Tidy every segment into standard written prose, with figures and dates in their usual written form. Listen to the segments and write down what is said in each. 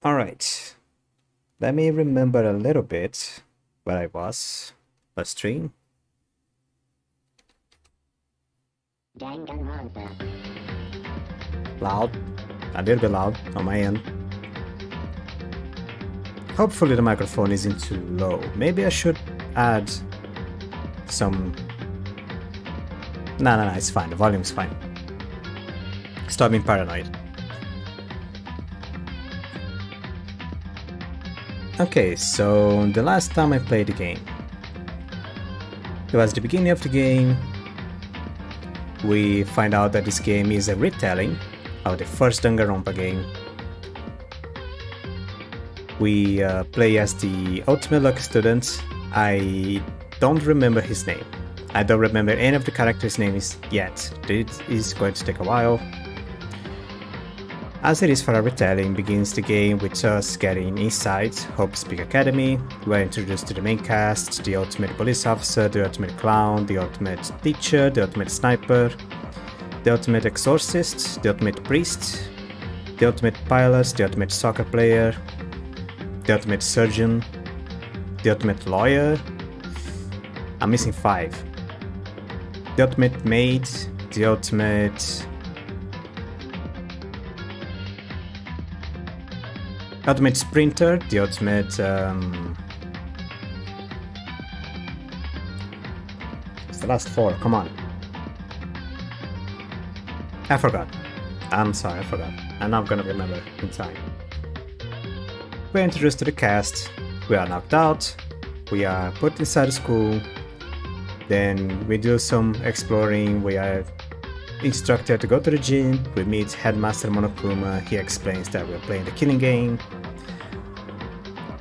All right. Let me remember a little bit where I was. A stream. Danganronpa. Loud. A little bit loud on my end. Hopefully the microphone isn't too low. Maybe I should add some... No, it's fine. The volume's fine. Stop being paranoid. Okay, so the last time I played the game, it was the beginning of the game. We find out that this game is a retelling of the first Danganronpa game. We play as the ultimate lucky student. I don't remember his name. I don't remember any of the characters' names yet. It is going to take a while. As it is for a retelling, begins the game with us getting inside Hope's Peak Academy. We're introduced to the main cast, the ultimate police officer, the ultimate clown, the ultimate teacher, the ultimate sniper, the ultimate exorcist, the ultimate priest, the ultimate pilot, the ultimate soccer player, the ultimate surgeon, the ultimate lawyer. I'm missing 5. The ultimate maid, the ultimate sprinter, the ultimate it's the last 4, come on. I forgot. I'm sorry, I forgot. I'm not gonna remember in time. We're introduced to the cast, we are knocked out, we are put inside the school, then we do some exploring, we are instructed to go to the gym, we meet Headmaster Monokuma, he explains that we're playing the killing game.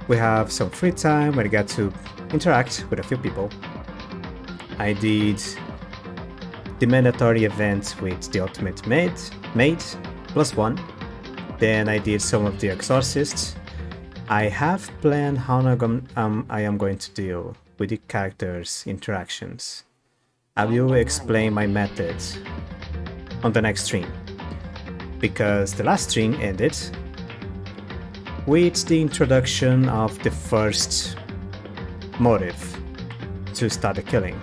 We have some free time where we get to interact with a few people. I did the mandatory event with the ultimate maid +1. Then I did some of the exorcists. I have planned how I am going to deal with the characters' interactions. I will explain my methods on the next stream, because the last stream ended with the introduction of the first motive to start the killing.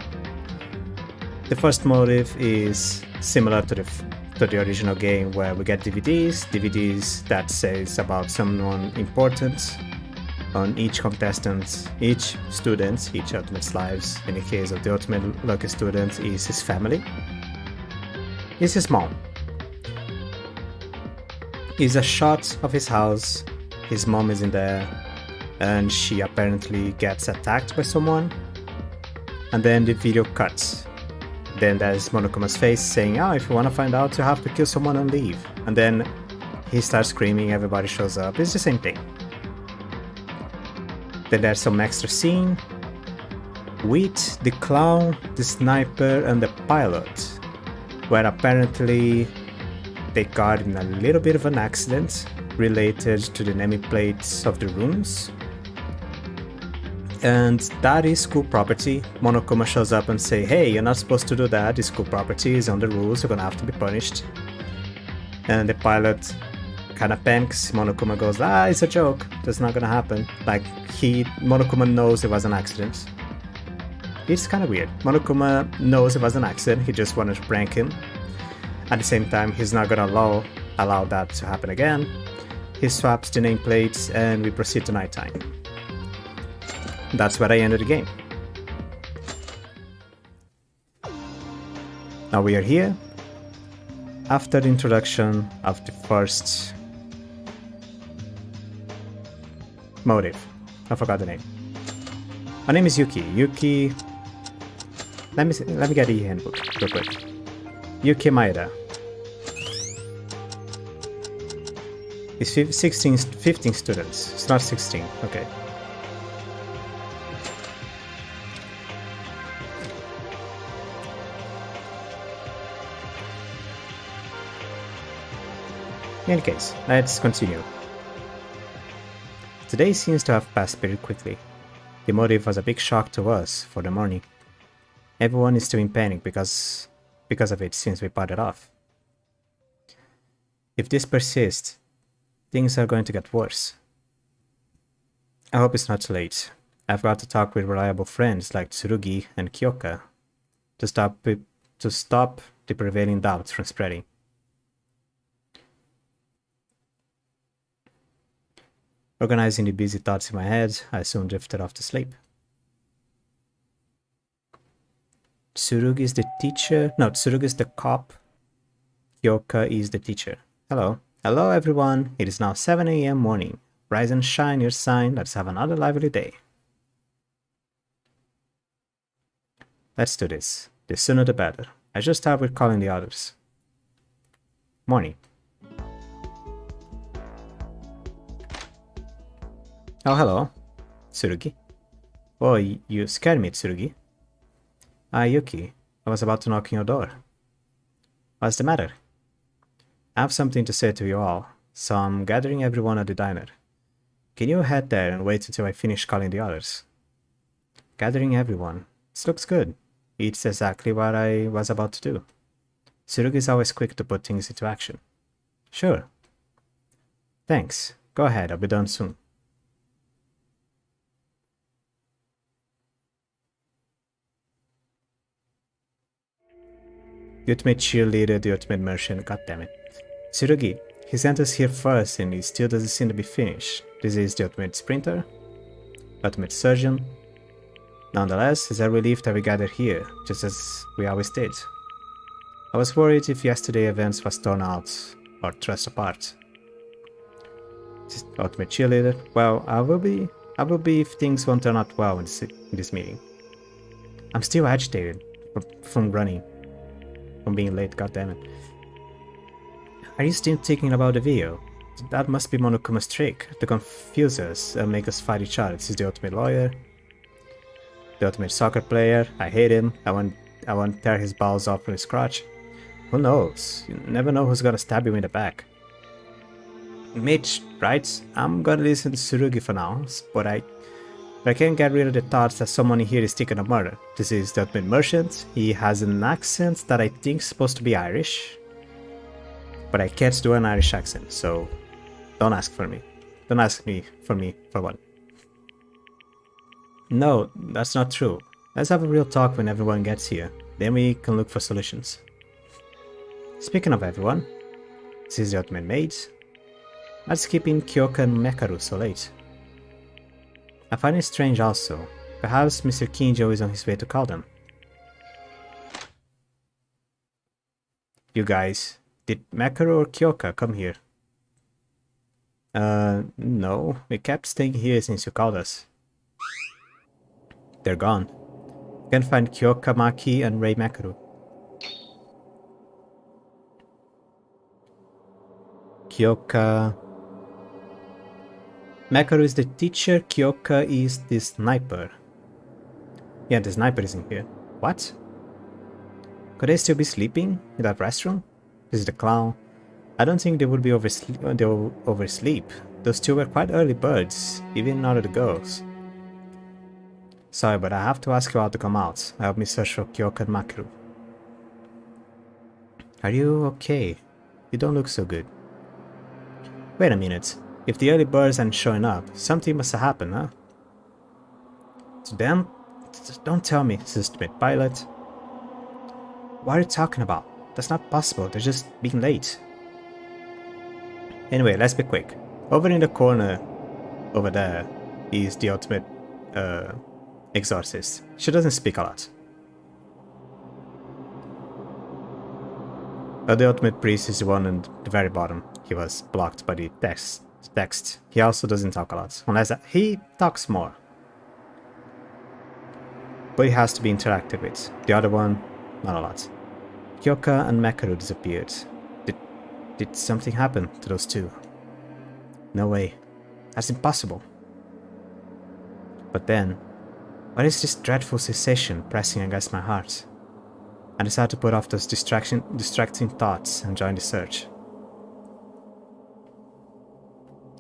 The first motive is similar to the original game, where we get DVDs that says about someone important on each contestant, each student, each ultimate's lives. In the case of the ultimate lucky student, is his family. Is his mom. Is a shot of his house, his mom is in there, and she apparently gets attacked by someone, and then the video cuts. Then there's Monokuma's face saying, oh, if you want to find out, you have to kill someone and leave. And then he starts screaming, everybody shows up, it's the same thing. Then there's some extra scene with the clown, the sniper, and the pilot, where apparently they got in a little bit of an accident related to the nameplates of the rooms. And that is school property. Monokuma shows up and say, hey, you're not supposed to do that, this school property is on the rules, you're gonna have to be punished. And the pilot kinda panics. Monokuma goes, it's a joke, that's not gonna happen. Like, Monokuma knows it was an accident. It's kinda weird. Monokuma knows it was an accident, he just wanted to prank him. At the same time, he's not gonna allow that to happen again. He swaps the nameplates and we proceed to nighttime. That's where I ended the game. Now we are here, after the introduction of the first motive. I forgot the name. Her name is Yuki. Yuki... Let me get the handbook real quick. Yuki Maeda. It's 15 students. It's not 16. Okay. In any case, let's continue. Today seems to have passed very quickly. The motive was a big shock to us for the morning. Everyone is still in panic because of it since we parted off. If this persists, things are going to get worse. I hope it's not too late. I've got to talk with reliable friends like Tsurugi and Kyoka to stop the prevailing doubts from spreading. Organizing the busy thoughts in my head, I soon drifted off to sleep. Tsurugi is the teacher. No, Tsurugi is the cop. Kyoka is the teacher. Hello. Hello, everyone. It is now 7 a.m. morning. Rise and shine your sign. Let's have another lively day. Let's do this. The sooner the better. I just started with calling the others. Morning. Oh, hello. Tsurugi. Oh, you scared me, Tsurugi. Ah, Yuki. I was about to knock on your door. What's the matter? I have something to say to you all, so I'm gathering everyone at the diner. Can you head there and wait until I finish calling the others? Gathering everyone. This looks good. It's exactly what I was about to do. Tsurugi is always quick to put things into action. Sure. Thanks. Go ahead, I'll be done soon. The ultimate cheerleader, the ultimate merchant, goddammit. Tsurugi, he sent us here first and he still doesn't seem to be finished. This is the ultimate sprinter, ultimate surgeon. Nonetheless, it's a relief that we gathered here, just as we always did. I was worried if yesterday's events was torn out or thrust apart. Ultimate cheerleader, well, I will be if things won't turn out well in this meeting. I'm still agitated from running. From being late, goddammit. Are you still thinking about the video? That must be Monokuma's trick, to confuse us and make us fight each other. This is the ultimate lawyer. The ultimate soccer player. I hate him. I want to tear his balls off from his crotch. Who knows? You never know who's gonna stab you in the back. Mitch, right? I'm gonna listen to Tsurugi for now, but I can't get rid of the thoughts that someone here is thinking of murder. This is the ultimate merchant. He has an accent that I think is supposed to be Irish. But I can't do an Irish accent, so don't ask for me. Don't ask me for one. No, that's not true. Let's have a real talk when everyone gets here. Then we can look for solutions. Speaking of everyone, this is the ultimate maid. What's keeping Kyoka and Mekaru so late? I find it strange also. Perhaps Mr. Kinjo is on his way to call them. You guys, did Mekaru or Kyoka come here? No. We kept staying here since you called us. They're gone. Can't find Kyoka, Maki, and Rei Mekaru. Kyoka... Mekaru is the teacher, Kyoka is the sniper. Yeah, the sniper isn't here. What? Could they still be sleeping in that restroom? This is the clown. I don't think they would be oversleep. Those two were quite early birds, even out of the girls. Sorry, but I have to ask you all to come out. Help me search for Kyoka and Makaru. Are you okay? You don't look so good. Wait a minute. If the early birds aren't showing up, something must have happened, huh? To them? Don't tell me, stupid pilot. What are you talking about? That's not possible, they're just being late. Anyway, let's be quick. Over in the corner, over there, is the ultimate exorcist. She doesn't speak a lot. The ultimate priest is the one at the very bottom. He was blocked by the text. He also doesn't talk a lot, unless he talks more. But he has to be interacted with. The other one, not a lot. Kyoka and Mekaru disappeared. Did something happen to those two? No way. That's impossible. But then, what is this dreadful sensation pressing against my heart? I decided to put off those distracting thoughts and join the search.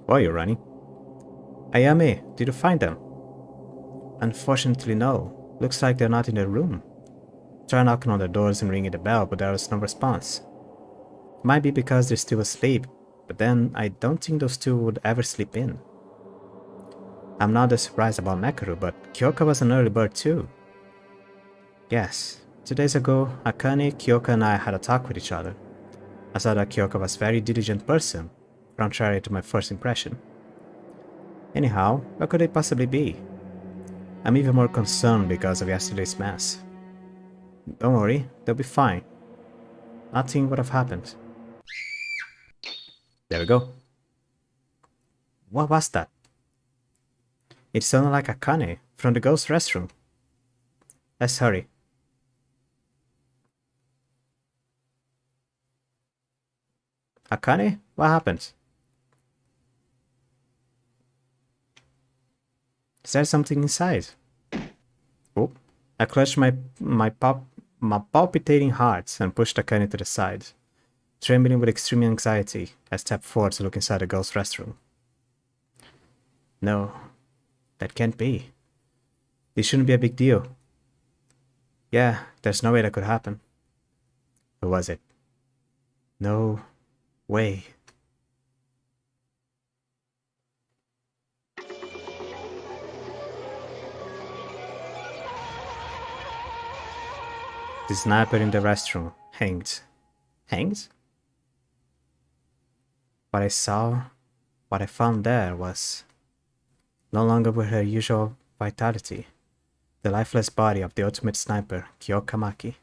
Why are you running? Ayame, did you find them? Unfortunately, no. Looks like they're not in their room. Try knocking on their doors and ringing the bell, but there was no response. Might be because they're still asleep, but then I don't think those two would ever sleep in. I'm not that surprised about Mekaru, but Kyoka was an early bird too. Yes, 2 days ago, Akane, Kyoka and I had a talk with each other. I saw that Kyoka was a very diligent person, contrary to my first impression. Anyhow, what could it possibly be? I'm even more concerned because of yesterday's mess. Don't worry, they'll be fine. Nothing would have happened. There we go. What was that? It sounded like Akane from the ghost restroom. Let's hurry. Akane? What happened? Is there something inside? Oh, I clutched my palpitating heart and pushed Akane to the side. Trembling with extreme anxiety, I stepped forward to look inside the ghost restroom. No, that can't be. This shouldn't be a big deal. Yeah, there's no way that could happen. Who was it? No way. The sniper in the restroom hanged. Hanged? What I found there was no longer with her usual vitality. The lifeless body of the ultimate sniper, Kyoka Maki.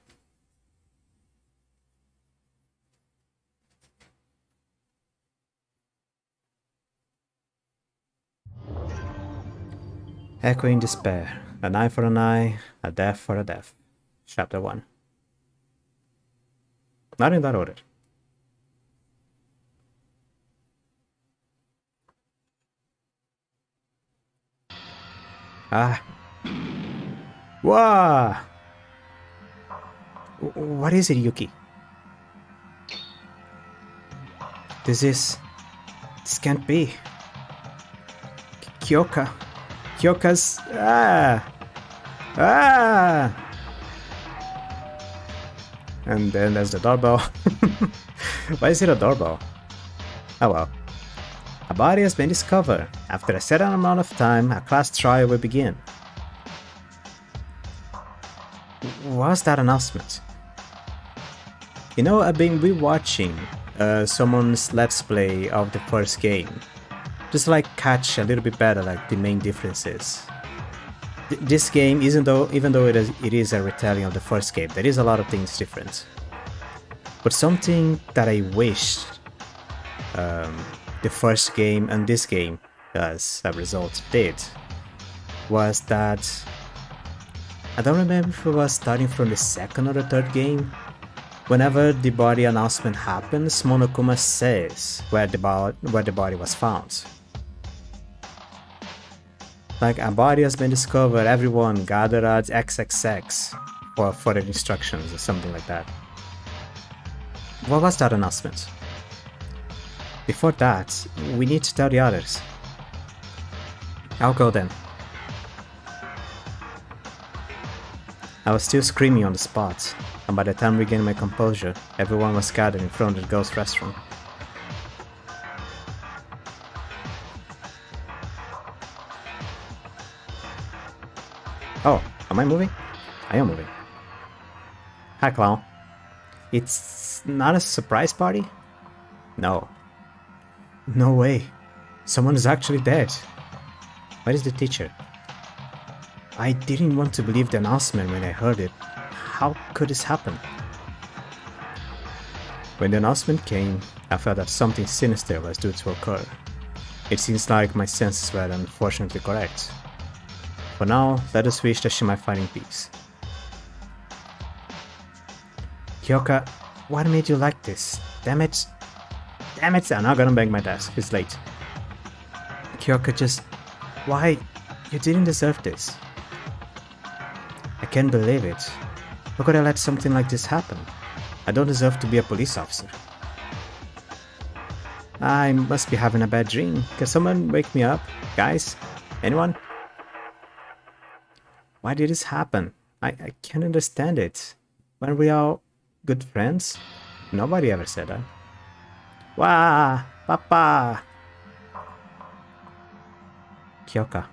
Echoing despair, an eye for an eye, a death for a death. Chapter 1. Not in that order. Ah. Whoa! What is it, Yuki? This can't be. Kyoka's... And then there's the doorbell. Why is it a doorbell? Oh well. A body has been discovered. After a certain amount of time, a class trial will begin. What's that announcement? You know, I've been rewatching someone's let's play of the first game. Just to like catch a little bit better like the main differences. This game, even though it is a retelling of the first game, there is a lot of things different. But something that I wished the first game and this game, as a result, did was that I don't remember if it was starting from the second or the third game. Whenever the body announcement happens, Monokuma says where the body was found. Like, a body has been discovered, everyone gather at XXX for further instructions or something like that. What was that announcement? Before that, we need to tell the others. I'll go then. I was still screaming on the spot, and by the time I regained my composure, everyone was gathered in front of the ghost restroom. Oh, am I moving? I am moving. Hi, clown. It's not a surprise party? No. No way. Someone is actually dead. Where is the teacher? I didn't want to believe the announcement when I heard it. How could this happen? When the announcement came, I felt that something sinister was due to occur. It seems like my senses were unfortunately correct. For now, let us wish that she might find in peace. Kyoka, what made you like this? Damn it, I'm not gonna bang my desk, it's late. Kyoka, just... why? You didn't deserve this. I can't believe it. How could I let something like this happen? I don't deserve to be a police officer. I must be having a bad dream. Can someone wake me up? Guys? Anyone? Why did this happen? I can't understand it. Weren't we all good friends? Nobody ever said that. Wah! Papa! Kyoka,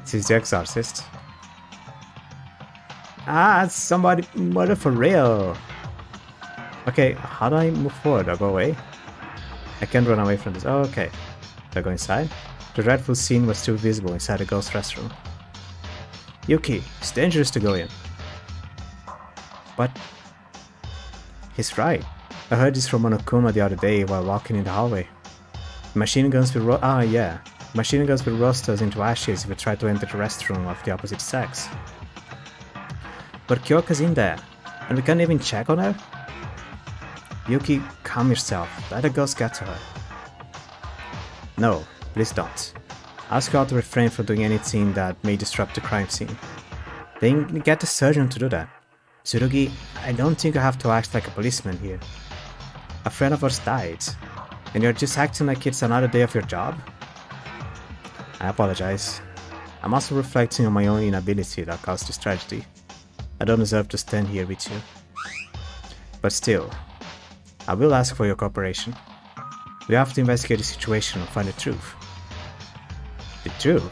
She's the exorcist. Ah, somebody murdered for real. Okay, how do I move forward? I go away? I can't run away from this. Oh, okay. Do I go inside? The dreadful scene was still visible inside the ghost restroom. Yuki, it's dangerous to go in. But he's right. I heard this from Monokuma the other day while walking in the hallway. Machine guns will Machine guns will roast us into ashes if we try to enter the restroom of the opposite sex. But Kyoka's in there, and we can't even check on her? Yuki, calm yourself. Let the ghost get to her. No, please don't. Ask her to refrain from doing anything that may disrupt the crime scene. Then get the surgeon to do that. Tsurugi, I don't think you have to act like a policeman here. A friend of ours died, and you're just acting like it's another day of your job? I apologize. I'm also reflecting on my own inability that caused this tragedy. I don't deserve to stand here with you. But still, I will ask for your cooperation. We have to investigate the situation and find the truth. The truth?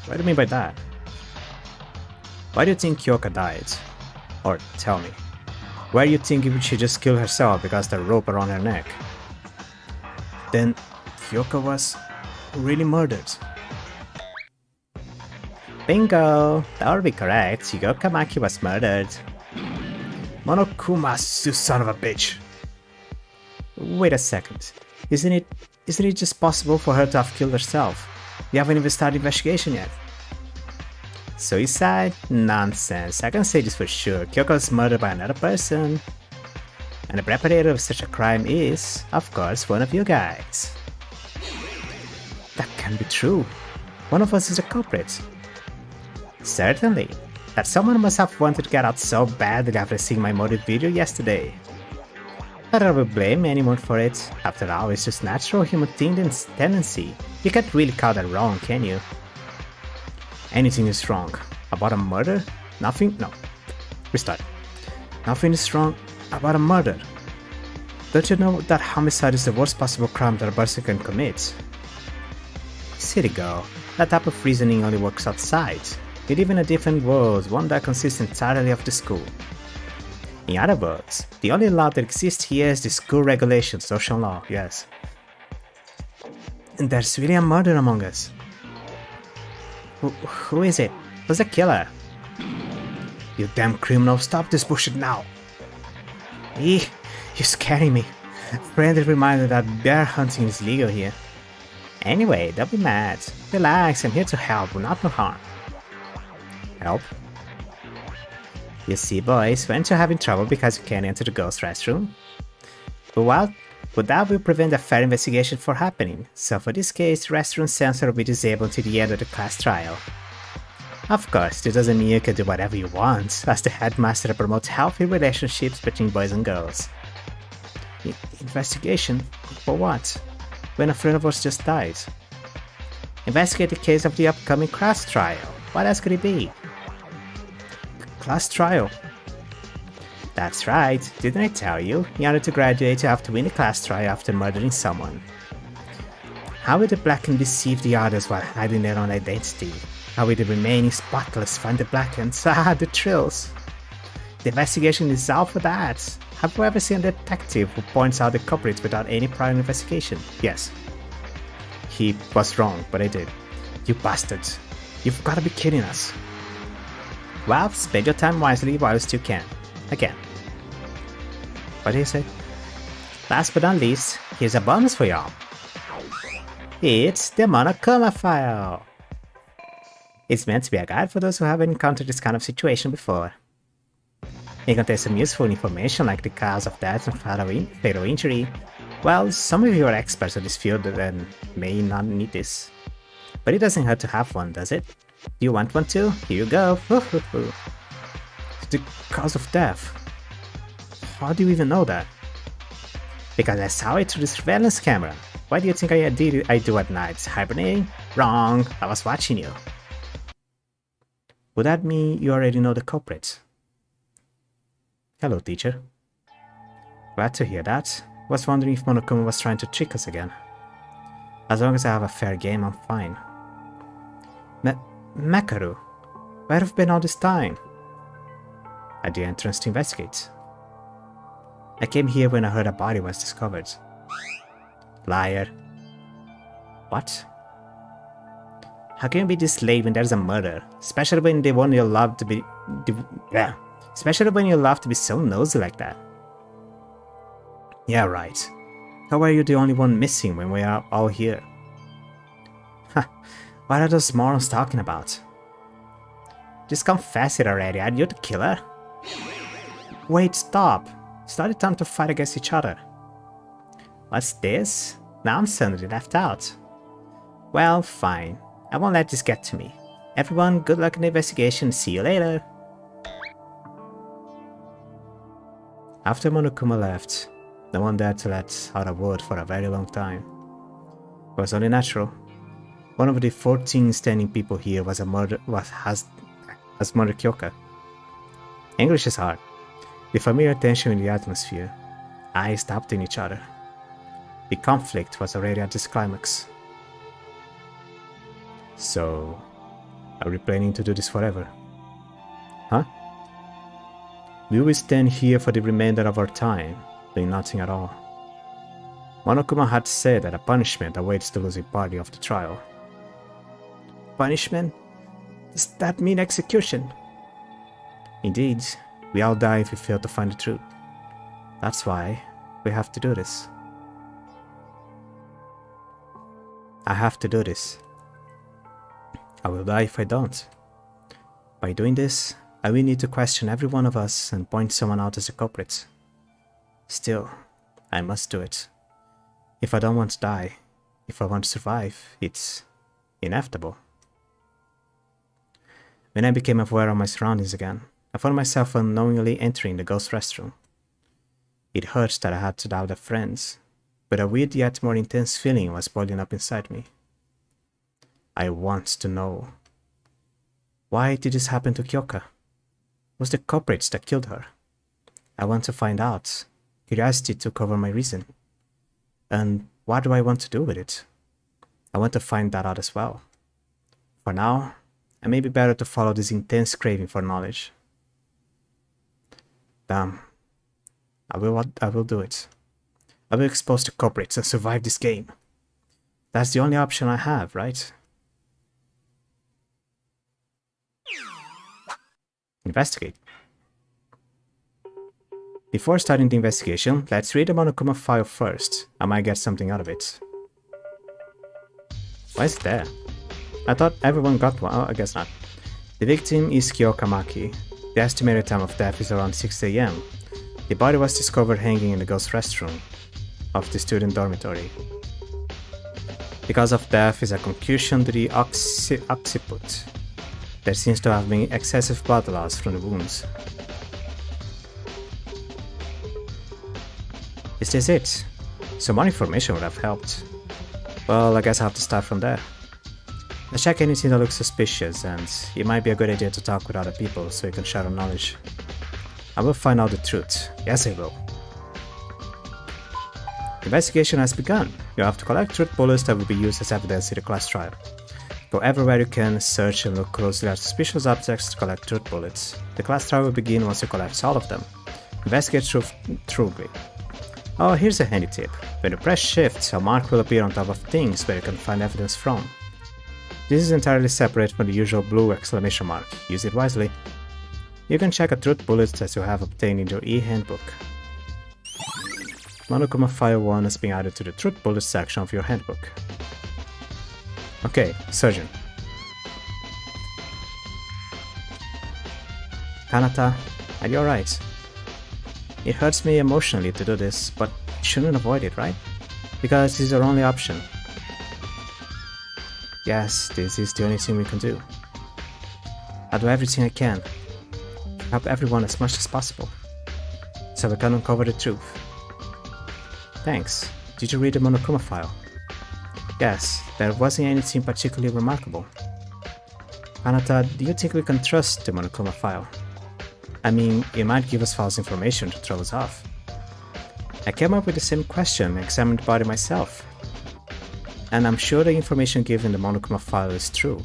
What do you mean by that? Why do you think Kyoka died? Or tell me, why do you think she just killed herself because the rope around her neck? Then Kyoka was really murdered. Bingo! That would be correct. Kyoka Maki was murdered. Monokuma, you son of a bitch! Wait a second. Isn't it just possible for her to have killed herself? You haven't even started investigation yet. Suicide? Nonsense. I can say this for sure. Kyoka was murdered by another person. And the perpetrator of such a crime is, of course, one of you guys. That can't be true. One of us is a culprit. Certainly. That someone must have wanted to get out so badly after seeing my motive video yesterday. I don't blame anyone for it. After all, it's just natural human tendency. You can't really call that wrong, can you? Anything is wrong. About a murder? Nothing? No. Restart. Nothing is wrong about a murder. Don't you know that homicide is the worst possible crime that a person can commit? Silly girl. That type of reasoning only works outside. You live in a different world, one that consists entirely of the school. In other words, the only law that exists here is the school regulation, social law, yes. And there's really a murder among us. Who is it? Who's the killer? You damn criminal, stop this bullshit now! You're scaring me. Friendly reminder that bear hunting is legal here. Anyway, don't be mad. Relax, I'm here to help, not to harm. Help? You see, boys, weren't you having trouble because you can't enter the ghost restroom? But that will prevent a fair investigation from happening, so for this case, the restroom sensor will be disabled until the end of the class trial. Of course, this doesn't mean you can do whatever you want, as the headmaster promotes healthy relationships between boys and girls. Investigation? For what? When a friend of ours just died? Investigate the case of the upcoming class trial. What else could it be? Class trial? That's right, didn't I tell you? In order to graduate, you have to win the class trial after murdering someone. How will the Blacken deceive the others while hiding their own identity? How will the remaining spotless find the Blackens? Ah, the thrills! The investigation is all for that. Have you ever seen a detective who points out the culprits without any prior investigation? Yes. He was wrong, but I did. You bastards. You've gotta be kidding us. Well, spend your time wisely while you still can. Again. What do you say? Last but not least, here's a bonus for y'all. It's the Monokuma file. It's meant to be a guide for those who haven't encountered this kind of situation before. It contains some useful information like the cause of death and fatal injury. Well, some of you are experts in this field and may not need this. But it doesn't hurt to have one, does it? Do you want one too? Here you go. The cause of death. How do you even know that? Because I saw it through the surveillance camera. What do you think I do at night? Hibernating? Wrong. I was watching you. Would that mean you already know the culprit? Hello, teacher. Glad to hear that. Was wondering if Monokuma was trying to trick us again. As long as I have a fair game, I'm fine. Makaru, where have you been all this time? At the entrance to investigate. I came here when I heard a body was discovered. Liar. What? How can you be this late when there's a murder? Especially when the one you love to be... Especially when you love to be so nosy like that. Yeah, right. How are you the only one missing when we are all here? What are those morons talking about? Just confess it already, are you the killer? Wait, stop! It's not the time to fight against each other. What's this? Now I'm suddenly left out. Well, fine. I won't let this get to me. Everyone, good luck in the investigation. See you later. After Monokuma left, no one dared to let out a word for a very long time. It was only natural. One of the 14 standing people here has murdered Kyoka. English is hard. The familiar tension in the atmosphere. Eyes tapped in each other. The conflict was already at its climax. So, are we planning to do this forever? Huh? Will we stand here for the remainder of our time, doing nothing at all? Monokuma had said that a punishment awaits the losing party of the trial. Punishment? Does that mean execution? Indeed, we all die if we fail to find the truth. That's why we have to do this. I have to do this. I will die if I don't. By doing this, I will need to question every one of us and point someone out as a culprit. Still, I must do it. If I don't want to die, if I want to survive, it's inevitable. When I became aware of my surroundings again, I found myself unknowingly entering the ghost restroom. It hurt that I had to doubt the friends, but a weird yet more intense feeling was boiling up inside me. I want to know. Why did this happen to Kyoka? Was the culprits that killed her? I want to find out. Curiosity took over my reason. And what do I want to do with it? I want to find that out as well. For now, it may be better to follow this intense craving for knowledge. Damn. I will do it. I will expose the culprits and survive this game. That's the only option I have, right? Investigate. Before starting the investigation, let's read the Monokuma file first. I might get something out of it. Why is it there? I thought everyone got one. Oh, I guess not. The victim is Kyoka Maki. The estimated time of death is around 6 AM. The body was discovered hanging in the ghost restroom of the student dormitory. The cause of death is a concussion to the occiput. There seems to have been excessive blood loss from the wounds. Is this it? Some more information would have helped. Well, I guess I have to start from there. Let's check anything that looks suspicious, and it might be a good idea to talk with other people so you can share our knowledge. I will find out the truth. Yes, I will. The investigation has begun. You have to collect truth bullets that will be used as evidence in the class trial. Go everywhere you can, search and look closely at suspicious objects to collect truth bullets. The class trial will begin once you collect all of them. Investigate thoroughly. Oh, here's a handy tip. When you press shift, a mark will appear on top of things where you can find evidence from. This is entirely separate from the usual blue exclamation mark. Use it wisely. You can check a truth bullet as you have obtained in your e-handbook. Monokuma File 1 has been added to the truth bullet section of your handbook. Okay, Surgeon. Kanata, are you alright? It hurts me emotionally to do this, but you shouldn't avoid it, right? Because this is our only option. Yes, this is the only thing we can do. I'll do everything I can. Help everyone as much as possible. So we can uncover the truth. Thanks. Did you read the Monokuma file? Yes, there wasn't anything particularly remarkable. Kanata, do you think we can trust the Monokuma file? I mean, it might give us false information to throw us off. I came up with the same question and examined the body myself. And I'm sure the information given in the Monokuma file is true.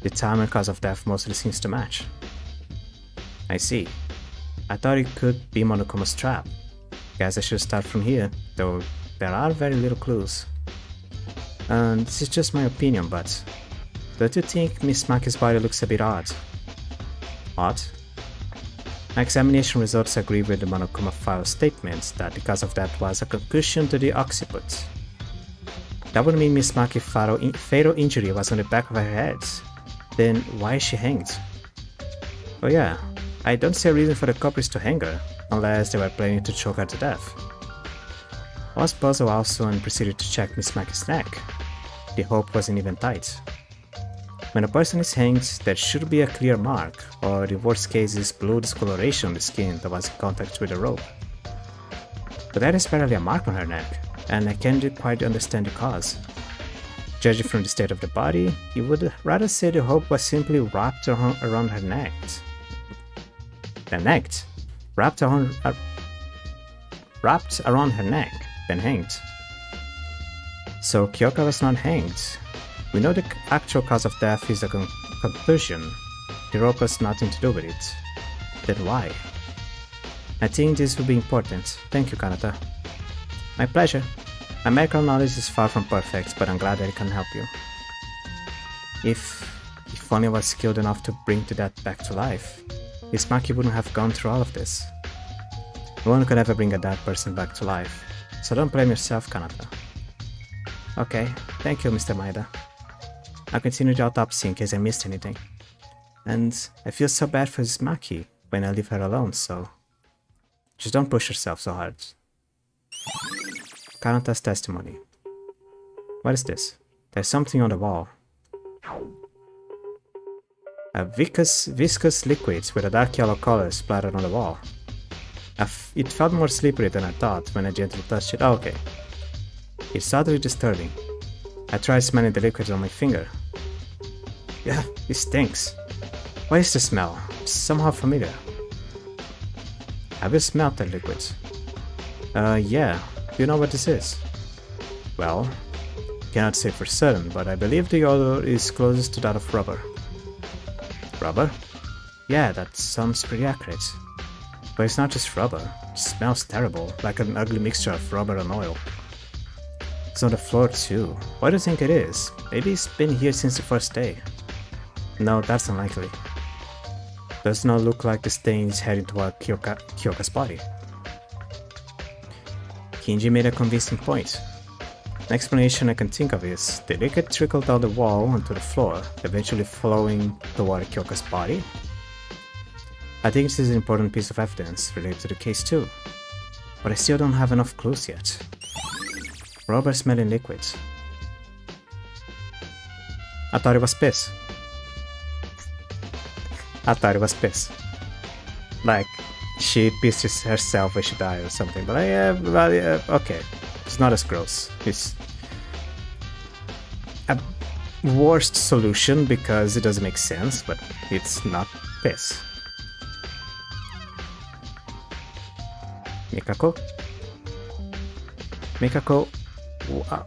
The time and cause of death mostly seems to match. I see. I thought it could be Monokuma's trap. Guess I should start from here, though there are very little clues. And this is just my opinion, but don't you think Miss Maki's body looks a bit odd? Odd? My examination results agree with the Monokuma file statements that the cause of death was a concussion to the occiput. That would mean Miss Maki's fatal injury was on the back of her head. Then why is she hanged? Oh yeah, I don't see a reason for the culprits to hang her, unless they were planning to choke her to death. I was puzzled also and proceeded to check Miss Maki's neck. The rope wasn't even tight. When a person is hanged, there should be a clear mark, or in worst cases blue discoloration on the skin that was in contact with the rope. But there is barely a mark on her neck, and I can't quite understand the cause. Judging from the state of the body, you would rather say the rope was simply wrapped around her neck. Wrapped around her neck, then hanged. So Kyoka was not hanged. We know the actual cause of death is a concussion. The rope has nothing to do with it. Then why? I think this will be important. Thank you, Kanata. My pleasure. My medical knowledge is far from perfect, but I'm glad that I can help you. If only I was skilled enough to bring that back to life, Miss Maki wouldn't have gone through all of this. No one could ever bring a dead person back to life, so don't blame yourself, Kanata. Okay, thank you, Mr. Maeda. I'll continue the autopsy in case I missed anything. And I feel so bad for Miss Maki when I leave her alone, so just don't push yourself so hard. Kanata's testimony. What is this? There's something on the wall. A viscous liquid with a dark yellow color splattered on the wall. It felt more slippery than I thought when I gently touched it. Oh, okay. It's oddly disturbing. I tried smelling the liquid on my finger. Yeah, it stinks. What is the smell? It's somehow familiar. Have you smelled that liquid? Yeah. Do you know what this is? Well, cannot say for certain, but I believe the odor is closest to that of rubber. Rubber? Yeah, that sounds pretty accurate. But it's not just rubber. It smells terrible, like an ugly mixture of rubber and oil. It's on the floor too. What do you think it is? Maybe it's been here since the first day. No, that's unlikely. Does not look like the stain is heading toward Kyoka's body. Kinji made a convincing point. An explanation I can think of is the liquid trickled down the wall onto the floor, eventually flowing toward Kyoka's body. I think this is an important piece of evidence related to the case too, but I still don't have enough clues yet. Rubber smelling liquids. I thought it was piss. Like, she pissed herself when she died or something, but okay. It's not as gross. It's a worst solution because it doesn't make sense, but it's not piss. Mikako? Mikako,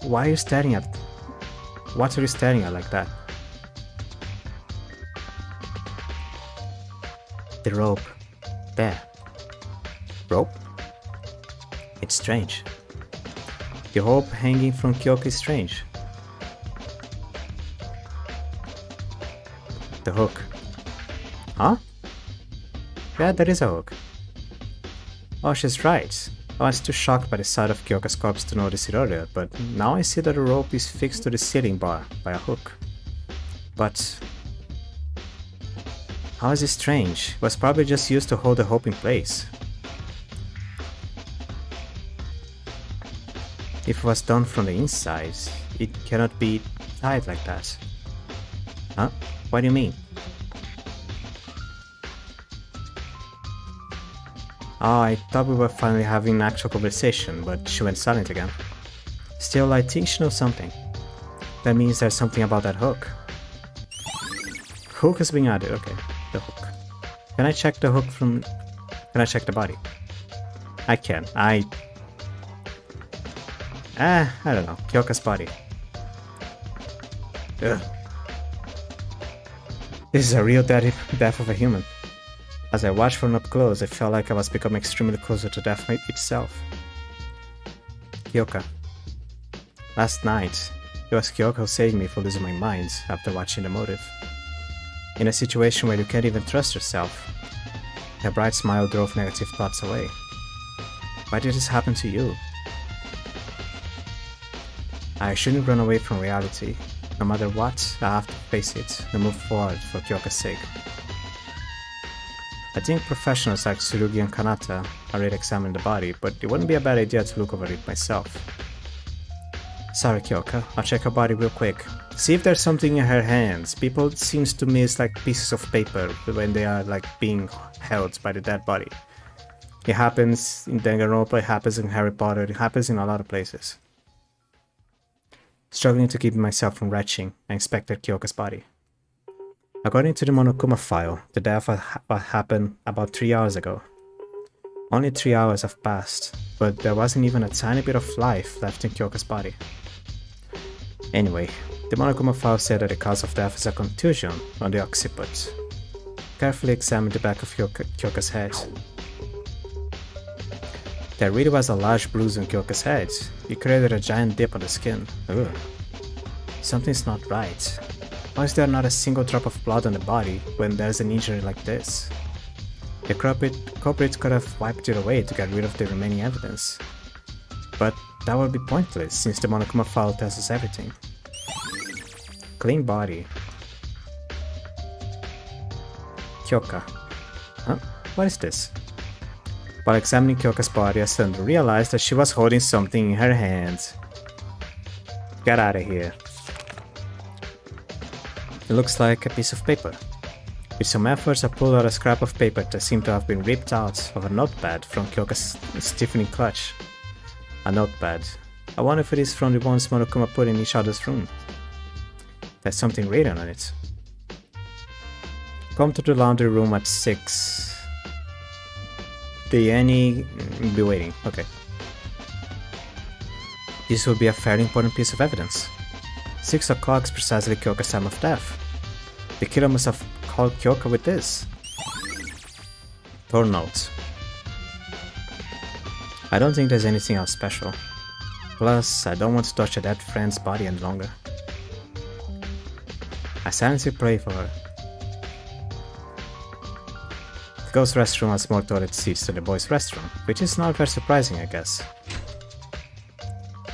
why are you staring at... What are you staring at like that? The rope. There. Rope? It's strange. The rope hanging from Kyoka is strange. The hook. Huh? Yeah, there is a hook. Oh, she's right. I was too shocked by the sight of Kyoka's corpse to notice it earlier, but now I see that the rope is fixed to the ceiling bar by a hook. But how is it strange? It was probably just used to hold the rope in place. If it was done from the inside, it cannot be tied like that. Huh? What do you mean? Oh, I thought we were finally having an actual conversation, but she went silent again. Still, I think she knows something. That means there's something about that hook. Hook is being added, okay. The hook. Can I check the hook from... Can I check the body? I can. I don't know. Kyoka's body. Ugh. This is a real death of a human. As I watched from up close, I felt like I was becoming extremely closer to death itself. Kyoka. Last night, it was Kyoka who saved me from losing my mind after watching the motive. In a situation where you can't even trust yourself, her bright smile drove negative thoughts away. Why did this happen to you? I shouldn't run away from reality. No matter what, I have to face it and move forward for Kyoka's sake. I think professionals like Tsurugi and Kanata already examined the body, but it wouldn't be a bad idea to look over it myself. Sorry Kyoka, I'll check her body real quick. See if there's something in her hands. People seems to miss like pieces of paper when they are like being held by the dead body. It happens in Danganronpa, it happens in Harry Potter, it happens in a lot of places. Struggling to keep myself from retching, I inspected Kyoka's body. According to the Monokuma file, the death happened about 3 hours ago. Only 3 hours have passed, but there wasn't even a tiny bit of life left in Kyoka's body. Anyway, the Monokuma file said that the cause of death is a contusion on the occiput. Carefully examined the back of Kyoka's head. There really was a large bruise on Kyoka's head. It created a giant dip on the skin. Ugh. Something's not right. Why is there not a single drop of blood on the body when there's an injury like this? The culprit could have wiped it away to get rid of the remaining evidence. But that would be pointless since the Monokuma file tells us everything. Clean body. Kyoka. Huh? What is this? While examining Kyoka's body, I suddenly realized that she was holding something in her hands. Get out of here. It looks like a piece of paper. With some efforts, I pulled out a scrap of paper that seemed to have been ripped out of a notepad from Kyoka's stiffening clutch. A notepad. I wonder if it is from the ones Monokuma put in each other's room. There's something written on it. Come to the laundry room at 6. Be waiting. Okay. This will be a fairly important piece of evidence. 6 o'clock is precisely Kyoka's time of death. The killer must have called Kyoka with this. Torn note. I don't think there's anything else special. Plus, I don't want to touch a dead friend's body any longer. I silently pray for her. The girls' restroom has more toilet seats than the boys' restroom, which is not very surprising, I guess.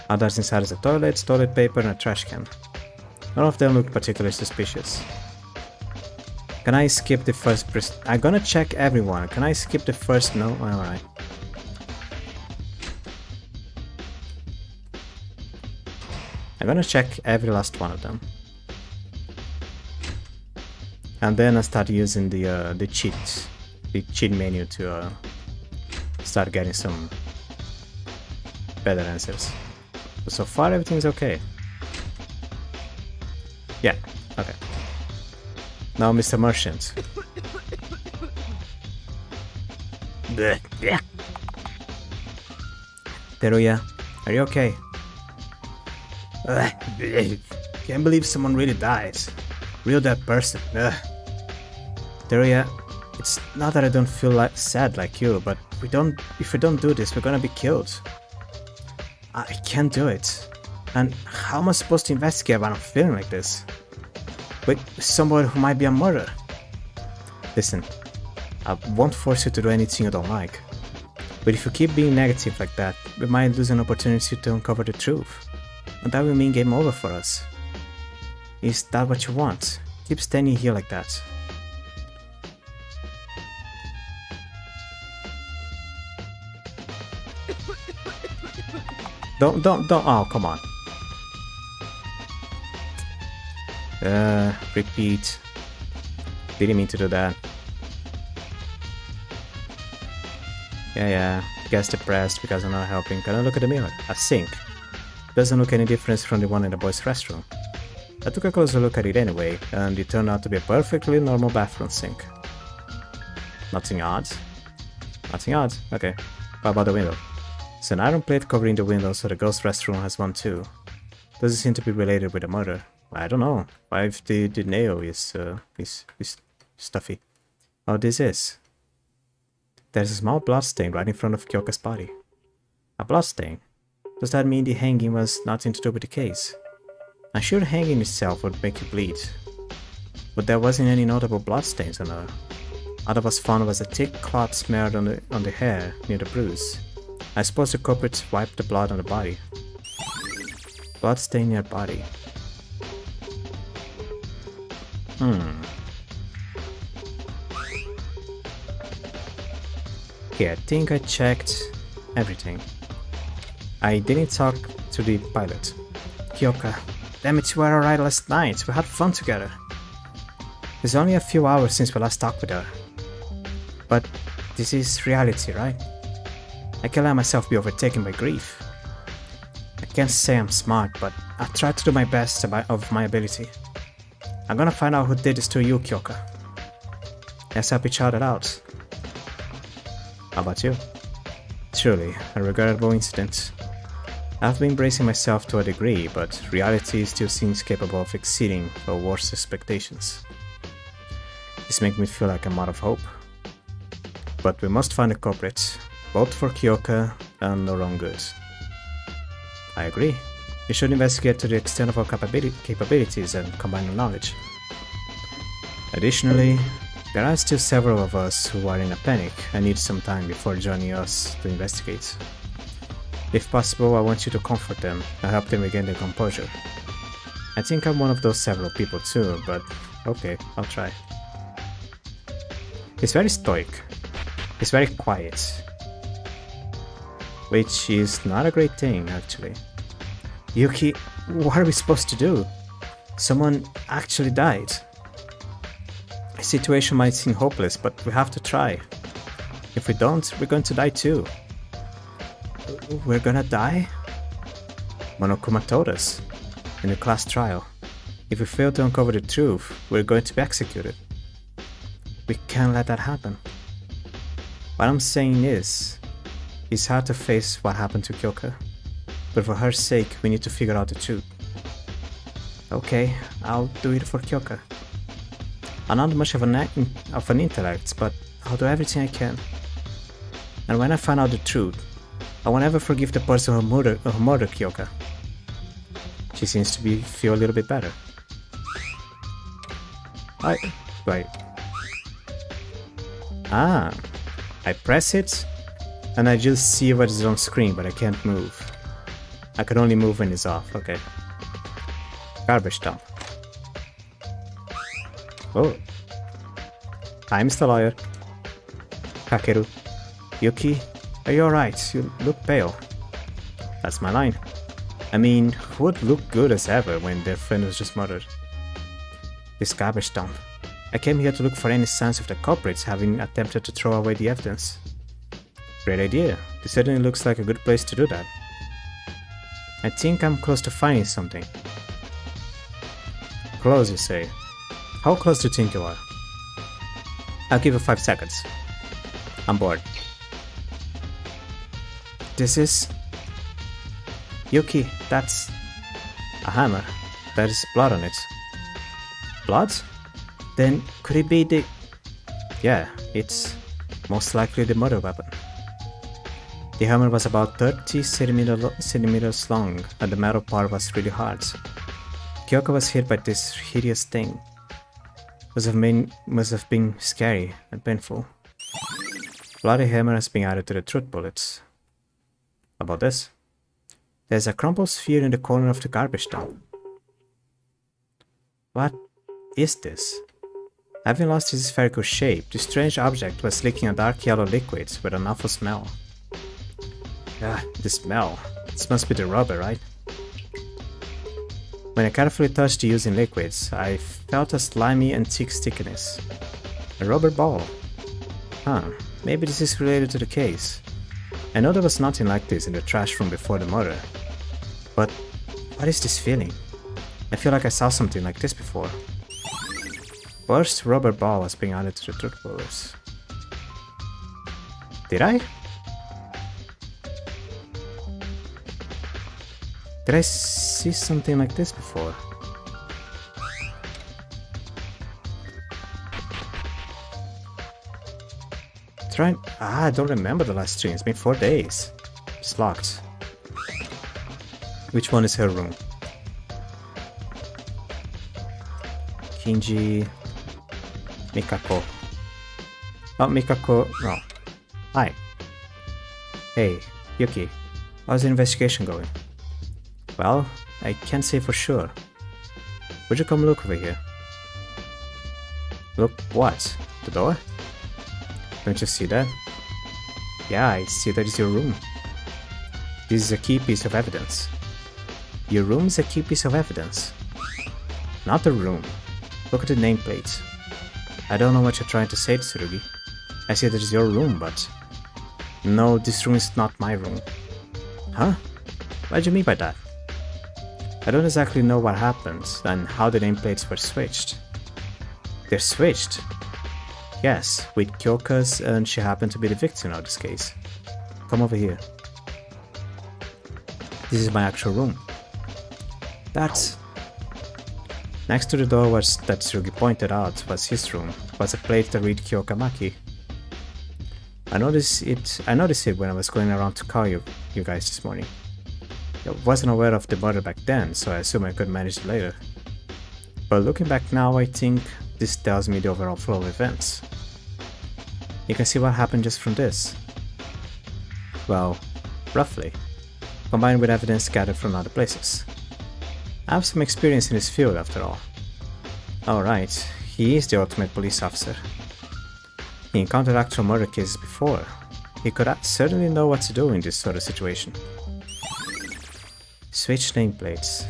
Others inside is a toilet, toilet paper, and a trash can. None of them look particularly suspicious. Can I skip the first I'm gonna check everyone. Can I skip the first? No? Alright. I'm gonna check every last one of them. And then I start using the cheat menu to start getting some better answers. But so far everything's okay. Yeah, okay. Now Mr. Merchant. Teruya, are you okay? Can't believe someone really died. Real dead person. Teruya, it's not that I don't feel like sad like you, but if we don't do this, we're gonna be killed. I can't do it. And how am I supposed to investigate when I'm feeling like this? With someone who might be a murderer? Listen, I won't force you to do anything you don't like. But if you keep being negative like that, we might lose an opportunity to uncover the truth. And that will mean game over for us. Is that what you want? Keep standing here like that. Don't, oh, come on. Repeat. Didn't mean to do that. Yeah, gets depressed because I'm not helping. Can I look at the mirror? A sink. Doesn't look any different from the one in the boys' restroom. I took a closer look at it anyway, and it turned out to be a perfectly normal bathroom sink. Nothing odd? Nothing odd, okay. What about the window? It's an iron plate covering the window, so the girls' restroom has one too. Doesn't seem to be related with the murder. I don't know. What if the nail is stuffy? Oh, this is. There's a small bloodstain right in front of Kyoka's body. A bloodstain? Does that mean the hanging was nothing to do with the case? I'm sure hanging itself would make you bleed. But there wasn't any notable bloodstains on her. All that was found was a thick clot smeared on the hair near the bruise. I suppose the culprit wiped the blood on the body. Bloodstain near body. Okay, I think I checked everything. I didn't talk to the pilot. Kyoka, damn it, you were alright last night. We had fun together. It's only a few hours since we last talked with her. But this is reality, right? I can't let myself be overtaken by grief. I can't say I'm smart, but I try to do my best of my ability. I'm gonna find out who did this to you, Kyoka. Let's help each other out. How about you? Truly, a regrettable incident. I've been bracing myself to a degree, but reality still seems capable of exceeding our worst expectations. This makes me feel like I'm out of hope. But we must find the culprit, both for Kyoka and our own good. I agree. We should investigate to the extent of our capabilities and combine our knowledge. Additionally, there are still several of us who are in a panic and need some time before joining us to investigate. If possible, I want you to comfort them and help them regain their composure. I think I'm one of those several people too, but okay, I'll try. He's very stoic. He's very quiet. Which is not a great thing, actually. Yuki, what are we supposed to do? Someone actually died. The situation might seem hopeless, but we have to try. If we don't, we're going to die too. We're gonna die? Monokuma told us in the class trial. If we fail to uncover the truth, we're going to be executed. We can't let that happen. What I'm saying is, it's hard to face what happened to Kyoka, but for her sake, we need to figure out the truth. Okay, I'll do it for Kyoka. I'm not much of an intellect, but I'll do everything I can. And when I find out the truth, I won't ever forgive the person who murdered Kyoka. She seems to feel a little bit better. Right. Ah, I press it, and I just see what is on screen, but I can't move. I can only move when it's off, okay. Garbage dump. Oh. Hi, Mr. Lawyer. Kakeru. Yuki, are you alright? You look pale. That's my line. I mean, who would look good as ever when their friend was just murdered? This garbage dump. I came here to look for any signs of the culprits having attempted to throw away the evidence. Great idea. This certainly looks like a good place to do that. I think I'm close to finding something. Close, you say? How close do you think you are? I'll give you 5 seconds. I'm bored. This is... Yuki, that's... a hammer. There is blood on it. Blood? Then could it be the... Yeah, it's most likely the murder weapon. The hammer was about 30 centimeters long, and the metal part was really hard. Kyoka was hit by this hideous thing. Must have been scary and painful. Bloody hammer has been added to the truth bullets. About this? There's a crumpled sphere in the corner of the garbage dump. What is this? Having lost its spherical shape, the strange object was leaking a dark yellow liquid with an awful smell. Ah, the smell. This must be the rubber, right? When I carefully touched the using liquids, I felt a slimy and thick stickiness. A rubber ball. Huh, maybe this is related to the case. I know there was nothing like this in the trash room before the murder. But what is this feeling? I feel like I saw something like this before. First rubber ball was being added to the truth bullets. Did I? Did I see something like this before? trying... I don't remember the last stream. It's been 4 days. It's locked. Which one is her room? Kinji... Mikako. Oh, Mikako... No. Hi. Hey, Yuki. How's the investigation going? Well, I can't say for sure. Would you come look over here? Look what? The door? Don't you see that? Yeah, I see that is your room. This is a key piece of evidence. Your room is a key piece of evidence. Not the room. Look at the nameplate. I don't know what you're trying to say, Tsurugi. I see that is your room, but... No, this room is not my room. Huh? What do you mean by that? I don't exactly know what happened and how the nameplates were switched. They're switched? Yes, with Kyoka's, and she happened to be the victim of this case. Come over here. This is my actual room. That's... Next to the door was that Tsurugi pointed out was his room, was a plate that read Kyoka Maki. I noticed it when I was going around to call you guys this morning. I wasn't aware of the murder back then, so I assume I could manage it later. But looking back now, I think this tells me the overall flow of events. You can see what happened just from this. Well, roughly, combined with evidence gathered from other places. I have some experience in this field after all. Alright, he is the ultimate police officer. He encountered actual murder cases before. He could certainly know what to do in this sort of situation. Switch nameplates.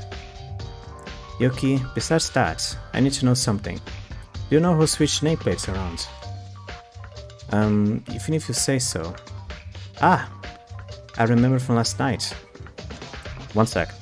Yuki, besides that, I need to know something. Do you know who switched nameplates around? Even if you say so. Ah! I remember from last night. One sec.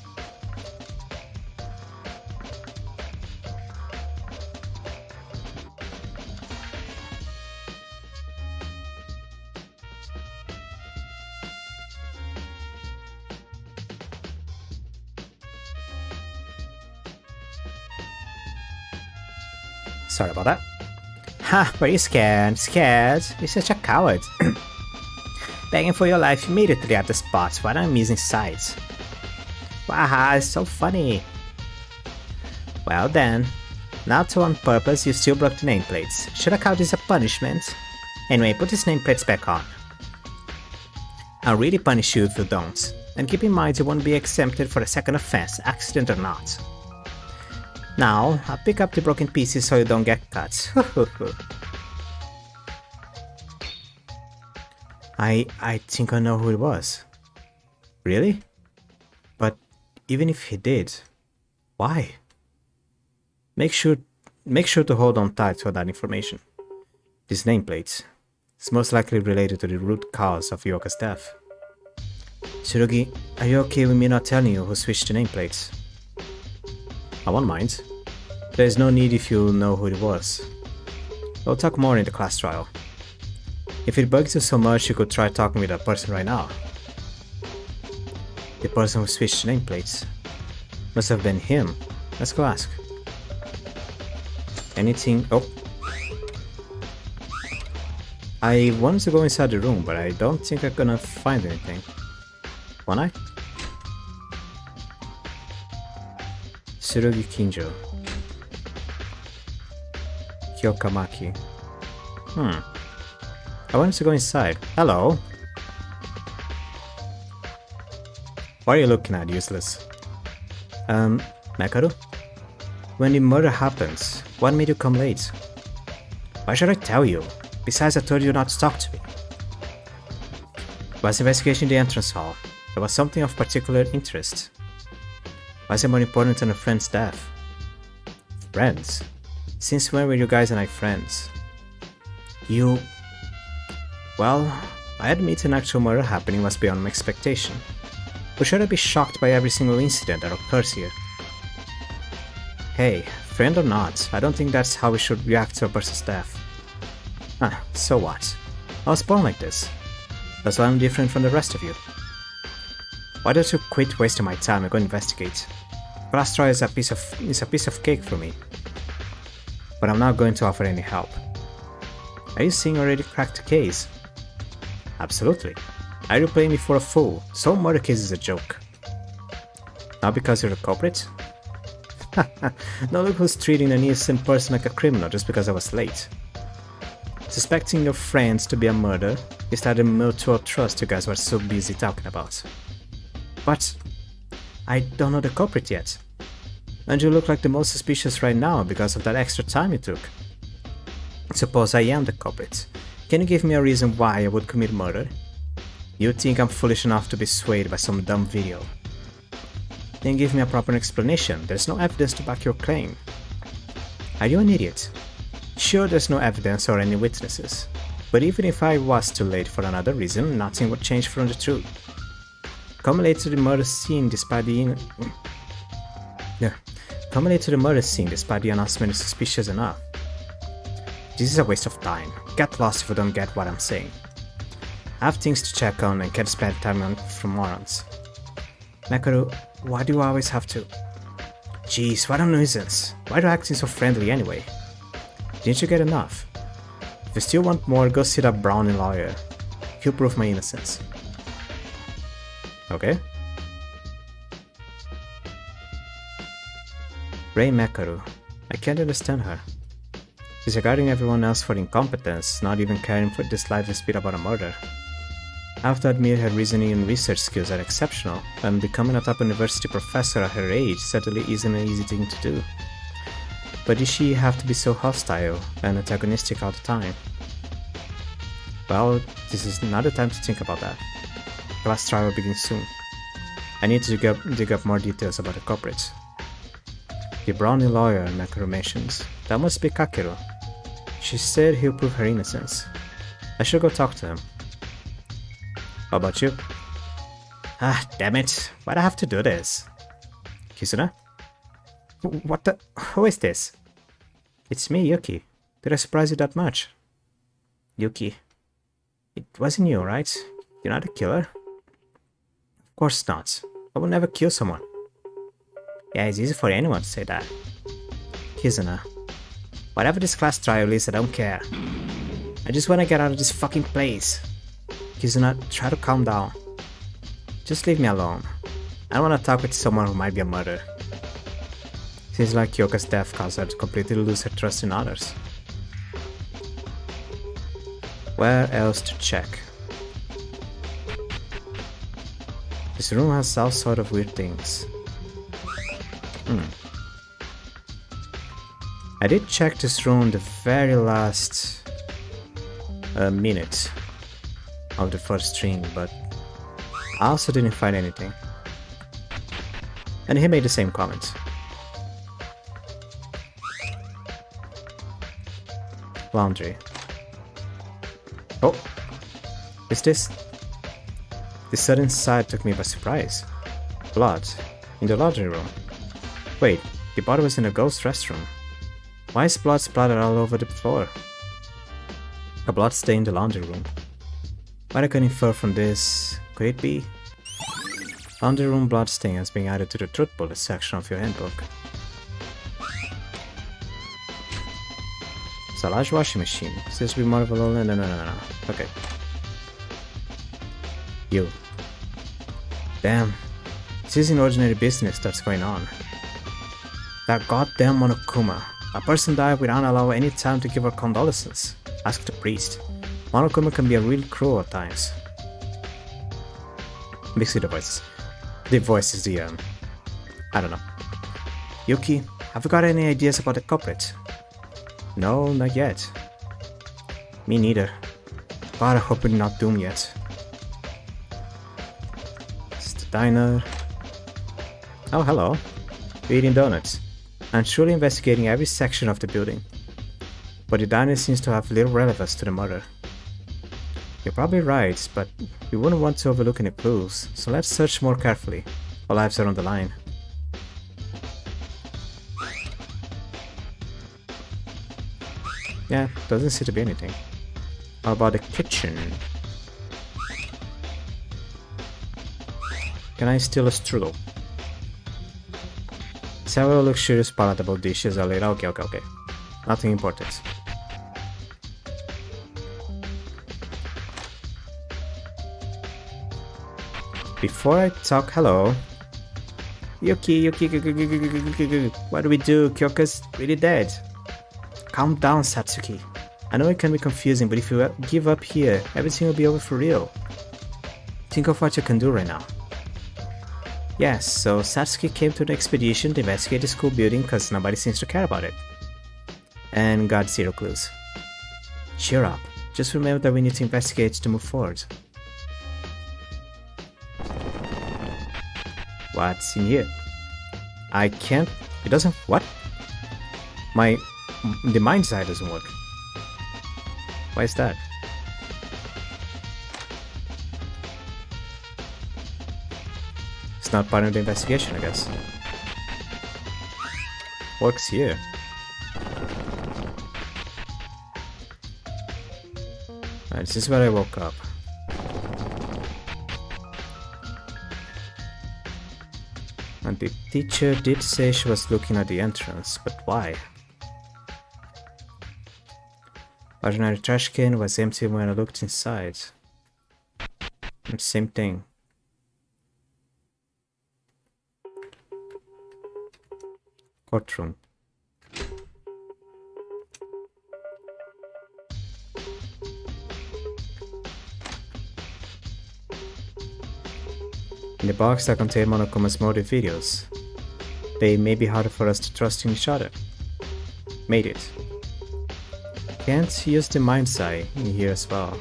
Sorry about that. Ha, were you scared? Scared? You're such a coward. Begging for your life immediately at the spot. What an amusing sight. Waha, it's so funny. Well then, now to on purpose you still broke the nameplates. Should I count this a punishment? Anyway, put these nameplates back on. I'll really punish you if you don't. And keep in mind you won't be exempted for a second offense, accident or not. Now, I'll pick up the broken pieces so you don't get cut. I think I know who it was. Really? But even if he did, why? Make sure to hold on tight to that information. This nameplate is most likely related to the root cause of Yoka's death. Tsurugi, are you okay with me not telling you who switched the nameplates? I won't mind. There is no need if you know who it was. We'll talk more in the class trial. If it bugs you so much, you could try talking with that person right now. The person who switched nameplates. Must have been him. Let's go ask. Anything... Oh. I wanted to go inside the room, but I don't think I'm gonna find anything. Won't I? Tsurugi Kinjo. Kyokamaki. I wanted to go inside. Hello. What are you looking at, useless? Mekaru? When the murder happened, what made you come late? Why should I tell you? Besides, I told you not to talk to me. Was investigation in the entrance hall. There was something of particular interest. Why is it more important than a friend's death? Friends? Since when were you guys and I friends? You... Well, I admit an actual murder happening was beyond my expectation. But should I be shocked by every single incident that occurs here? Hey, friend or not, I don't think that's how we should react to a person's death. So what? I was born like this. That's why I'm different from the rest of you. Why don't you quit wasting my time and go investigate? Class trial is a piece of cake for me. But I'm not going to offer any help. Are you seeing already cracked the case? Absolutely. Are you playing me for a fool? So murder case is a joke. Not because you're a culprit? Now look who's treating an innocent person like a criminal just because I was late. Suspecting your friends to be a murderer is that mutual trust you guys were so busy talking about. But I don't know the culprit yet. And you look like the most suspicious right now because of that extra time you took. Suppose I am the culprit. Can you give me a reason why I would commit murder? You think I'm foolish enough to be swayed by some dumb video? Then give me a proper explanation. There's no evidence to back your claim. Are you an idiot? Sure, there's no evidence or any witnesses. But even if I was too late for another reason, nothing would change from the truth. Come late to the murder scene despite the announcement is suspicious enough. This is a waste of time. Get lost if you don't get what I'm saying. I have things to check on and can't spend time on for morons. Mekaru, why do you always have to? Jeez, what a nuisance. Why are you acting so friendly anyway? Didn't you get enough? If you still want more, go see that Brownie lawyer. He'll prove my innocence. Okay. Rei Mekaru. I can't understand her. She's regarding everyone else for incompetence, not even caring for the slightest bit about a murder. I have to admit her reasoning and research skills are exceptional, and becoming a top university professor at her age certainly isn't an easy thing to do. But does she have to be so hostile and antagonistic all the time? Well, this is not the time to think about that. Class trial begins soon. I need to dig up more details about the culprits. The Brownie lawyer Mekaru mentions. That must be Kakeru. She said he'll prove her innocence. I should go talk to him. How about you? Ah, damn it. Why'd I have to do this? Kizuna? What the? Who is this? It's me, Yuki. Did I surprise you that much? Yuki. It wasn't you, right? You're not a killer? Of course not. I would never kill someone. Yeah, it's easy for anyone to say that. Kizuna. Whatever this class trial is, I don't care. I just want to get out of this fucking place. Kizuna, try to calm down. Just leave me alone. I don't want to talk with someone who might be a murderer. Seems like Kyoka's death caused her to completely lose her trust in others. Where else to check? This room has all sort of weird things. I did check this room the very last minute of the first string, but I also didn't find anything. And he made the same comment. Laundry. Oh! Is this? This sudden sight took me by surprise. Blood. In the laundry room. Wait, the body was in a ghost restroom. Why is blood splattered all over the floor? A blood stain in the laundry room. What I can infer from this, could it be? Laundry room blood stain has been added to the truth bullet section of your handbook. It's a large washing machine. Seems to be more of a no. Okay. You. Damn. This isn't ordinary business that's going on. That goddamn Monokuma. A person died without allowing any time to give her condolences. Ask the priest. Monokuma can be a real cruel at times. Mix with the voices. The voice is the I don't know. Yuki, have you got any ideas about the culprit? No, not yet. Me neither. But I hope we're not doomed yet. It's the diner. Oh, hello. We're eating donuts. I'm truly investigating every section of the building. But the diner seems to have little relevance to the murder. You're probably right, but we wouldn't want to overlook any clues, so let's search more carefully. Our lives are on the line. Yeah, doesn't seem to be anything. How about the kitchen? Can I steal a strudel? Several luxurious palatable dishes are laid out. Okay. Nothing important. Before I talk, hello. Yuki, what do we do? Kyoka's really dead. Calm down, Satsuki. I know it can be confusing, but if you give up here, everything will be over for real. Think of what you can do right now. Yes, so Satsuki came to the expedition to investigate the school building because nobody seems to care about it. And got 0 clues. Cheer up. Just remember that we need to investigate to move forward. What's in here? I can't... It doesn't... What? The mind's eye doesn't work. Why is that? It's not part of the investigation, I guess. Works here. Alright, this is where I woke up. And the teacher did say she was looking at the entrance, but why? Ordinary trash can was empty when I looked inside. Same thing. Courtroom. In the box that contained Monokuma's motive videos. They may be harder for us to trust in each other. Made it. Can't use the mind's eye in here as well.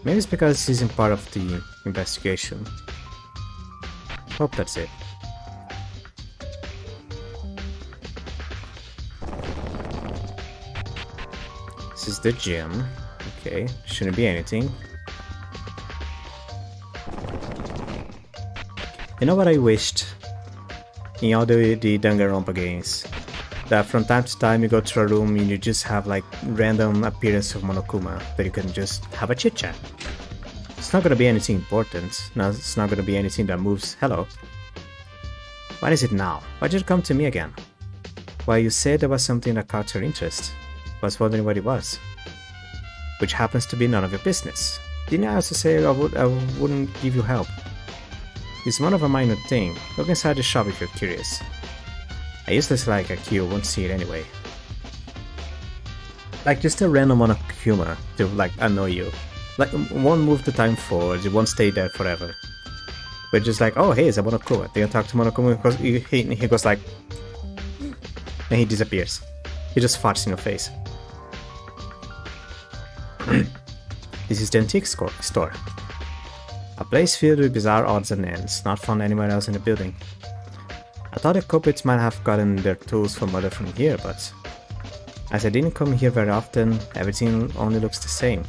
Maybe it's because this isn't part of the investigation. Hope that's it. This is the gym. Okay, shouldn't be anything. You know what I wished? In all the Danganronpa games, that from time to time you go to a room and you just have like random appearance of Monokuma that you can just have a chit chat. It's not gonna be anything important. No, it's not gonna be anything that moves. Hello. What is it now? Why did you come to me again? Well, you said there was something that caught your interest. Was wondering what it was. Which happens to be none of your business. Didn't I also say I wouldn't give you help? It's more of a minor thing. Look inside the shop if you're curious. I useless like a Q won't see it anyway. Like just a random Monokuma to like annoy you. Like won't move the time forward, it won't stay there forever. But just like, oh hey, it's a Monokuma. Then you talk to Monokuma because he goes like, and he disappears. He just farts in your face. This is the antique store. A place filled with bizarre odds and ends, not found anywhere else in the building. I thought the culprits might have gotten their tools from here, but as I didn't come here very often, everything only looks the same.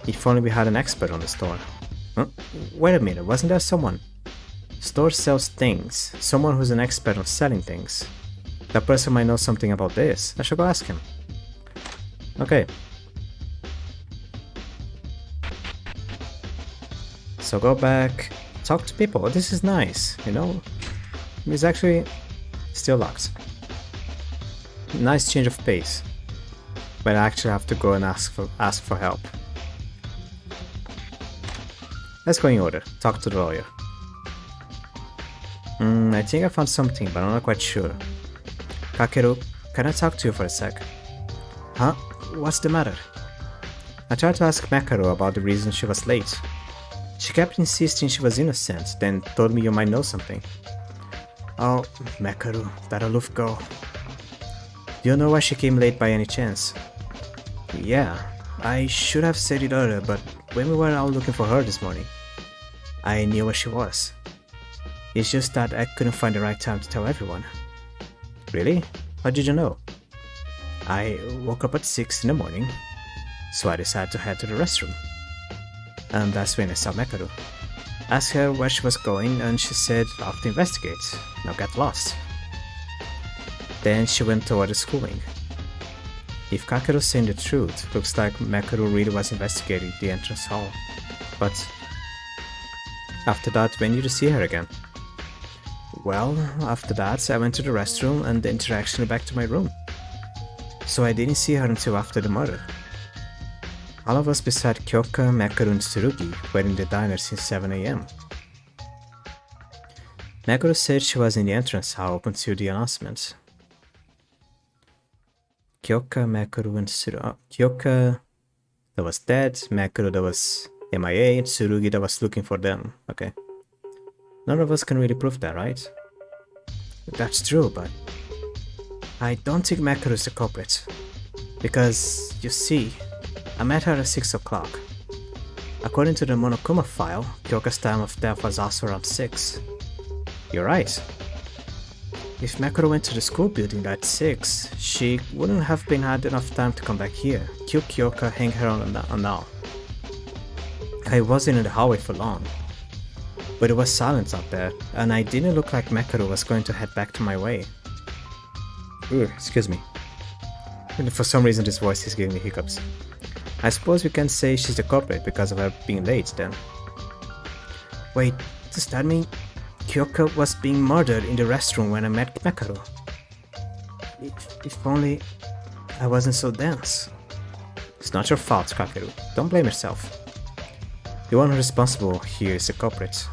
If only we had an expert on the store. Huh? Wait a minute, wasn't there someone? Store sells things. Someone who's an expert on selling things. That person might know something about this. I should go ask him. Okay. So go back, talk to people. This is nice, you know? It's actually still locked. Nice change of pace. But I actually have to go and ask for help. Let's go in order. Talk to the lawyer. I think I found something, but I'm not quite sure. Kakeru, can I talk to you for a sec? Huh? What's the matter? I tried to ask Makaru about the reason she was late. She kept insisting she was innocent, then told me you might know something. Oh, Makaru, that aloof girl. Do you know why she came late by any chance? Yeah, I should have said it earlier, but when we were out looking for her this morning, I knew where she was. It's just that I couldn't find the right time to tell everyone. Really? How did you know? I woke up at 6 in the morning, so I decided to head to the restroom. And that's when I saw Mekaru. Asked her where she was going and she said off to investigate, now get lost. Then she went toward the school wing. If Kakeru's saying the truth, looks like Mekaru really was investigating the entrance hall. But after that, when did you see her again? Well, after that, I went to the restroom and then actually back to my room. So I didn't see her until after the murder. All of us beside Kyoka, Mekaru and Tsurugi were in the diner since 7 AM. Mekaru said she was in the entrance hall up until the announcement. Kyoka, Mekaru and Tsurugi. Kyoka that was dead, Mekaru that was MIA, and Tsurugi that was looking for them. Okay. None of us can really prove that, right? That's true, but I don't think Mekaru is the culprit. Because, you see, I met her at 6 o'clock. According to the Monokuma file, Kyoka's time of death was also around 6. You're right. If Mekaru went to the school building at 6, she wouldn't have been had enough time to come back here, kill Kyoka, hang her on now. I wasn't in the hallway for long. But it was silent out there, and I didn't look like Mekaru was going to head back to my way. Excuse me. And for some reason this voice is giving me hiccups. I suppose we can say she's the culprit because of her being late then. Wait, does that mean Kyoka was being murdered in the restroom when I met Mekaru? If only I wasn't so dense. It's not your fault, Kakeru. Don't blame yourself. The one responsible here is the culprit.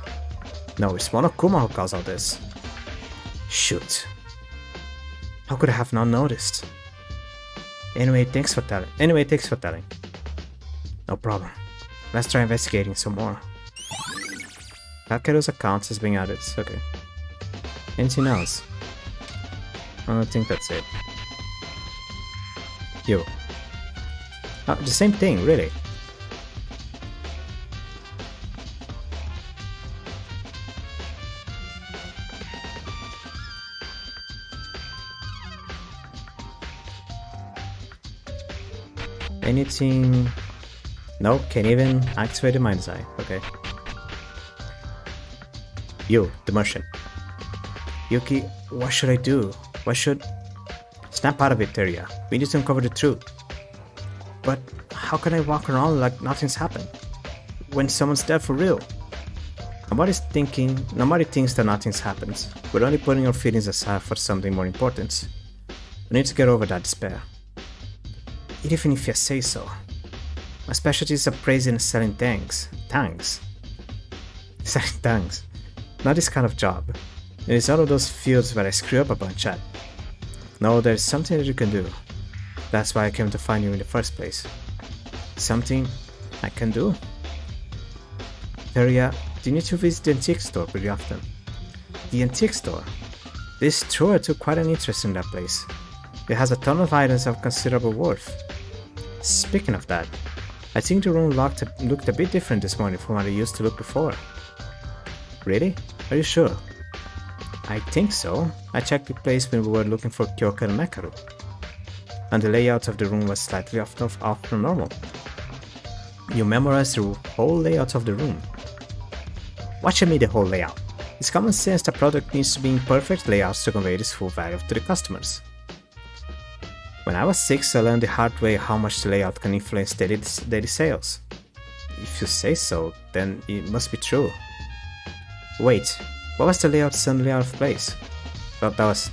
No, it's Monokuma who caused all this. Shoot. How could I have not noticed? Anyway, thanks for telling. No problem. Let's try investigating some more. Kakeru's account has been added. Okay. Anything else? I don't think that's it. Yo. Oh, the same thing, really. Anything? Nope, can't even activate the mind's eye. Okay. You, the Martian. Yuki, what should I do? What should... Snap out of it, Teria. We need to uncover the truth. But how can I walk around like nothing's happened? When someone's dead for real? Nobody thinks that nothing's happened. We're only putting our feelings aside for something more important. We need to get over that despair. Even if you say so. My specialty is appraising and selling tanks. Selling tanks. Not this kind of job. It is all of those fields where I screw up a bunch at. No, there's something that you can do. That's why I came to find you in the first place. Something I can do? Teria, do you need to visit the antique store pretty often? The antique store? This tour took quite an interest in that place. It has a ton of items of considerable worth. Speaking of that, I think the room looked a bit different this morning from what it used to look before. Really? Are you sure? I think so. I checked the place when we were looking for Kyoka and Mekaru. And the layout of the room was slightly off from normal. You memorized the whole layout of the room. What you mean the whole layout? It's common sense that product needs to be in perfect layouts to convey its full value to the customers. When I was 6, I learned the hard way how much the layout can influence daily sales. If you say so, then it must be true. Wait, what was the layout suddenly out of place? Well, that was...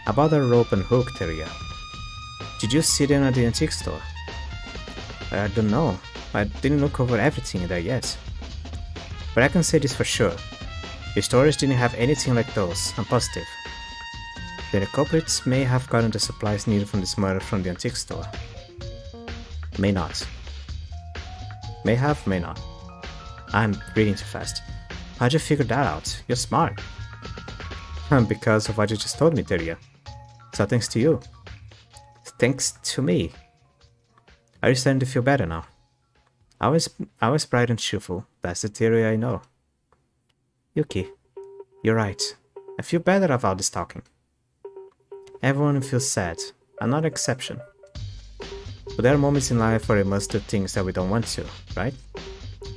About the rope and hook, Teria. Did you see them at the antique store? I don't know. I didn't look over everything there yet. But I can say this for sure. The stores didn't have anything like those, I'm positive. Then the culprits may have gotten the supplies needed from this murder from the antique store. May not. May have, may not. I'm reading too fast. How'd you figure that out? You're smart. Because of what you just told me, Teria. So thanks to you. Thanks to me. Are you starting to feel better now? I was bright and cheerful. That's the Teria I know. Yuki, you're right. I feel better about this talking. Everyone feels sad. I'm not an exception. But there are moments in life where we must do things that we don't want to, right?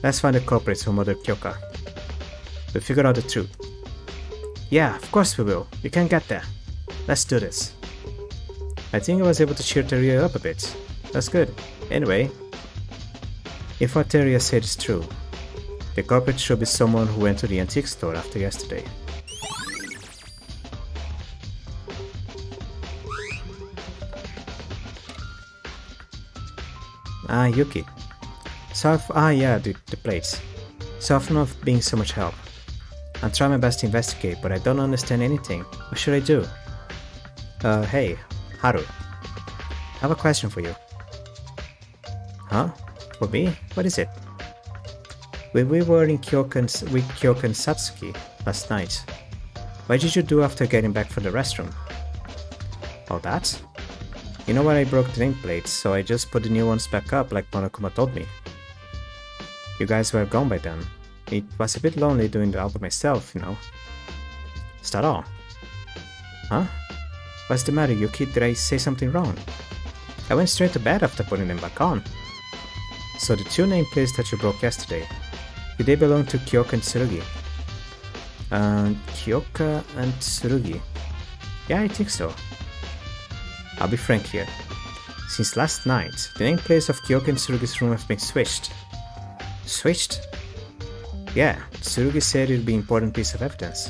Let's find the culprits who murdered Kyoka. We'll figure out the truth. Yeah, of course we will. We can get there. Let's do this. I think I was able to cheer Teria up a bit. That's good. Anyway, if what Teria said is true, the culprit should be someone who went to the antique store after yesterday. Ah, Yuki. Yeah, the plates. So often of being so much help. I'm trying my best to investigate, but I don't understand anything. What should I do? Hey, Haru. I have a question for you. Huh? For me? What is it? When we were in with Kyoka and Satsuki last night, what did you do after getting back from the restroom? Oh, that? You know what, I broke the nameplates, so I just put the new ones back up like Monokuma told me. You guys were gone by then. It was a bit lonely doing the album myself, you know. Is that all? Huh? What's the matter, Yuki? Did I say something wrong? I went straight to bed after putting them back on. So the two nameplates that you broke yesterday, did they belong to Kyoka and Tsurugi? Kyoka and Tsurugi? Yeah, I think so. I'll be frank here. Since last night, the nameplates of Kyoka and Tsurugi's room have been switched. Switched? Yeah, Tsurugi said it would be an important piece of evidence.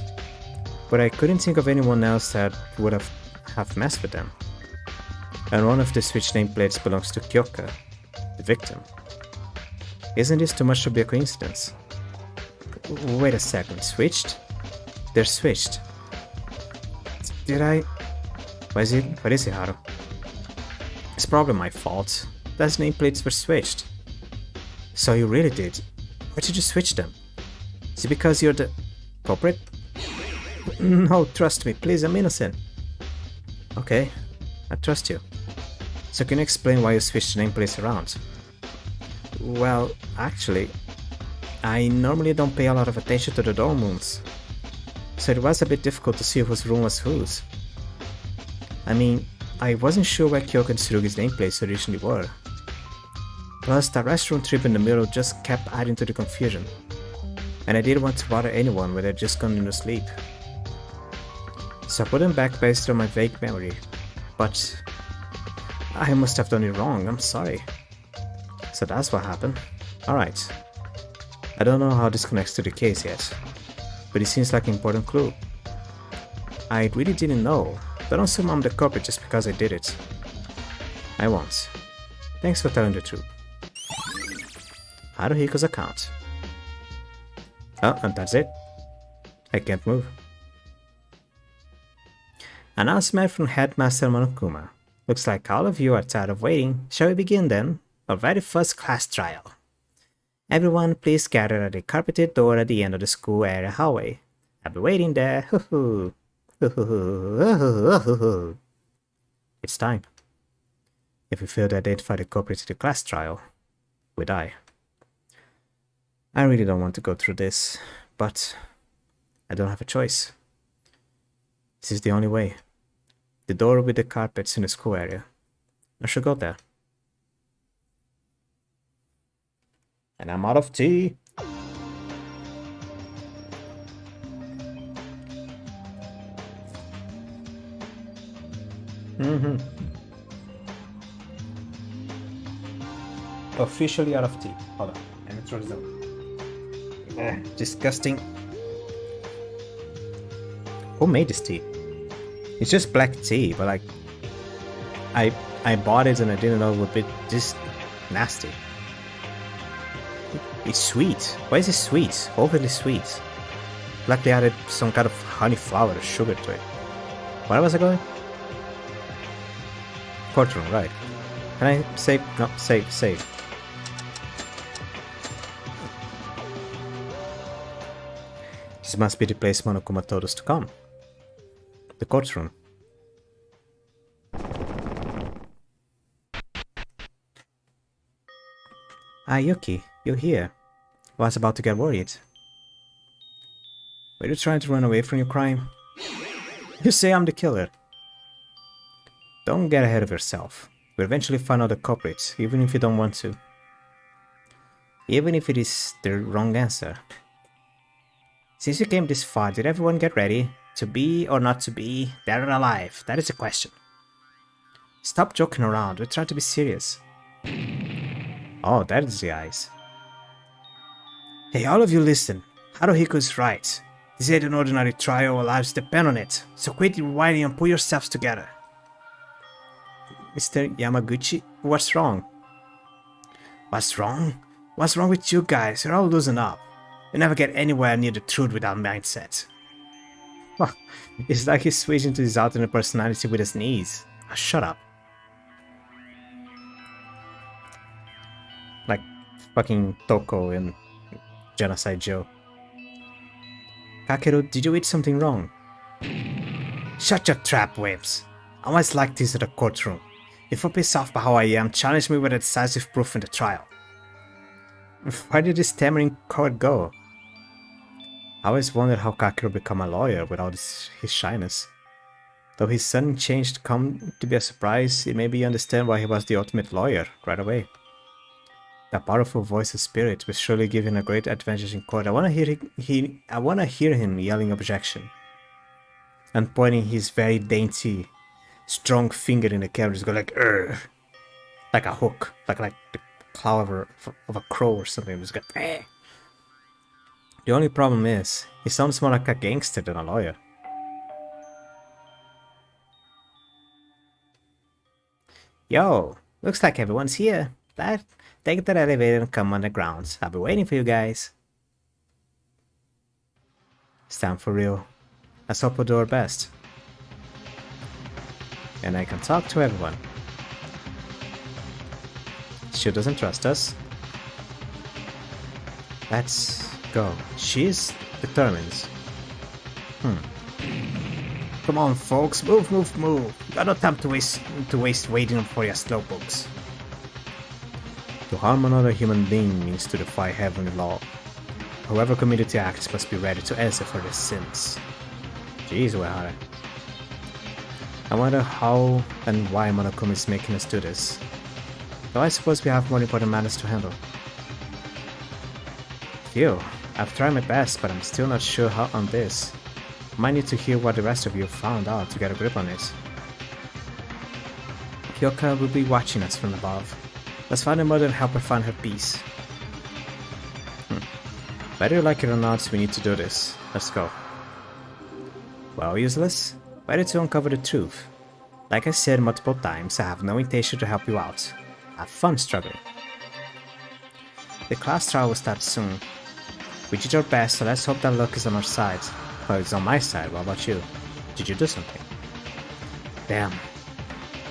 But I couldn't think of anyone else that would have messed with them. And one of the switched nameplates belongs to Kyoka, the victim. Isn't this too much to be a coincidence? Wait a second, switched? They're switched. Did I... What is it, Haru? It's probably my fault. Those nameplates were switched. So you really did? Why did you switch them? Is it because you're the culprit? No, trust me, please, I'm innocent. Okay, I trust you. So can you explain why you switched the nameplates around? Well, actually, I normally don't pay a lot of attention to the dorm rooms, so it was a bit difficult to see whose room was whose. I mean, I wasn't sure where Kyoka and Tsurugi's nameplates originally were. Plus, the restroom trip in the middle just kept adding to the confusion, and I didn't want to bother anyone when they'd just gone into sleep. So I put them back based on my vague memory, but I must have done it wrong, I'm sorry. So that's what happened. Alright. I don't know how this connects to the case yet, but it seems like an important clue. I really didn't know. Don't assume I'm the culprit just because I did it. I won't. Thanks for telling the truth. Haruhiko's account. Oh, and that's it. I can't move. Announcement from Headmaster Monokuma. Looks like all of you are tired of waiting. Shall we begin then? Our very first class trial. Everyone please gather at the carpeted door at the end of the school area hallway. I'll be waiting there. It's time. If we fail to identify the culprit to the class trial, we die. I really don't want to go through this, but I don't have a choice. This is the only way. The door with the carpets in the school area. I should go there. And I'm out of tea. Officially out of tea. Hold on. Let me throw this out. Disgusting. Who made this tea? It's just black tea, but like I bought it and I didn't know it would be this nasty. It's sweet. Why is it sweet? Overly sweet. Like they added some kind of honey flower or sugar to it. Where was I going? Courtroom, right. Can I save? No, save. This must be the place Monokuma told us to come. The courtroom. Ah, Yuki, you're here. I was about to get worried. Were you trying to run away from your crime? You say I'm the killer. Don't get ahead of yourself. We'll eventually find out the culprit, even if you don't want to. Even if it is the wrong answer. Since you came this far, did everyone get ready? To be or not to be, dead or alive? That is the question. Stop joking around, we're trying to be serious. Oh, that is the eyes. Hey, all of you listen. Haruhiko is right. This ain't an ordinary trial, our lives depend on it. So quit your whining and pull yourselves together. Mr. Yamaguchi, what's wrong? What's wrong? What's wrong with you guys? You're all losing up. You never get anywhere near the truth without mindset. It's like he's switching to his alternate personality with his knees. Shut up. Like fucking Toko in Genocide Joe. Kakeru, did you eat something wrong? Shut your trap, wimps. I always like this at the courtroom. If you're pissed off by how I am, challenge me with a decisive proof in the trial. Where did this stammering coward go? I always wondered how Kakeru became a lawyer without his shyness. Though his sudden change to come to be a surprise, it made me understand why he was the ultimate lawyer right away. That powerful voice of spirit will surely give him a great advantage in court. I wanna hear him yelling objection. And pointing his very dainty, strong finger in the camera, just go like, "Urgh," like a hook, like the claw of a crow or something. Just go, "Eh." The only problem is, he sounds more like a gangster than a lawyer. Yo, looks like everyone's here. Take that elevator and come underground. I'll be waiting for you guys. It's time for real. Let's hope we'll do our best. And I can talk to everyone. She doesn't trust us. Let's go. She's determined. Come on, folks. Move, move, move. Got no time to waste waiting for your slowpokes. To harm another human being means to defy heavenly law. Whoever committed the acts must be ready to answer for their sins. Jeez, Uehara. I wonder how and why Monokuma is making us do this. Though I suppose we have more important matters to handle. Phew, I've tried my best, but I'm still not sure how on this. Might need to hear what the rest of you found out to get a grip on it. Kyoka will be watching us from above. Let's find her mother and help her find her peace. Whether you like it or not, we need to do this. Let's go. Well, useless, ready to uncover the truth. Like I said multiple times, I have no intention to help you out. Have fun struggling. The class trial will start soon. We did our best, so let's hope that luck is on our side. Well, it's on my side. What about you? Did you do something? Damn.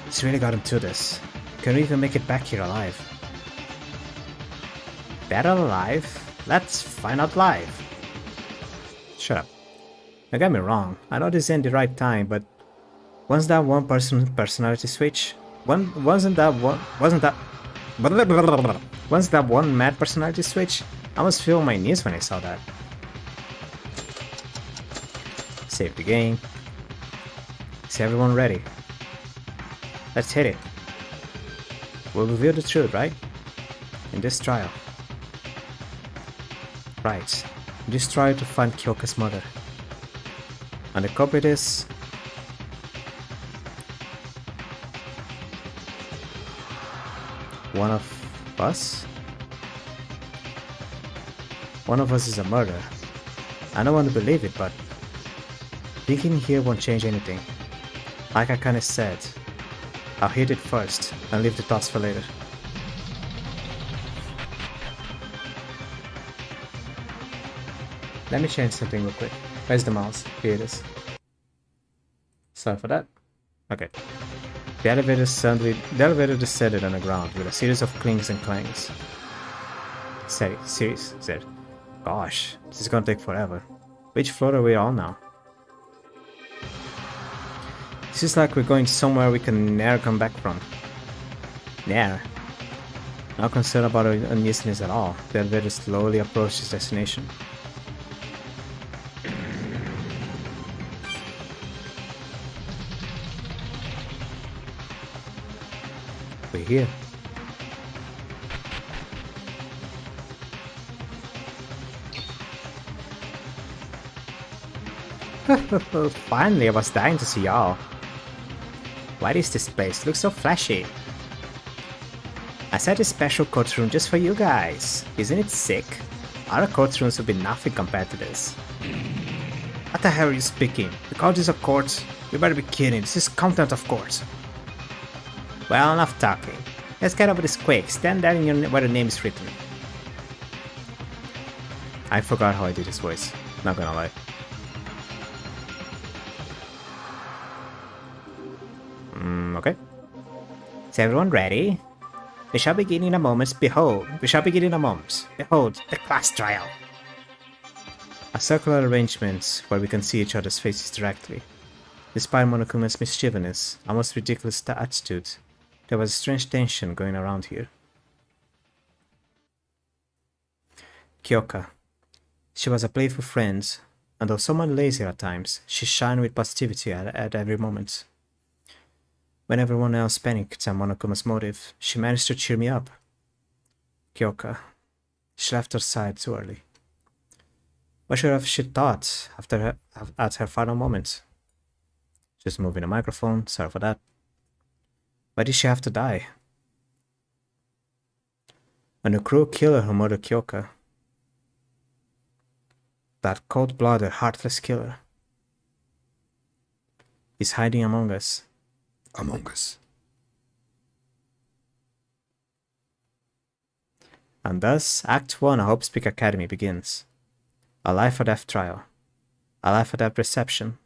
It's really got into this. Couldn't even make it back here alive. Better alive? Let's find out live. Shut up. Don't get me wrong. I know this ain't the right time, but once that one personality switch, once that one mad personality switch, I almost fell on my knees when I saw that. Save the game. Is everyone ready? Let's hit it. We'll reveal the truth, right? In this trial. Right. In this trial to find Kyoka's mother. And the culprit is... one of us? One of us is a murderer. I don't want to believe it, but... thinking here won't change anything. Like I kinda said, I'll hit it first and leave the thoughts for later. Let me change something real quick. Where's the mouse? Here it is. Sorry for that. Okay. The elevator descended on the ground with a series of clings and clangs. Series, said. Gosh, this is gonna take forever. Which floor are we on now? This is like we're going somewhere we can never come back from. Never. Not concerned about uneasiness at all. The elevator slowly approached its destination. We're here. Finally, I was dying to see y'all. What is this place? Looks so flashy. I set a special courtroom just for you guys. Isn't it sick? Other courtrooms would be nothing compared to this. What the hell are you speaking? You call this a court? You better be kidding. This is contempt of court. Well, enough talking. Let's get over this quick. Stand there in where the name is written. I forgot how I did his voice. Not gonna lie. Okay. Is everyone ready? We shall begin in a moment. Behold, we shall begin in a moment. Behold, the class trial. A circular arrangement where we can see each other's faces directly. Despite Monokuma's mischievous, almost ridiculous attitude, there was a strange tension going around here. Kyoka. She was a playful friend, and though somewhat lazy at times, she shined with positivity at every moment. When everyone else panicked at Monokuma's motive, she managed to cheer me up. Kyoka. She left her side too early. What should have she thought at her final moment? Just moving the microphone, sorry for that. Why did she have to die? When a cruel killer who murdered Kyoka. That cold-blooded, heartless killer is hiding among us. Among us. And thus, Act 1 of Hope's Peak Academy begins. A life or death trial. A life or death reception.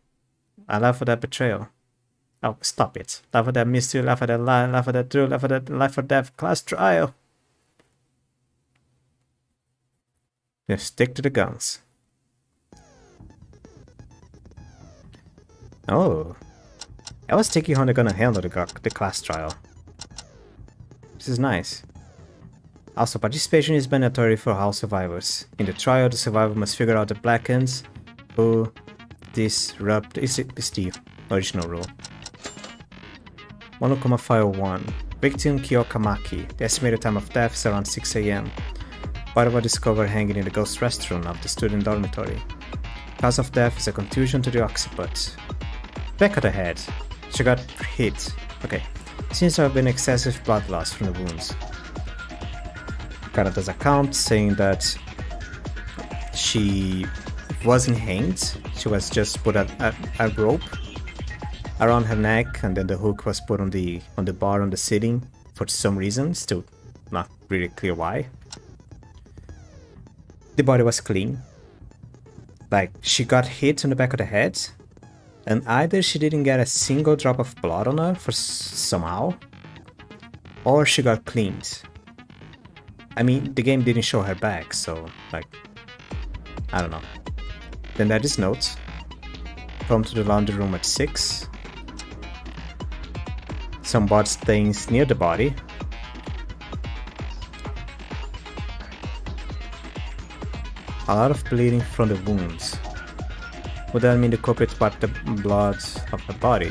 A life or death betrayal. Oh, stop it. Life or death mystery, life or death lie, life or death truth, life or death class trial. Just stick to the guns. Oh. I was thinking how they're gonna handle the class trial. This is nice. Also, participation is mandatory for all survivors. In the trial, the survivor must figure out the black ends who disrupt is the original rule. Monokuma File 1. Victim Kyoka Maki. The estimated time of death is around 6 AM. Body was discovered hanging in the ghost restroom of the student dormitory. Cause of death is a contusion to the occiput. Back of the head. She got hit. Okay. Seems to have been excessive blood loss from the wounds. Kanata's account saying that she wasn't hanged. She was just put a rope around her neck, and then the hook was put on the bar on the ceiling for some reason. Still not really clear why. The body was clean. Like, she got hit on the back of the head, and either she didn't get a single drop of blood on her for somehow, or she got cleaned. I mean, the game didn't show her back, so, like, I don't know. Then there is note. Come to the laundry room at 6. Some blood stains near the body. A lot of bleeding from the wounds. Would that mean the culprit wiped the blood of the body?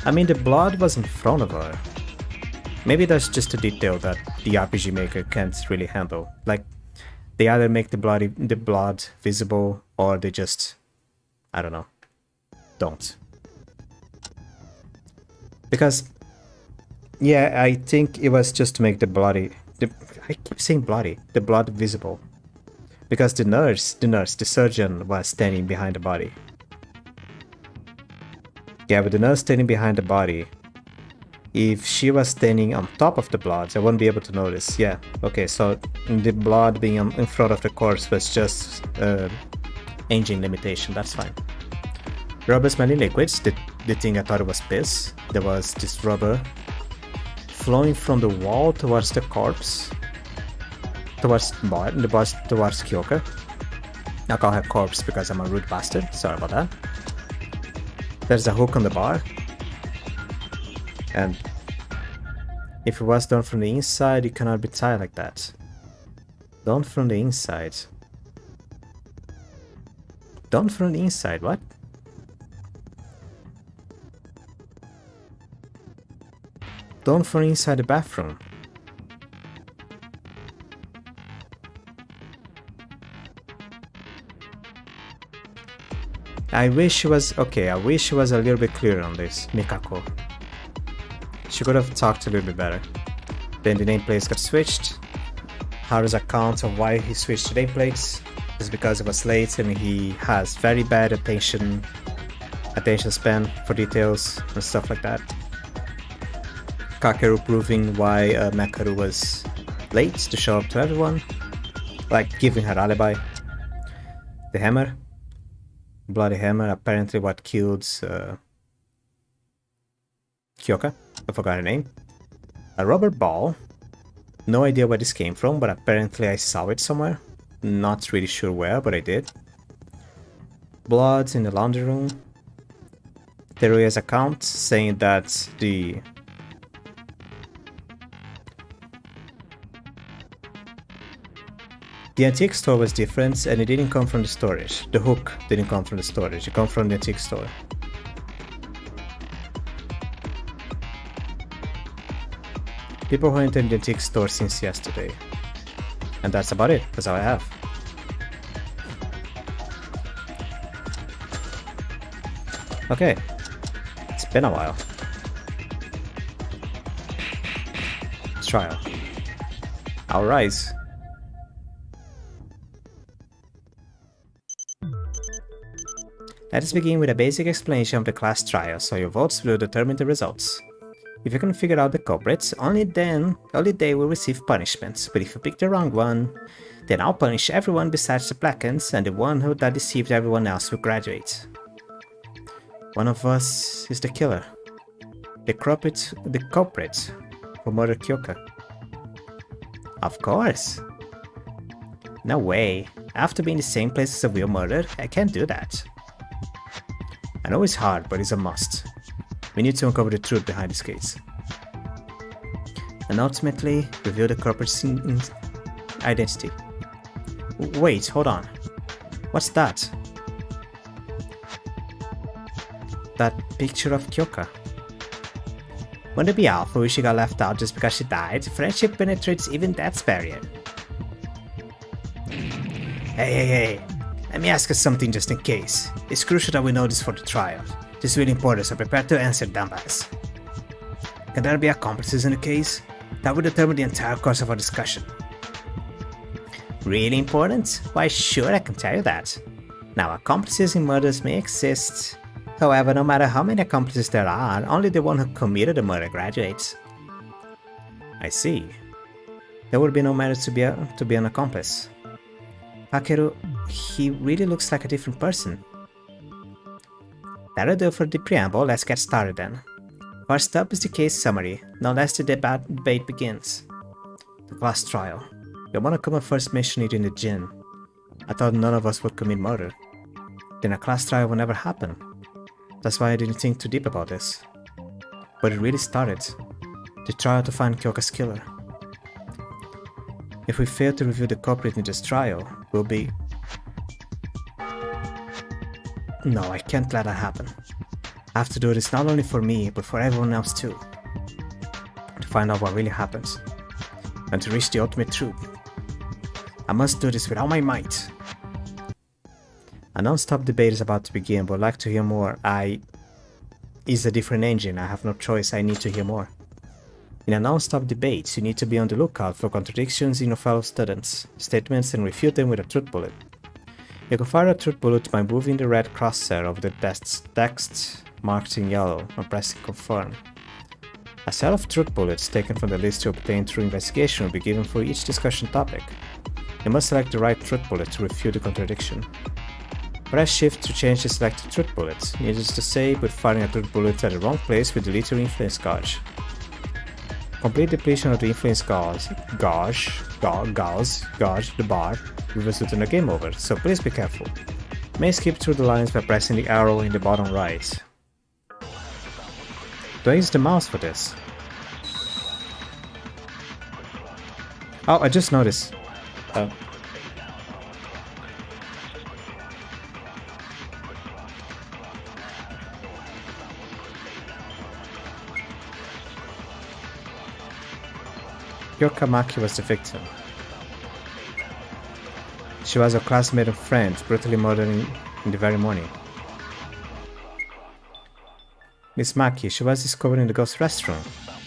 I mean, the blood was in front of her. Maybe that's just a detail that the RPG maker can't really handle. Like, they either make the blood visible, or they just, I don't know, don't. Because, yeah, I think it was just to make the I keep saying bloody, the blood visible. Because the surgeon was standing behind the body. Yeah, but the nurse standing behind the body, if she was standing on top of the blood, I wouldn't be able to notice. Yeah, okay, so the blood being in front of the corpse was just engine limitation, that's fine. Rubber smelling liquids, the thing I thought it was piss. There was this rubber flowing from the wall towards the corpse. Towards Kyoka. I'll call her corpse because I'm a rude bastard, sorry about that. There's a hook on the bar. And if it was done from the inside, it cannot be tied like that. Done from the inside. Done from the inside, what? Done from inside the bathroom. I wish she was a little bit clearer on this, Mikako. She could have talked a little bit better. Then the nameplates got switched. Haru's account of why he switched the nameplates is because it was late and he has very bad attention span for details and stuff like that. Kakeru proving why Makaru was late to show up to everyone, like giving her alibi. The hammer, bloody hammer, apparently what killed Kyoka, I forgot her name. A rubber ball, no idea where this came from, but apparently I saw it somewhere. Not really sure where, but I did. Blood in the laundry room. Teruya's account saying that the antique store was different and it didn't come from the storage. The hook didn't come from the storage, it came from the antique store. People who entered the antique store since yesterday. And that's about it, that's all I have. Okay, it's been a while. Trial. I'll rise. Let us begin with a basic explanation of the class trial, so your votes will determine the results. If you can figure out the culprits, only they will receive punishments, but if you pick the wrong one, then I'll punish everyone besides the Blackens, and the one that deceived everyone else will graduate. One of us is the killer. The culprit who murdered Kyoka. Of course! No way. I have to be in the same place as a real murder? I can't do that. I know it's hard, but it's a must. We need to uncover the truth behind this case. And ultimately, reveal the culprit's identity. Wait, hold on. What's that? That picture of Kyoka. Wouldn't it be awful if she got left out just because she died? Friendship penetrates even that barrier. Hey. Let me ask you something just in case. It's crucial that we know this for the trial. This is really important, so prepare to answer, dumbass. Can there be accomplices in the case? That would determine the entire course of our discussion. Really important? Why sure, I can tell you that. Now, accomplices in murders may exist. However, no matter how many accomplices there are, only the one who committed the murder graduates. I see. There would be no merit to be an accomplice. Kakeru, he really looks like a different person. That'll do for the preamble, let's get started then. First up is the case summary, now lest the debate begins. The class trial. Yamanakuma first mentioned it in the gym. I thought none of us would commit murder. Then a class trial would never happen. That's why I didn't think too deep about this. But it really started. The trial to find Kyoka's killer. If we fail to reveal the culprit in this trial, we'll be... No, I can't let that happen. I have to do this not only for me, but for everyone else too. To find out what really happens. And to reach the ultimate truth. I must do this with all my might. A non-stop debate is about to begin, but I'd like to hear more. It's a different engine, I have no choice, I need to hear more. In a non-stop debate, you need to be on the lookout for contradictions in your fellow students' statements and refute them with a truth bullet. You can fire a truth bullet by moving the red crosshair over the text marked in yellow and pressing confirm. A set of truth bullets taken from the list you obtained through investigation will be given for each discussion topic. You must select the right truth bullet to refute the contradiction. Press shift to change the selected truth bullet. Needless to say, but firing a truth bullet at the wrong place will delete your influence gauge. Complete depletion of the influence gauge, the bar, will result in a game over, so please be careful. You may skip through the lines by pressing the arrow in the bottom right. Do I use the mouse for this? Oh, I just noticed. Yokamaki was the victim. She was a classmate and friend, brutally murdered in the very morning. Miss Maki, she was discovered in the ghost restroom,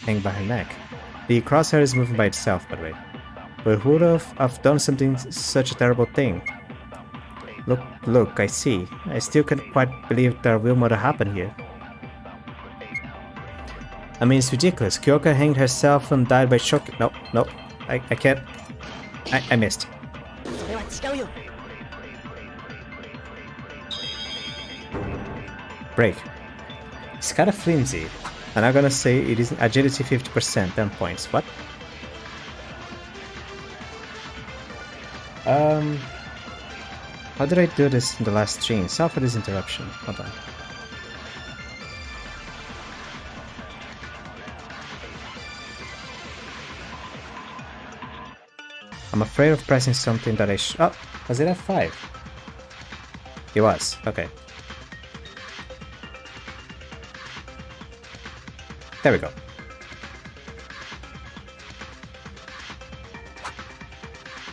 hanging by her neck. The crosshair is moving by itself, by the way. But who would have done such a terrible thing? Look, I see. I still can't quite believe that a real murder happened here. I mean, it's ridiculous. Kyoka hanged herself and died by shock. No, no, I can't. I missed. Break. It's kind of flimsy. And I'm gonna say it is agility 50%, 10 points. What? How did I do this in the last stream? Sorry for this interruption. Hold on. I'm afraid of pressing something that I oh, was it F5? It was, okay. There we go.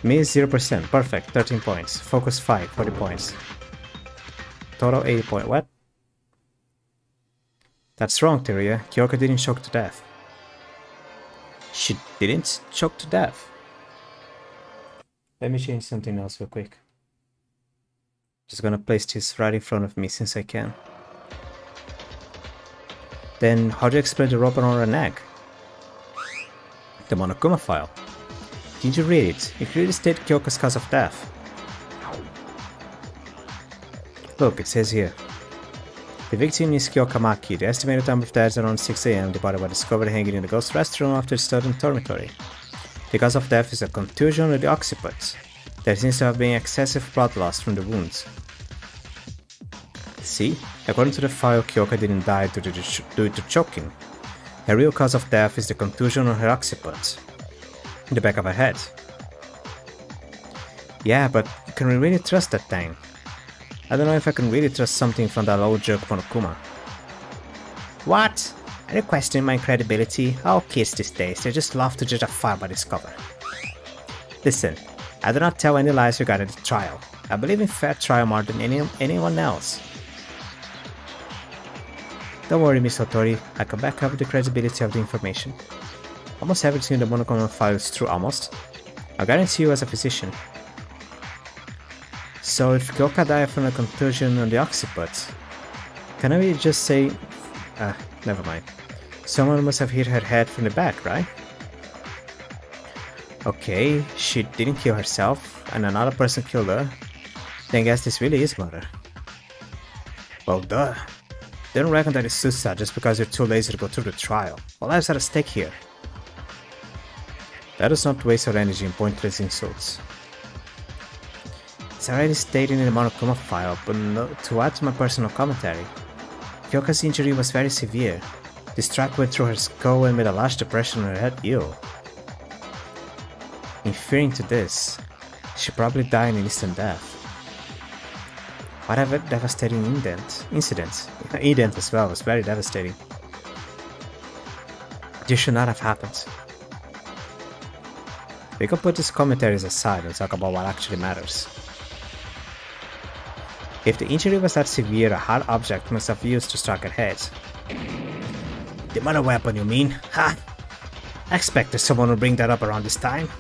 Miss 0%, perfect, 13 points. Focus 5, 40 points. Total 80 points. What? That's wrong, Teruya. Kyoka didn't choke to death. She didn't choke to death. Let me change something else real quick. Just gonna place this right in front of me since I can. Then how do you explain the rope on her neck? The Monokuma file. Did you read it? It clearly stated Kyoka's cause of death. Look, it says here. The victim is Kyoka Maki. The estimated time of death is around 6 AM. The body was discovered hanging in the ghost restroom after the student dormitory. The cause of death is a contusion of the occiput. There seems to have been excessive blood loss from the wounds. See? According to the file, Kyoka didn't die due to choking. Her real cause of death is the contusion on her occiput. In the back of her head. Yeah, but can we really trust that thing? I don't know if I can really trust something from that old jerk Monokuma. What? Are you questioning my credibility? All kids these days, they just love to judge a fire by its cover. Listen, I do not tell any lies regarding the trial. I believe in fair trial more than anyone else. Don't worry, Miss Otori, I can back up the credibility of the information. Almost everything in the Monokuma file is true, almost. I guarantee you as a physician. So if Kyoka died from a contusion on the occiput, can I just say... never mind. Someone must have hit her head from the back, right? Okay, she didn't kill herself, and another person killed her. Then I guess this really is murder. Well, duh. They don't reckon that it's suicide just because you're too lazy to go through the trial. All lives are at stake here. Let us not waste our energy in pointless insults. It's already stated in the Monokuma file, but to add to my personal commentary, Kyoka's injury was very severe. The strike went through her skull and made a large depression on her head. Ew. Inferring to this, she probably died an instant death. What a devastating incident. Ident as well, was very devastating. This should not have happened. We can put these commentaries aside and talk about what actually matters. If the injury was that severe, a hard object must have used to strike her head. The murder weapon, you mean? Ha! I expected someone would bring that up around this time.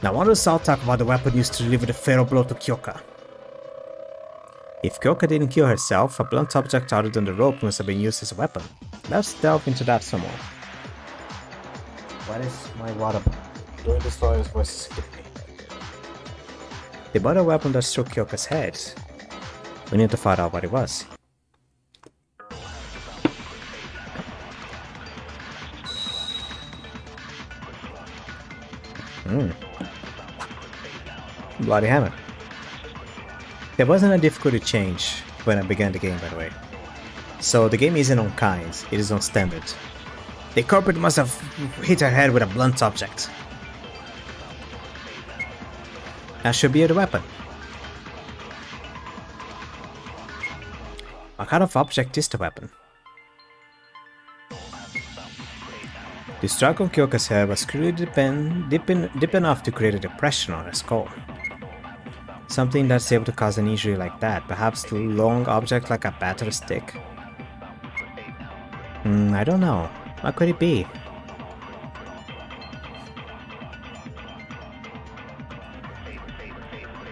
Now why don't all talk about the weapon used to deliver the fatal blow to Kyoka? If Kyoka didn't kill herself, a blunt object other than the rope must have been used as a weapon. Let's delve into that some more. What is my water bottle? During this lawyer's voice escaped me. The murder weapon that struck Kyoka's head. We need to find out what it was. Bloody hammer. There wasn't a difficulty change when I began the game, by the way. So the game isn't on kinds, it is on standard. The culprit must have hit her head with a blunt object. That should be the weapon. What kind of object is the weapon? The strike on Kyoka's head was clearly deep enough to create a depression on her skull. Something that's able to cause an injury like that, perhaps a long object like a bat or a stick? I don't know. What could it be?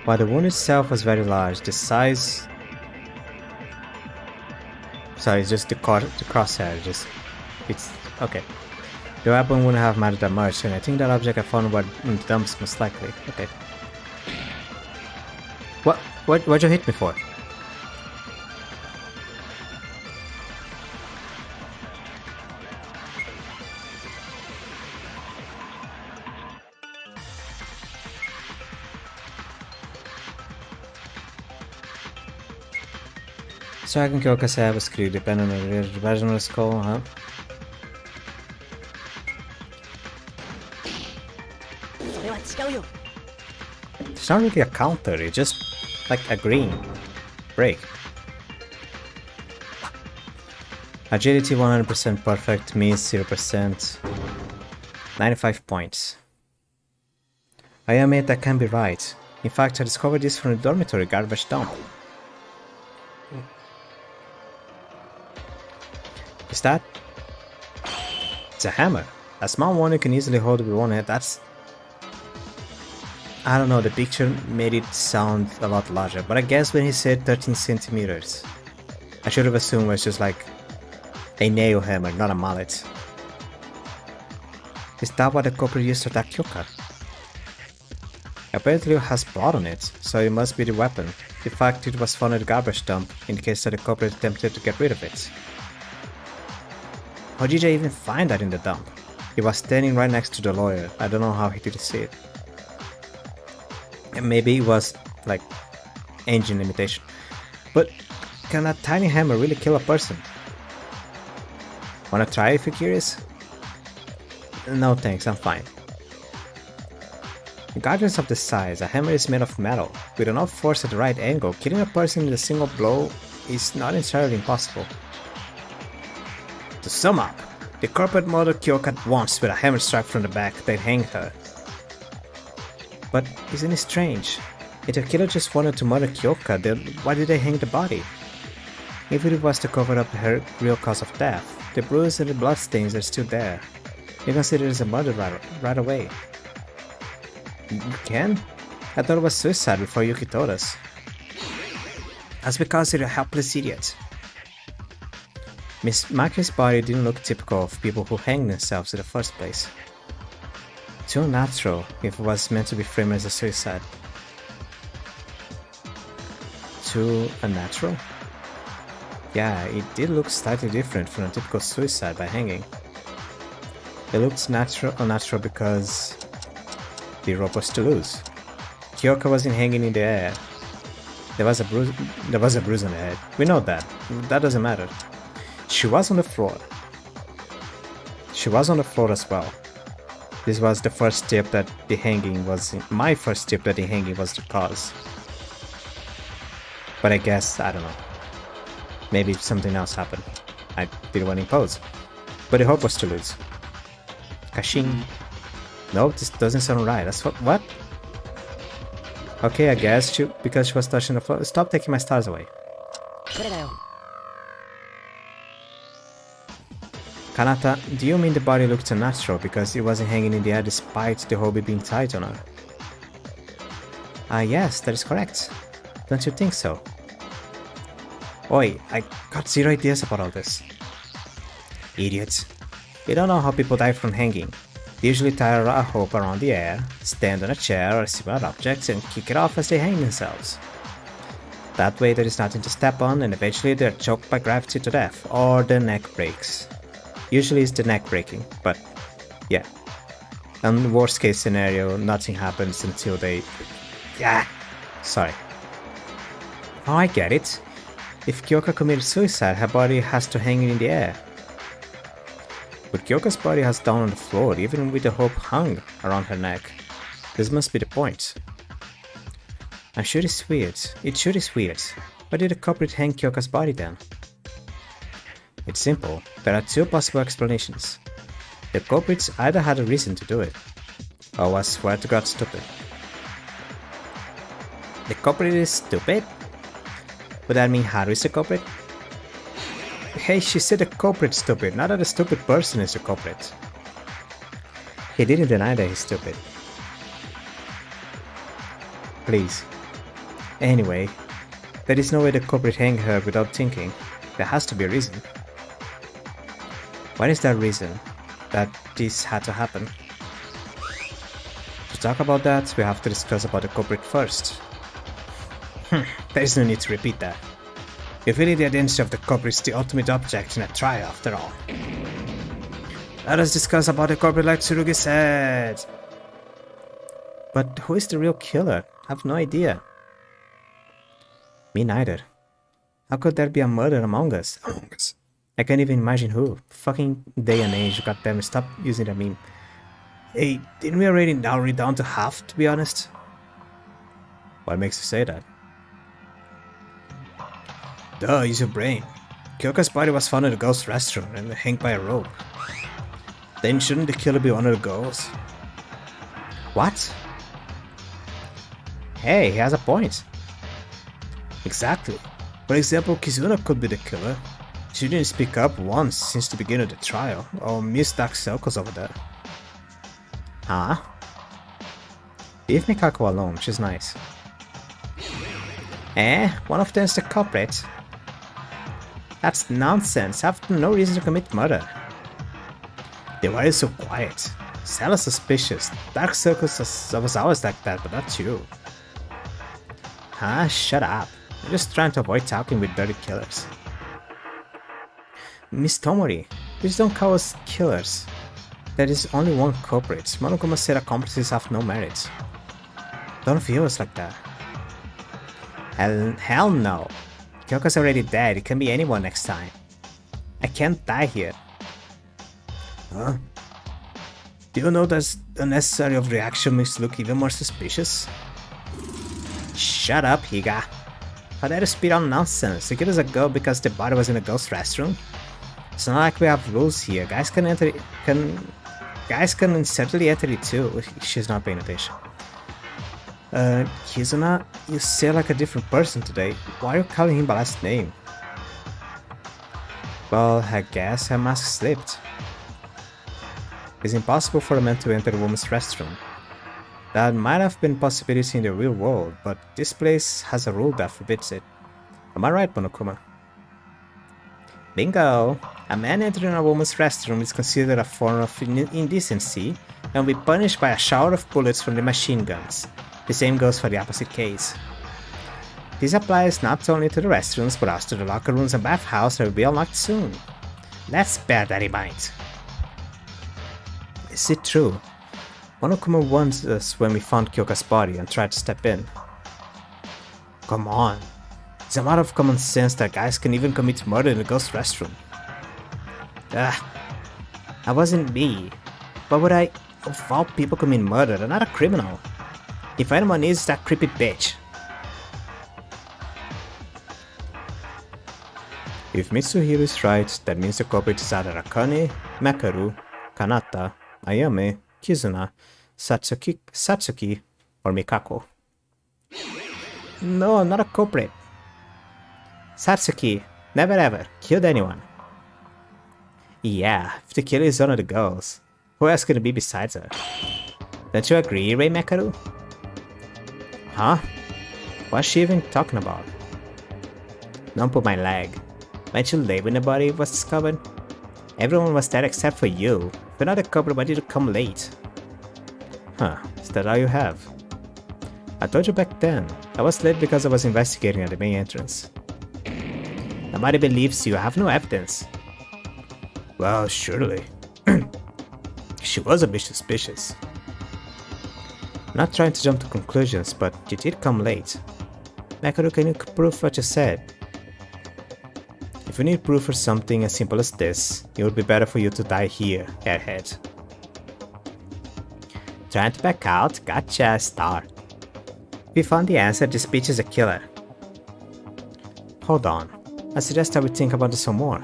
While the wound itself was very large, the size... Sorry, it's just the crosshair, it's Okay. The weapon wouldn't have mattered that much, and I think that object I found was in the dumps most likely. Okay. What'd you hit me for? So I can kill because I have a screw depending on the original skull, huh? It's not really a counter, it's just like a green break. Agility 100% perfect, means 0%. 95 points. I admit that can be right. In fact, I discovered this from the dormitory garbage dump. Is that? It's a hammer. A small one you can easily hold with one hand. That's... I don't know, the picture made it sound a lot larger, but I guess when he said 13 centimeters, I should have assumed it was just like a nail hammer, not a mallet. Is that what the culprit used to attack Kyoka? Apparently it has blood on it, so it must be the weapon. The fact it was found at the garbage dump indicates that the culprit attempted to get rid of it. How did I even find that in the dump? He was standing right next to the lawyer. I don't know how he didn't see it. And maybe it was like engine limitation. But can a tiny hammer really kill a person? Wanna try if you're curious? No thanks, I'm fine. Regardless of the size, a hammer is made of metal. With enough force at the right angle, killing a person in a single blow is not entirely impossible. To sum up, the corporate murdered Kyoka once with a hammer strike from the back that hanged her. But isn't it strange? If the killer just wanted to murder Kyoka, then why did they hang the body? If it was to cover up her real cause of death, the bruise and the bloodstains are still there. You consider it as a murder right away. You can? I thought it was suicide before Yuki told us. That's because you're a helpless idiot. Miss Maki's body didn't look typical of people who hang themselves in the first place. Too natural if it was meant to be framed as a suicide. Too unnatural? Yeah, it did look slightly different from a typical suicide by hanging. It looked unnatural because the rope was too loose. Kyoka wasn't hanging in the air. There was a bruise on the head. We know that. That doesn't matter. She was on the floor. She was on the floor as well. This was the first tip that the hanging was... my first tip that the hanging was the cause. But I guess, I don't know. Maybe something else happened. I didn't want to impose. But the hope was to lose. Kashin. No, this doesn't sound right. That's what? Okay, I guess because she was touching the floor. Stop taking my stars away. Kanata, do you mean the body looked unnatural because it wasn't hanging in the air despite the hobby being tied on her? Yes, that is correct. Don't you think so? Oi, I got zero ideas about all this. Idiots. You don't know how people die from hanging. They usually tie a rope around the air, stand on a chair or similar objects and kick it off as they hang themselves. That way there is nothing to step on and eventually they are choked by gravity to death, or their neck breaks. Usually it's the neck breaking, but yeah. In the worst case scenario, nothing happens until they... Sorry. Oh, I get it. If Kyoka committed suicide, her body has to hang in the air. But Kyoka's body has down on the floor, even with the rope hung around her neck. This must be the point. I'm sure it's weird. It sure is weird. Why did the culprit hang Kyoka's body then? It's simple. There are two possible explanations. The culprits either had a reason to do it, or was swear to God stupid. The culprit is stupid? Would that mean Haru is the culprit? Hey, she said the culprit's stupid, not that the stupid person is the culprit. He didn't deny that he's stupid. Please. Anyway, there is no way the culprit hanged her without thinking. There has to be a reason. What is the reason that this had to happen? To talk about that, we have to discuss about the culprit first. There is no need to repeat that. Revealing the identity of the culprit is the ultimate object in a trial, after all. Let us discuss about the culprit like Tsurugi said. But who is the real killer? I have no idea. Me neither. How could there be a murder among us? I can't even imagine who. Fucking day and age, goddammit, stop using that meme. Hey, didn't we already narrow it down to half, to be honest? What makes you say that? Duh, use your brain. Kyoka's body was found in a ghost restaurant and hanged by a rope. Then shouldn't the killer be one of the girls? What? Hey, he has a point. Exactly. For example, Kizuna could be the killer. She didn't speak up once since the beginning of the trial, or Miss Dark Circles over there. Huh? Leave Mikako alone, she's nice. One of them's the culprit. That's nonsense, I have no reason to commit murder. Then why are you so quiet? Sarah's suspicious. Dark Circles was always like that, but not you. Huh? Shut up. I'm just trying to avoid talking with dirty killers. Miss Tomori, please don't call us killers. There is only one culprit. Monokuma said accomplices have no merit. Don't view us like that. Hell no. Kyoka's already dead, it can be anyone next time. I can't die here. Huh? Do you know that unnecessary of reaction makes you look even more suspicious? Shut up, Higa. How dare you spit on nonsense? You killed us a girl because the body was in a ghost restroom? It's not like we have rules here. Guys can certainly enter it too. She's not paying attention. Kizuna, you say like a different person today. Why are you calling him by last name? Well, I guess her mask slipped. It's impossible for a man to enter a woman's restroom. That might have been a possibility in the real world, but this place has a rule that forbids it. Am I right, Monokuma? Bingo! A man entering a woman's restroom is considered a form of indecency and will be punished by a shower of bullets from the machine guns. The same goes for the opposite case. This applies not only to the restrooms but also to the locker rooms and bathhouse that will be unlocked soon. Let's bear that in mind. Is it true? Monokuma warned us when we found Kyoka's body and tried to step in. Come on. It's a matter of common sense that guys can even commit murder in a ghost restroom. That wasn't me. Why would I, of all people, commit murder? I'm not a criminal. If anyone is, that creepy bitch. If Mitsuhiro is right, that means the culprit is either Akane, Makaru, Kanata, Ayame, Kizuna, Satsuki, or Mikako. No, I'm not a culprit. Satsuki, never ever killed anyone. Yeah, if the killer is one of the girls, who else could it be besides her? Don't you agree, Rei Mekaru? Huh? What's she even talking about? Don't pull my leg. Weren't you late when the body was discovered? Everyone was there except for you. If you're not a culprit, why did you come late? Huh, is that all you have? I told you back then. I was late because I was investigating at the main entrance. Nobody believes you, I have no evidence. Well, surely. She was a bit suspicious. I'm not trying to jump to conclusions, but you did come late. Mekaru, can you prove what you said? If you need proof for something as simple as this, it would be better for you to die here, airhead. Trying to back out? Gotcha, star. We found the answer, this bitch is a killer. Hold on, I suggest that we think about this some more.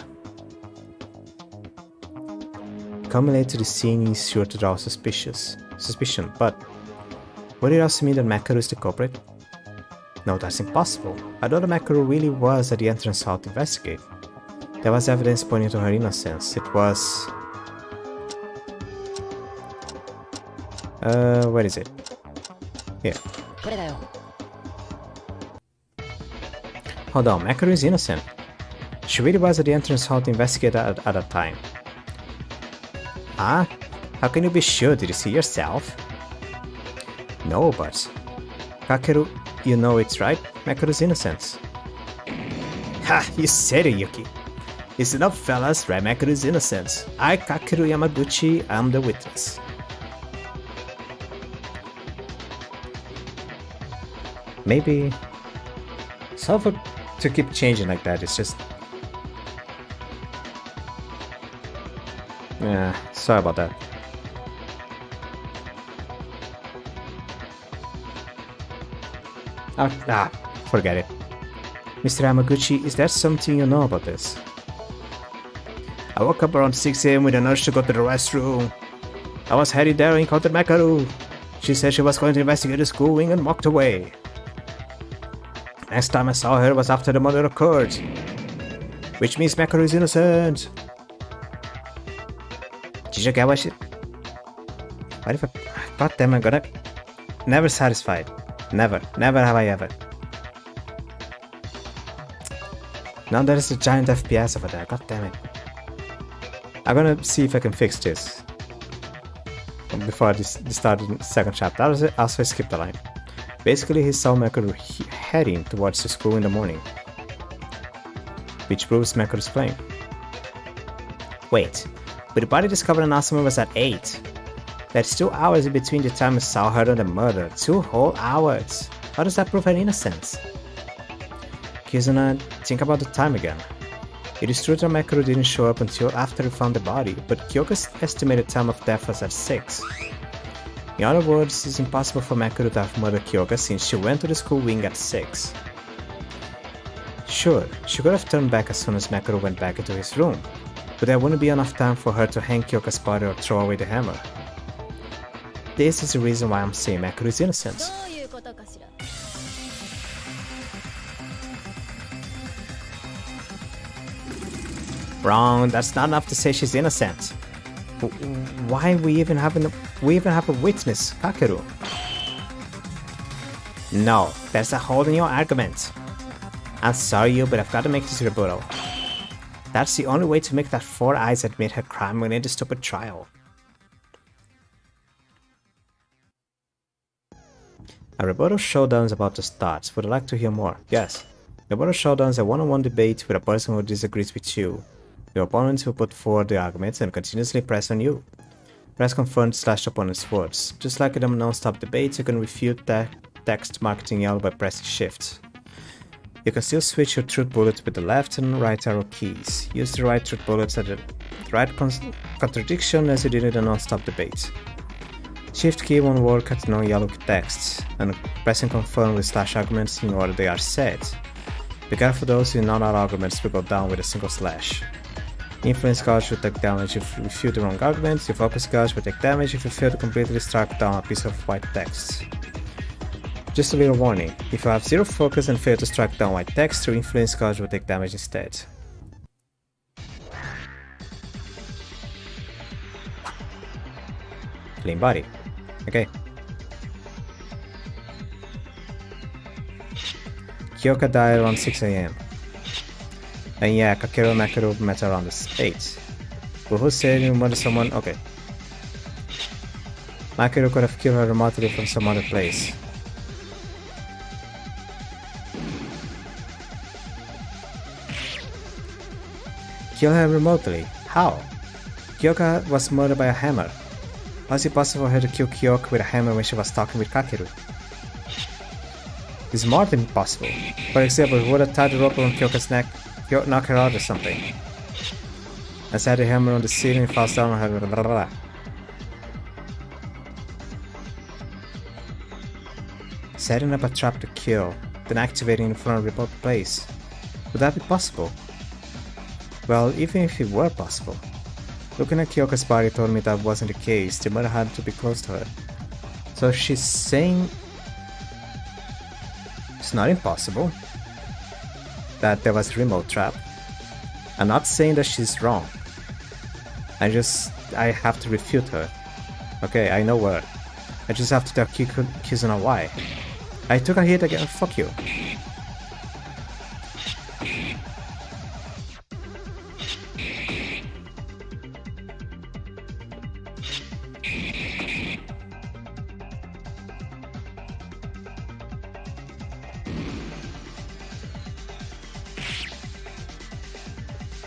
Coming late to the scene is sure to draw suspicion, but would it also mean that Mekaru is the culprit? No, that's impossible. I thought that Mekaru really was at the entrance hall to investigate. There was evidence pointing to her innocence. It was... where is it? Here. Hold on, Mekaru is innocent. She really was at the entrance hall to investigate at that time. Huh? How can you be sure? Did you see yourself? No, but... Kakeru, you know it's right. Makoru's innocent. Ha! You said it, Yuki. Listen up, fellas. Right, Makoru's innocent. I, Kakeru Yamaguchi, am the witness. Maybe... So to keep changing like that, it's just... Yeah, sorry about that. Forget it. Mr. Yamaguchi, is there something you know about this? I woke up around 6 AM with an urge to go to the restroom. I was heading there and encountered Makoru. She said she was going to investigate the school wing and walked away. Next time I saw her was after the murder occurred. Which means Makoru is innocent. Did you get what she... What if I... God damn, I'm gonna... Never satisfied. Never. Never have I ever. Now there is a giant FPS over there. God damn it. I'm gonna see if I can fix this. Before I start the second chapter. I also skipped the line. Basically, he saw Makoru heading towards the school in the morning. Which proves Makoru's claim. Wait. But the body discovered in Asuma was at 8. That's 2 hours in between the time I saw her and the murder. 2 whole hours. How does that prove her innocence? Kizuna, think about the time again. It is true that Makoru didn't show up until after we found the body, but Kyoka's estimated time of death was at 6. In other words, it's impossible for Makoru to have murdered Kyoka since she went to the school wing at 6. Sure, she could have turned back as soon as Makoru went back into his room, but there wouldn't be enough time for her to hang Kyoka's body or throw away the hammer. This is the reason why I'm saying Makoru is innocent. Wrong, that's not enough to say she's innocent. Why we even have a witness, Kakeru? No, there's a hole in your argument. I'm sorry, but I've got to make this rebuttal. That's the only way to make that Four Eyes admit her crime within the stupid trial. A rebuttal showdown is about to start. Would you like to hear more? Yes. Rebuttal showdown is a one-on-one debate with a person who disagrees with you. Your opponent will put forward the arguments and continuously press on you. Press confront / opponent's words. Just like in a non-stop debate, you can refute text marked in yellow by pressing shift. You can still switch your truth bullet with the left and right arrow keys. Use the right truth bullets at the right contradiction as you did in a non-stop debate. Shift key won't work at non-yellow text, and pressing confirm with / arguments in order they are said. Be careful those who non-all arguments will go down with a single slash. Influence gauge will take damage if you refute the wrong arguments. Your focus gauge will take damage if you fail to completely strike down a piece of white text. Just a little warning, if you have zero focus and fail to strike down white text, your influence gauge will take damage instead. Clean body. Okay. Kyoka died around 6 AM. And yeah, Kakeru and Makoru met around 8. But who said you murdered someone? Okay. Makoru could have killed her remotely from some other place. Kill her remotely? How? Kyoka was murdered by a hammer. How is it possible for her to kill Kyoka with a hammer when she was talking with Kakeru? It's more than possible. For example, who would have tied the rope around Kyoka's neck, knock her out or something, and set the hammer on the ceiling and falls down on her. Blah, blah, blah. Setting up a trap to kill, then activating in front of the remote place. Would that be possible? Well, even if it were possible. Looking at Kyoka's body told me that wasn't the case. The murder had to be close to her. So she's saying it's not impossible that there was a remote trap. I'm not saying that she's wrong. I have to refute her. Okay, I know where. I just have to tell Kizuna why. I took a hit again. Fuck you.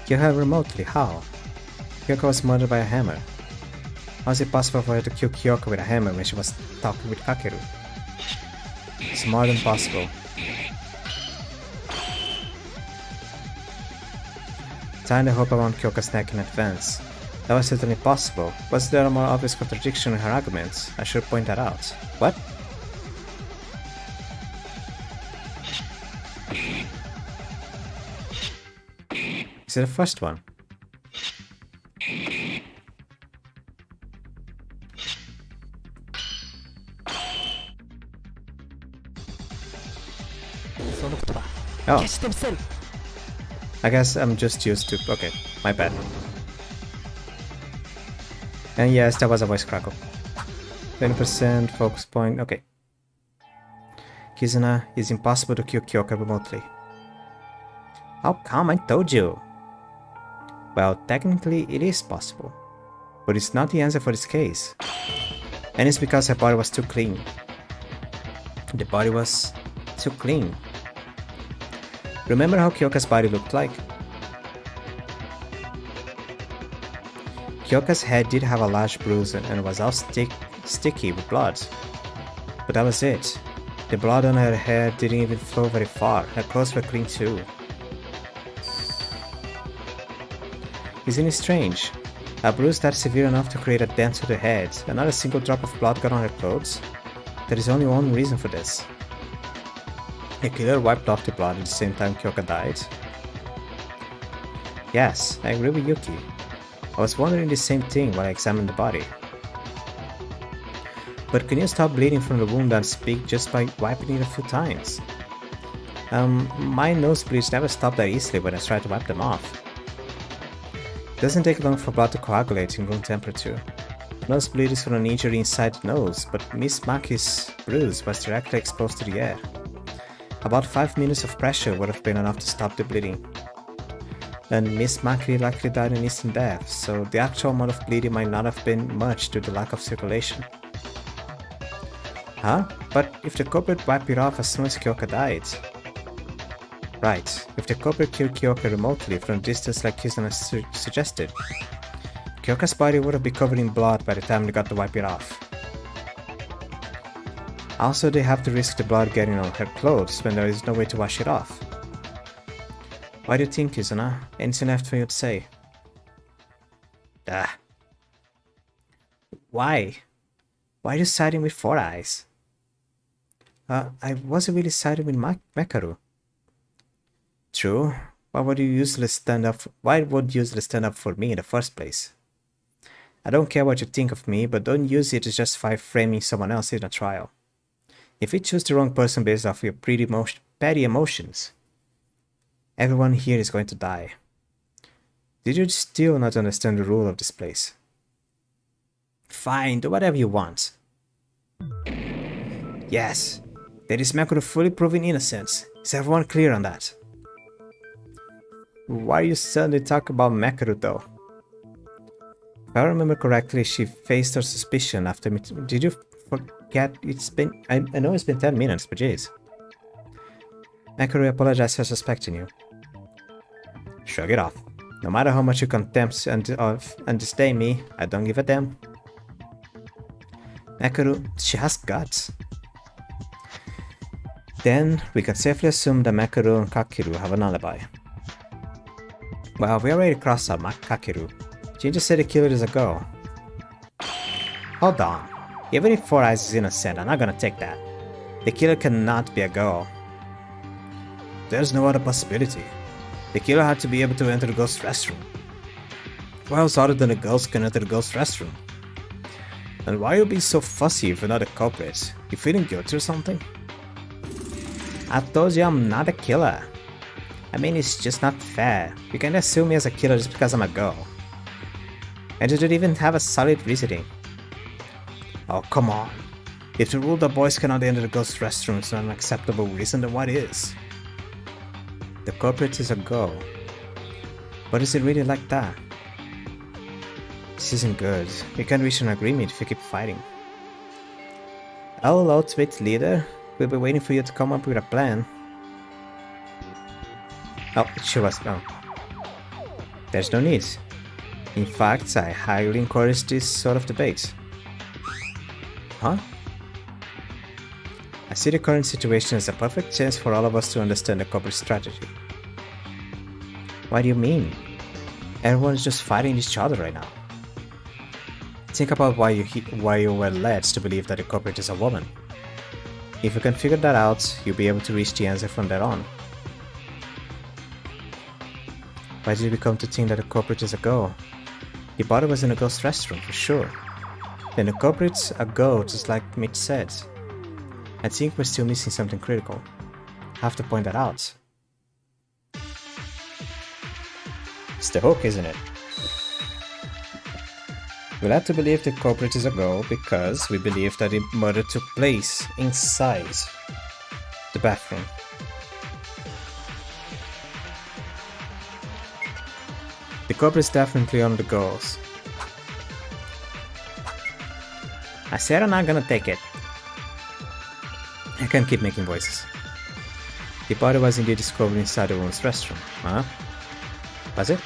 Kill her remotely, how? Kyoka was murdered by a hammer. How is it possible for her to kill Kyoka with a hammer when she was talking with Kakeru? It's more than possible. Tying the hope around Kyoka's neck in advance. That was certainly possible. Was there a more obvious contradiction in her arguments? I should point that out. What? Is it the first one? Oh. I guess I'm just used to... Okay, my bad. And yes, that was a voice crackle. 20% focus point, okay. Kizuna, it's impossible to kill Kyoka remotely. How come? I told you! Well, technically it is possible. But it's not the answer for this case. And it's because her body was too clean. The body was too clean. Remember how Kyoka's body looked like? Kyoka's head did have a large bruise and was all sticky with blood. But that was it. The blood on her hair didn't even flow very far. Her clothes were clean too. Isn't it strange? A bruise that's severe enough to create a dent to the head, and not a single drop of blood got on her clothes? There is only one reason for this. The killer wiped off the blood at the same time Kyoka died? Yes, I agree with Yuki. I was wondering the same thing while I examined the body. But can you stop bleeding from the wound and speak just by wiping it a few times? My nosebleeds never stop that easily when I try to wipe them off. It doesn't take long for blood to coagulate in room temperature. Nosebleed is from an injury inside the nose, but Miss Maki's bruise was directly exposed to the air. About 5 minutes of pressure would have been enough to stop the bleeding. And Miss Maki likely died an instant death, so the actual amount of bleeding might not have been much due to the lack of circulation. Huh? But if the culprit wiped it off as soon as Kyoka died... Right, if the culprit killed Kyoka remotely from a distance like Kizuna suggested, Kyoka's body would have been covered in blood by the time they got to wipe it off. Also, they have to risk the blood getting on her clothes when there is no way to wash it off. What do you think, Kizuna? Anything left for you to say? Why? Why are you siding with Four Eyes? I wasn't really siding with Mekaru. True. Why would you usually stand up for me in the first place? I don't care what you think of me, but don't use it to justify framing someone else in a trial. If you choose the wrong person based off your petty emotions, everyone here is going to die. Did you still not understand the rule of this place? Fine, do whatever you want. Yes, there is Mekaru fully proven innocence. Is everyone clear on that? Why are you suddenly talking about Mekaru though? If I remember correctly, she faced her suspicion after me. Did you forget? It's been... I know it's been 10 minutes, but jeez. Mekaru apologized for suspecting you. Shrug it off. No matter how much you contempt and disdain me, I don't give a damn. Mekaru, she has guts. Then, we can safely assume that Mekaru and Kakeru have an alibi. Well, we already crossed out Kakeru. Jinja said the killer is a girl. Hold on. Even if Four Eyes is innocent, I'm not gonna take that. The killer cannot be a girl. There's no other possibility. The killer had to be able to enter the ghost restroom. Who else other than the girls can enter the ghost restroom? And why are you being so fussy if you're not a culprit? You feeling guilty or something? I told you I'm not a killer. I mean, it's just not fair. You can't assume me as a killer just because I'm a girl. And you don't even have a solid reasoning. Oh, come on. If the rule that boys cannot enter the ghost restroom is not an acceptable reason, then what is? The culprit is a girl. But is it really like that? This isn't good. We can't reach an agreement if we keep fighting. Our ultimate leader will be waiting for you to come up with a plan. Oh, she was... Oh. There's no need. In fact, I highly encourage this sort of debate. Huh? I see the current situation as a perfect chance for all of us to understand the corporate strategy. What do you mean? Everyone is just fighting each other right now. Think about why you were led to believe that the corporate is a woman. If you can figure that out, you'll be able to reach the answer from there on. Why did you become to think that the culprit is a girl? The body was in a girl's restroom, for sure. Then the culprit's a girl, just like Mitch said. I think we're still missing something critical. Have to point that out. It's the hook, isn't it? We'll have to believe the culprit is a girl because we believe that the murder took place inside the bathroom. The culprit is definitely one of the girls. I said I'm not gonna take it. I can't keep making voices. The body was indeed discovered inside the woman's restroom, huh? Was it?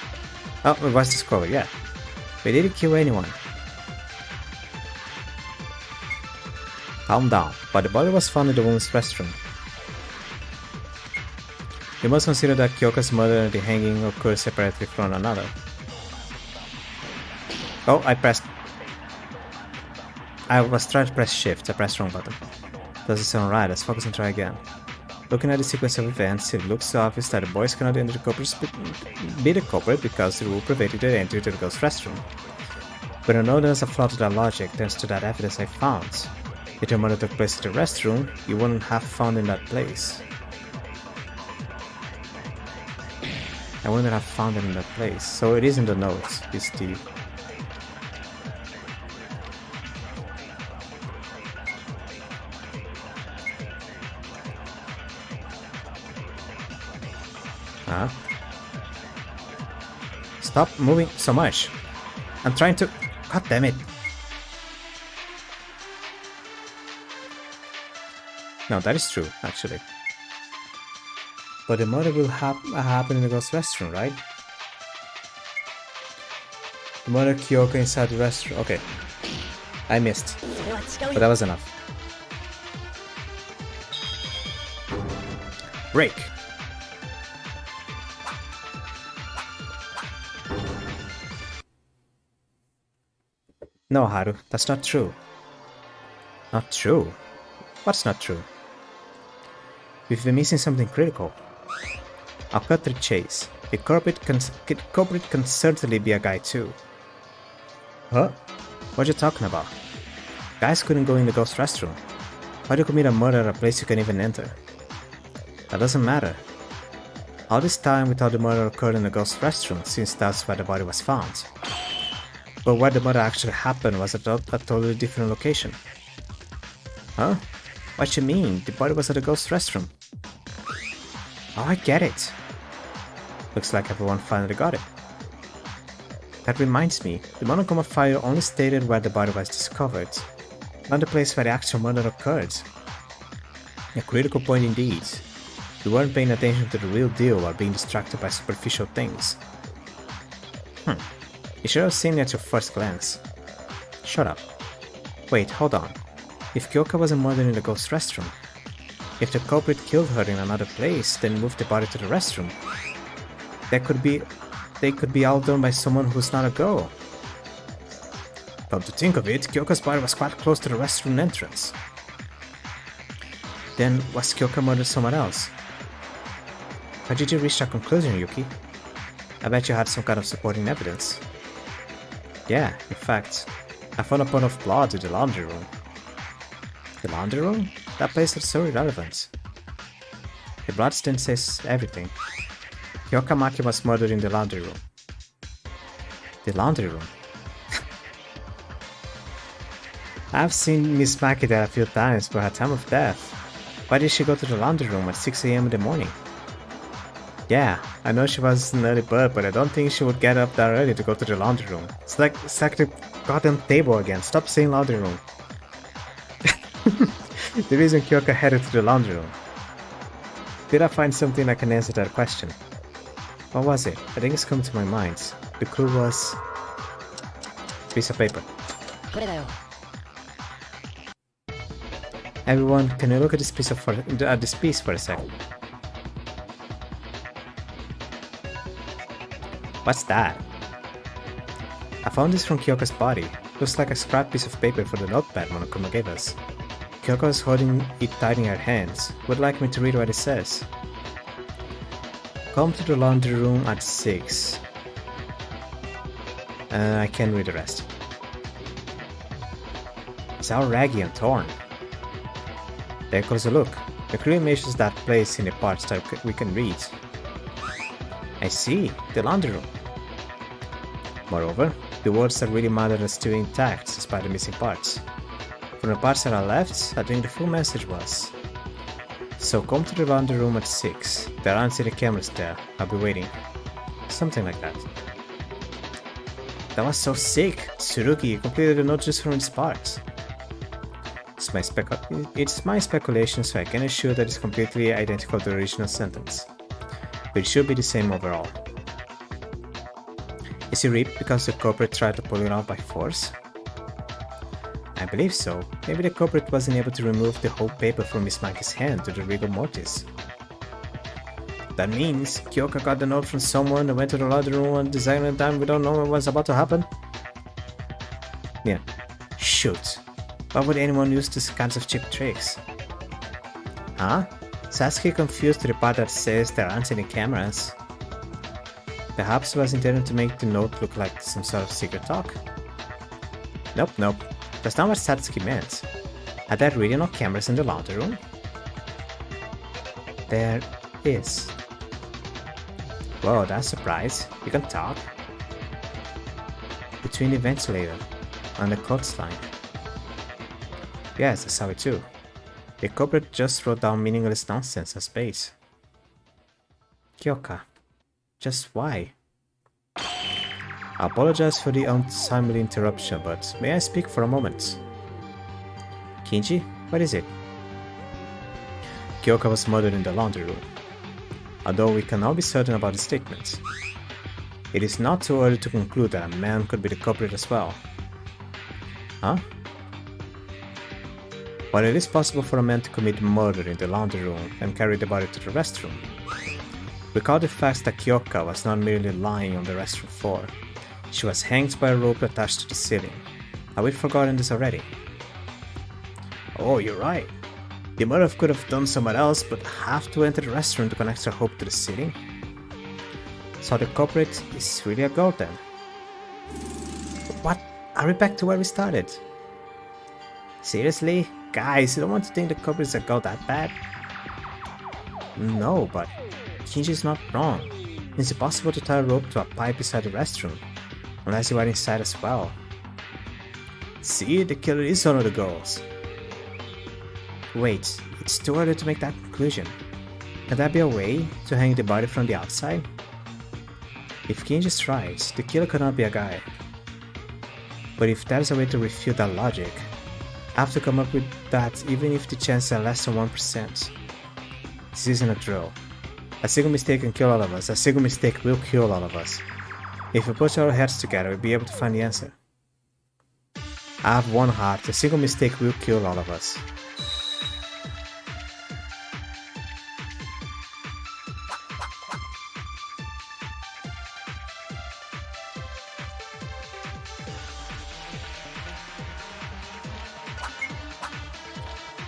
Oh, it was discovered, yeah. We didn't kill anyone. Calm down, but the body was found in the woman's restroom. You must consider that Kyoka's murder and the hanging occurred separately from one another. Oh, I was trying to press shift, I pressed wrong button. Doesn't sound right, let's focus and try again. Looking at the sequence of events, it looks obvious that the boys cannot enter the culprit be the culprit because the rule prevented their entry to the girl's restroom. But I know there's a flaw to that logic thanks to that evidence I found. If the murder took place in the restroom, you wouldn't have found in that place. I wouldn't have found it in that place, so it is in the notes, it's the... Huh? Stop moving so much. I'm trying to... God damn it. No, that is true, actually. But the murder will happen in the girl's restroom, right? The murder Kyoka inside the restroom. Okay. I missed. But that was enough. Break. No, Haru, that's not true. Not true? What's not true? We've been missing something critical. I'll cut to the chase. The culprit can certainly be a guy too. Huh? What are you talking about? Guys couldn't go in the girl's restroom. Why do you commit a murder at a place you can't even enter? That doesn't matter. All this time we thought the murder occurred in the girl's restroom since that's where the body was found. But where the murder actually happened was at a totally different location. Huh? What you mean? The body was at the girl's restroom. Oh, I get it. Looks like everyone finally got it. That reminds me, the Monokuma file only stated where the body was discovered, not the place where the actual murder occurred. A critical point indeed. We weren't paying attention to the real deal while being distracted by superficial things. You should have seen it at your first glance. Shut up. Wait, hold on. If Kyoka wasn't murdered in the girl's restroom, if the culprit killed her in another place, then moved the body to the restroom, they could be all done by someone who's not a girl. Come to think of it, Kyoka's body was quite close to the restroom entrance. Then was Kyoka murdered somewhere else? How did you reach that conclusion, Yuki? I bet you had some kind of supporting evidence. Yeah, in fact, I found a pot of blood in the laundry room. The laundry room? That place is so irrelevant. The blood stain says everything. Kyoka Maki was murdered in the laundry room. The laundry room? I've seen Miss Maki there a few times for her time of death. Why did she go to the laundry room at 6 AM in the morning? Yeah, I know she was an early bird, but I don't think she would get up that early to go to the laundry room. It's like the goddamn table again. Stop saying laundry room. The reason Kyoka headed to the laundry room. Did I find something that can answer that question? What was it? I think it's come to my mind. The clue was... piece of paper. Everyone, can you look at this piece for a second? What's that? I found this from Kyoka's body. Looks like a scrap piece of paper for the notepad Monokuma gave us. Kyoka is holding it tight in her hands. Would like me to read what it says. Come to the laundry room at 6. I can't read the rest. It's all raggy and torn. Take a closer look. The clearly mentions that place in the parts that we can read. I see, the laundry room. Moreover, the words that really matter are still intact despite the missing parts. From the parts that are left, I think the full message was: so come to the laundry room at 6. There aren't any cameras there. I'll be waiting. Something like that. That was so sick! Tsurugi completed the note just from its parts. It's my speculation, so I can assure that it's completely identical to the original sentence. But it should be the same overall. Is he ripped because the culprit tried to pull it out by force? I believe so. Maybe the culprit wasn't able to remove the whole paper from Miss Maggie's hand to the rigor mortis. That means Kyoka got the note from someone and went to the laundry room and designed a time without knowing what was about to happen? Yeah. Shoot. Why would anyone use these kinds of cheap tricks? Huh? Sasuke confused to the part that says there aren't any cameras. Perhaps it was intended to make the note look like some sort of secret talk? Nope. That's not what Satsuki meant. Are there really no cameras in the laundry room? There is. Whoa, that's a surprise. You can talk. Between the ventilator and the clothesline. Yes, I saw it too. The culprit just wrote down meaningless nonsense as bait. Kyoka. Just why? I apologize for the untimely interruption, but may I speak for a moment? Kinji, what is it? Kyoka was murdered in the laundry room. Although we cannot be certain about the statement, it is not too early to conclude that a man could be the culprit as well. Huh? While it is possible for a man to commit murder in the laundry room and carry the body to the restroom, recall the fact that Kyoka was not merely lying on the restroom floor. She was hanged by a rope attached to the ceiling. Have we forgotten this already? Oh, you're right. The murderer could have done somewhere else, but have to enter the restroom to connect her rope to the ceiling? So the culprit is really a girl then? What? Are we back to where we started? Seriously? Guys, you don't want to think the culprit is a girl that bad? No, but Kinji is not wrong. It's impossible to tie a rope to a pipe beside the restroom, unless you are inside as well. See, the killer is one of the girls. Wait, it's too early to make that conclusion. Can there be a way to hang the body from the outside? If Kinji is right, the killer cannot be a guy. But if there's a way to refute that logic, I have to come up with that even if the chances are less than 1%. This isn't a drill. A single mistake can kill all of us. A single mistake will kill all of us. If we put our heads together, we'll be able to find the answer. I have one heart. A single mistake will kill all of us.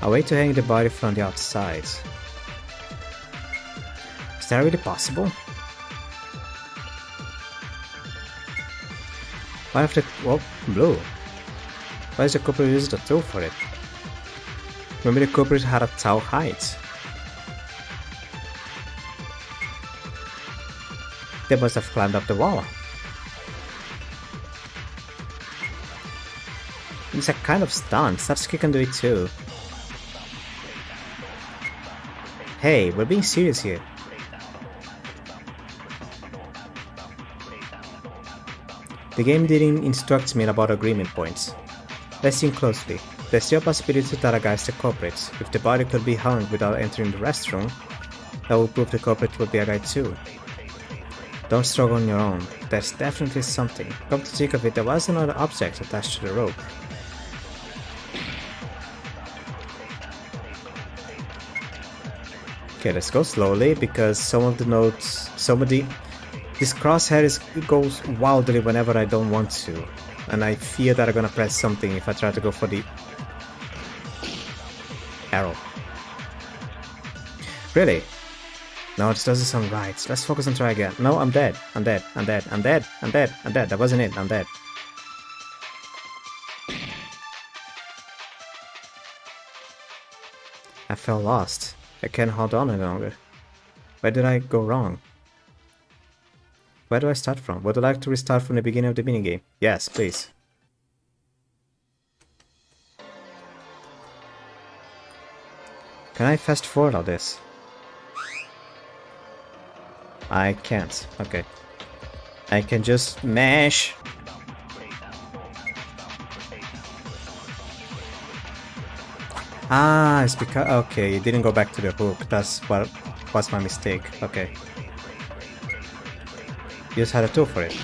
A way to hang the body from the outside. Is that really possible? Why have the... oh, blue. Why is the culprit using the tool for it? Maybe the culprit had a tall height. They must have climbed up the wall. It's a kind of stunt. Satsuki can do it too. Hey, we're being serious here. The game didn't instruct me about agreement points. Let's think closely. There's still a possibility that a guy is the culprit. If the body could be hung without entering the restroom, that would prove the culprit would be a guy too. Don't struggle on your own. There's definitely something. Come to think of it, there was another object attached to the rope. Okay, let's go slowly because some of the notes, this crosshair goes wildly whenever I don't want to. And I fear that I'm gonna press something if I try to go for the arrow. Really? No, this doesn't sound right. Let's focus and try again. No, I'm dead. I'm dead. I'm dead. I'm dead. I'm dead. I'm dead. That wasn't it. I'm dead. I felt lost. I can't hold on any longer. Where did I go wrong? Where do I start from? Would you like to restart from the beginning of the minigame? Yes, please. Can I fast forward all this? I can't. Okay. I can just mash. Ah, it's because... Okay, you didn't go back to the hook. That's what was my mistake. Okay. You just had a tool for it.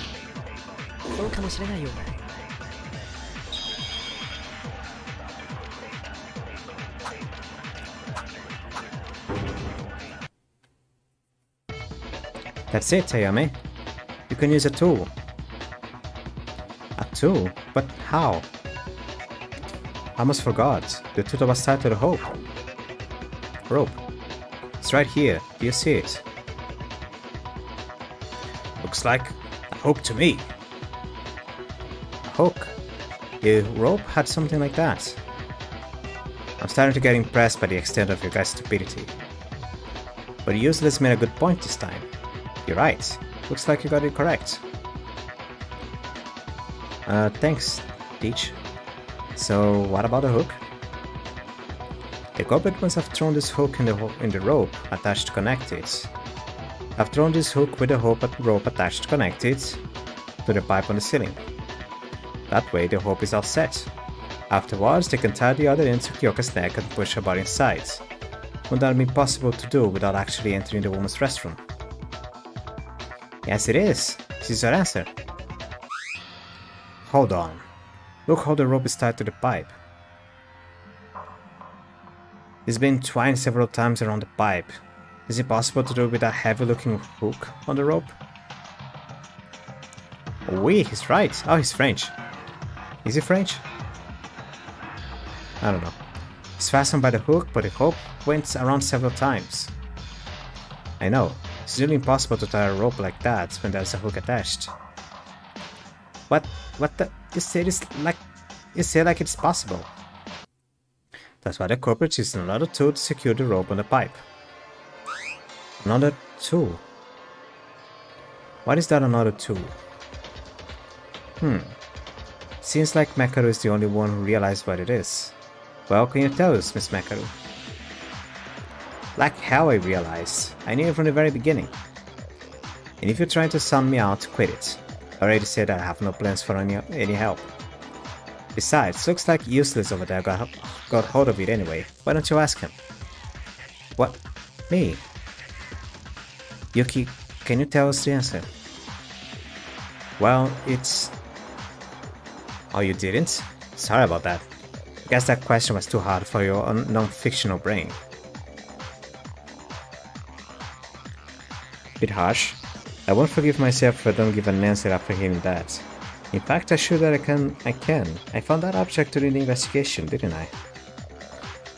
That's it, Ayame. You can use a tool. A tool? But how? I almost forgot. The tool that was tied to the rope. It's right here. Do you see it? Looks like a hook to me. A hook? The rope had something like that. I'm starting to get impressed by the extent of your guys' stupidity. But Useless made a good point this time. You're right. Looks like you got it correct. Thanks, Teach. So, what about the hook? The culprit must have thrown this hook in the rope attached to connect it. I've thrown this hook with the rope attached to connect it to the pipe on the ceiling. That way, the rope is all set. Afterwards, they can tie the other end to Kyoka's neck and push her body inside. Would that be possible to do without actually entering the woman's restroom? Yes, it is. This is your answer. Hold on. Look how the rope is tied to the pipe. It's been twined several times around the pipe. Is it possible to do with a heavy-looking hook on the rope? Oui, he's right. Oh, he's French. Is he French? I don't know. It's fastened by the hook, but the hook went around several times. I know. It's really impossible to tie a rope like that when there's a hook attached. What the? You say like it's possible. That's why the culprit used another tool to secure the rope on the pipe. Another tool? What is that another tool? Seems like Makaru is the only one who realized what it is. Well, can you tell us, Miss Makaru? Like hell I realized. I knew it from the very beginning. And if you're trying to sound me out, quit it. I already said I have no plans for any help. Besides, looks like Useless over there got hold of it anyway. Why don't you ask him? What? Me? Yuki, can you tell us the answer? Well, it's... Oh, you didn't? Sorry about that. I guess that question was too hard for your non-fictional brain. Bit harsh. I won't forgive myself if I don't give an answer after hearing that. In fact, I show that I can. I found that object during the investigation, didn't I?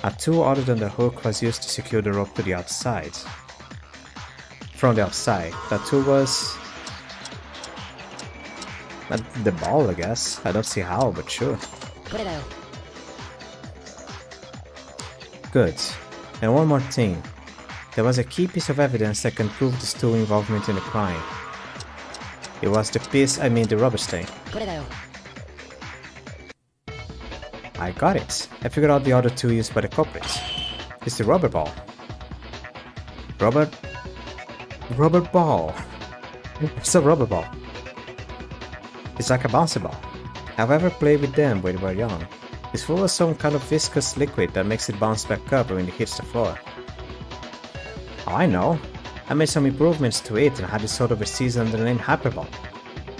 A tool other than the hook was used to secure the rope to the outside. From the outside, that tool was... the ball, I guess. I don't see how, but sure. Good. And one more thing. There was a key piece of evidence that can prove the tool's involvement in the crime. It was the rubber stain. I got it. I figured out the other two used by the culprit. It's the rubber ball. Rubber ball. It's a rubber ball. It's like a bouncy ball. I've ever played with them when we were young. It's full of some kind of viscous liquid that makes it bounce back up when it hits the floor. Oh, I know. I made some improvements to it and had it sold overseas under the name Hyperball.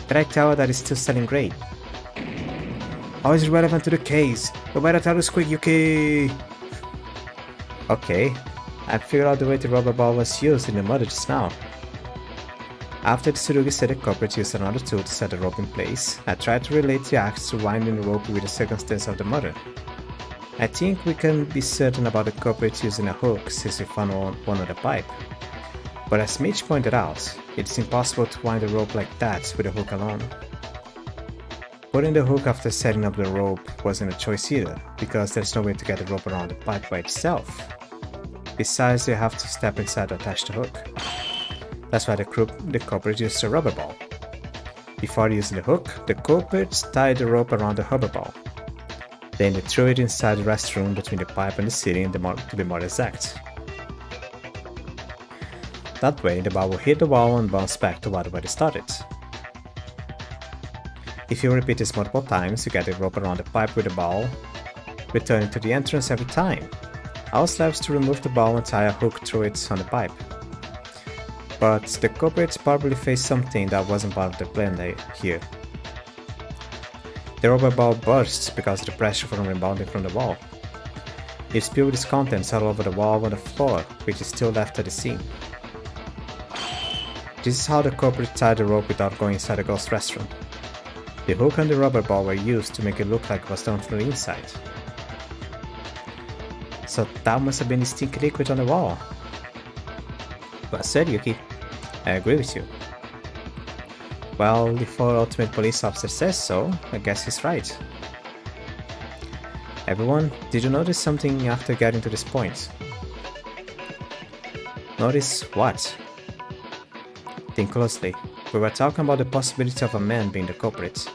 Can I tell that it's still selling great? How is it relevant to the case? No better tell us quick, Yuki! Okay, I figured out the way the rubber ball was used in the murder just now. After the Tsurugi said the culprit used another tool to set the rope in place, I tried to relate the acts to winding the rope with the circumstance of the murder. I think we can be certain about the culprit using a hook since we found one on the pipe. But as Mitch pointed out, it's impossible to wind the rope like that with a hook alone. Putting the hook after setting up the rope wasn't a choice either, because there's no way to get the rope around the pipe by itself. Besides, you have to step inside to attach the hook. That's why the culprit used a rubber ball. Before using the hook, the culprits tied the rope around the rubber ball. Then they threw it inside the restroom between the pipe and the ceiling to be more exact. That way, the ball will hit the wall and bounce back to where it started. If you repeat this multiple times, you get the rope around the pipe with the ball, returning to the entrance every time. Our step is to remove the ball and tie a hook through it on the pipe. But the culprits probably faced something that wasn't part of the plan here. The rubber ball burst because of the pressure from rebounding from the wall. It spilled its contents all over the wall and the floor, which is still left at the scene. This is how the culprit tied the rope without going inside the ghost restroom. The hook and the rubber ball were used to make it look like it was done from the inside. So that must have been the stinky liquid on the wall. Well said, Yuki. I agree with you. Well, if our ultimate police officer says so, I guess he's right. Everyone, did you notice something after getting to this point? Notice what? Think closely. We were talking about the possibility of a man being the culprit.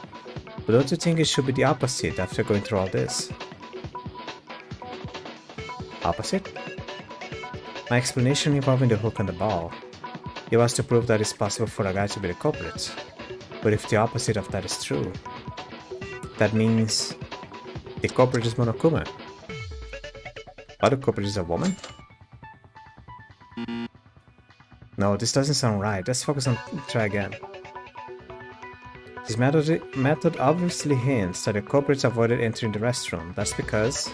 But don't you think it should be the opposite after going through all this? Opposite? My explanation involving the hook and the ball. It was to prove that it's possible for a guy to be the culprit. But if the opposite of that is true, that means the culprit is Monokuma. But the culprit is a woman? No, this doesn't sound right. Let's focus on try again. This method obviously hints that the culprits avoided entering the restroom. That's because...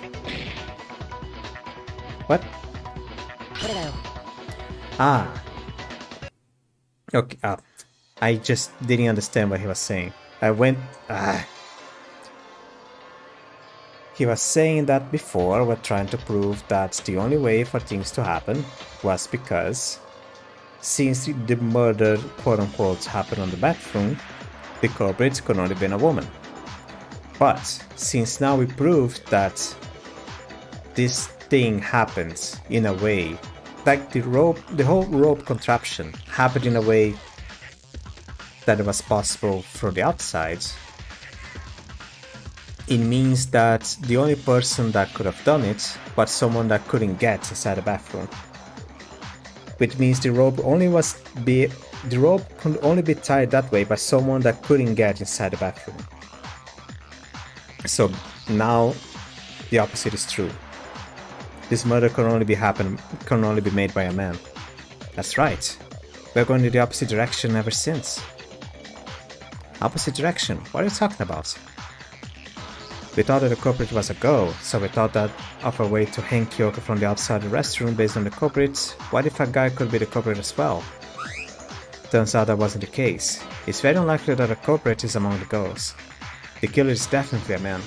What? Ah. Okay, I just didn't understand what he was saying. He was saying that before we're trying to prove that the only way for things to happen was because since the murder quote-unquote happened on the bathroom, the culprit could only have been a woman. But since now we proved that this thing happens in a way, like the whole rope contraption happened in a way that it was possible from the outside, it means that the only person that could have done it was someone that couldn't get inside the bathroom. Which means the rope could only be tied that way by someone that couldn't get inside the bathroom. So now the opposite is true. This murder can only be made by a man. That's right. We're going in the opposite direction ever since. Opposite direction? What are you talking about? We thought that the culprit was a girl, so we thought that of a way to hang Kyoko from the outside of the restroom based on the culprit. What if a guy could be the culprit as well? Turns out that wasn't the case. It's very unlikely that a culprit is among the girls. The killer is definitely a man.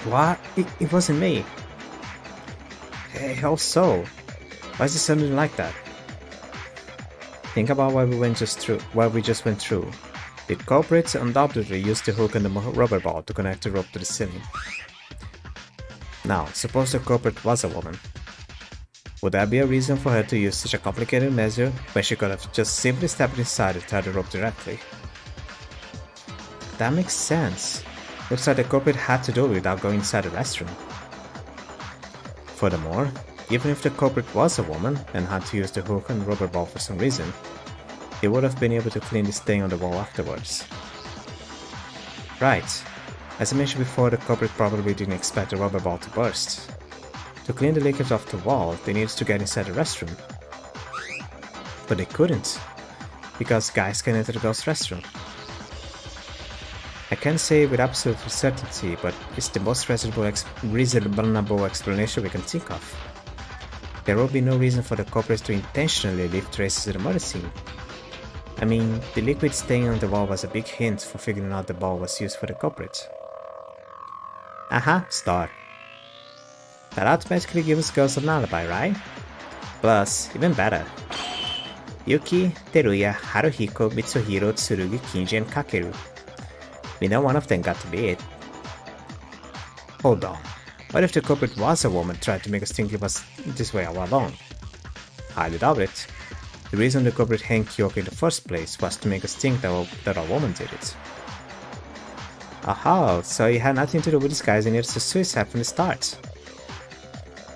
What? It wasn't me. Hey, how so? Why is it suddenly like that? Think about what we just went through. The culprits undoubtedly used the hook and the rubber ball to connect the rope to the ceiling. Now, suppose the culprit was a woman. Would that be a reason for her to use such a complicated measure when she could have just simply stepped inside and tied the rope directly? That makes sense. Looks like the culprit had to do it without going inside the restroom. Furthermore, even if the culprit was a woman and had to use the hook and rubber ball for some reason, he would have been able to clean the stain on the wall afterwards. Right. As I mentioned before, the culprit probably didn't expect the rubber ball to burst. To clean the leakage off the wall, they needed to get inside the restroom. But they couldn't, because guys can enter the girls' restroom. I can't say with absolute certainty, but it's the most reasonable explanation we can think of. There will be no reason for the culprits to intentionally leave traces of the murder scene. I mean, the liquid stain on the wall was a big hint for figuring out the ball was used for the culprit. Star. That automatically gives girls an alibi, right? Plus, even better. Yuki, Teruya, Haruhiko, Mitsuhiro, Tsurugi, Kinji, and Kakeru. We know one of them got to be it. Hold on. What if the culprit was a woman trying to make us think it was this way all along? Highly doubt it. The reason the culprit hanged Kyoka in the first place was to make us think that a woman did it. Aha, so it had nothing to do with disguising it as a suicide from the start.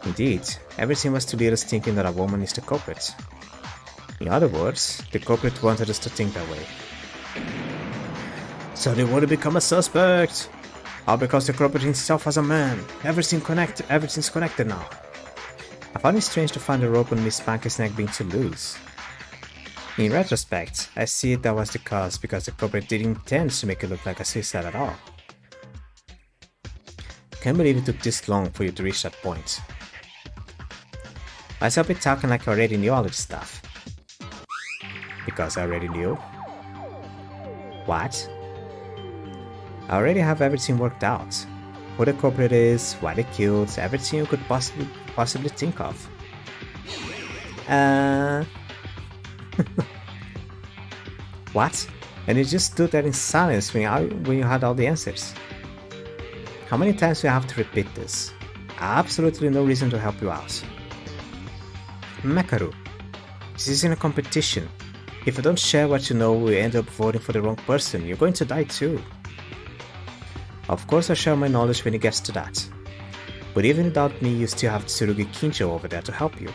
Indeed, everything was to lead us thinking that a woman is the culprit. In other words, the culprit wanted us to think that way. So they would have become a suspect! All because the culprit himself was a man. Everything's connected now. I found it strange to find the rope on Miss Spanky's neck being too loose. In retrospect, I see that was the cause because the culprit didn't intend to make it look like a suicide at all. Can't believe it took this long for you to reach that point. Why's up with talking like I already knew all of this stuff? Because I already knew? What? I already have everything worked out. Who the culprit is, why they killed, everything you could possibly think of. What? And you just stood there in silence when you had all the answers. How many times do I have to repeat this? Absolutely no reason to help you out. Mekaru, this isn't a competition. If you don't share what you know, we end up voting for the wrong person. You're going to die too. Of course I'll share my knowledge when it gets to that. But even without me, you still have Tsurugi Kinjo over there to help you.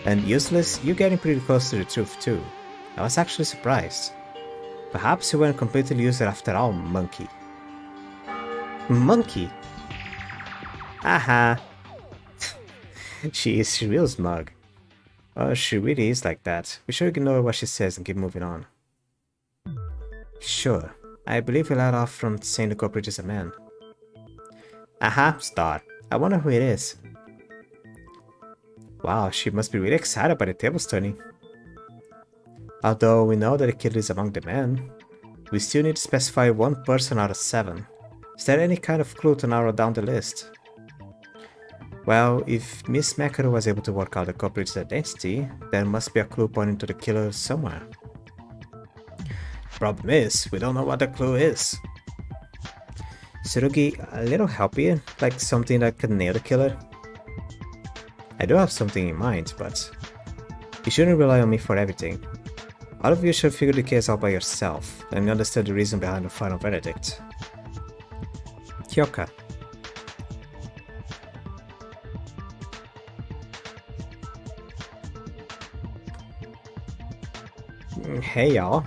And useless, you're getting pretty close to the truth too. I was actually surprised. Perhaps you weren't completely useless after all, monkey. Monkey? Aha! She is real smug. Oh, she really is like that. We should ignore what she says and keep moving on. Sure, I believe we let off from saying the culprit is a man. Aha, star. I wonder who it is. Wow, she must be really excited by the tables turning. Although we know that the killer is among the men, we still need to specify one person out of 7. Is there any kind of clue to narrow down the list? Well, if Miss Mekaru was able to work out the culprit's identity, there must be a clue pointing to the killer somewhere. Problem is, we don't know what the clue is. Tsurugi, a little help here, like something that could nail the killer? I do have something in mind, but you shouldn't rely on me for everything. All of you should figure the case out by yourself and understand the reason behind the final verdict. Kyoka. Hey y'all.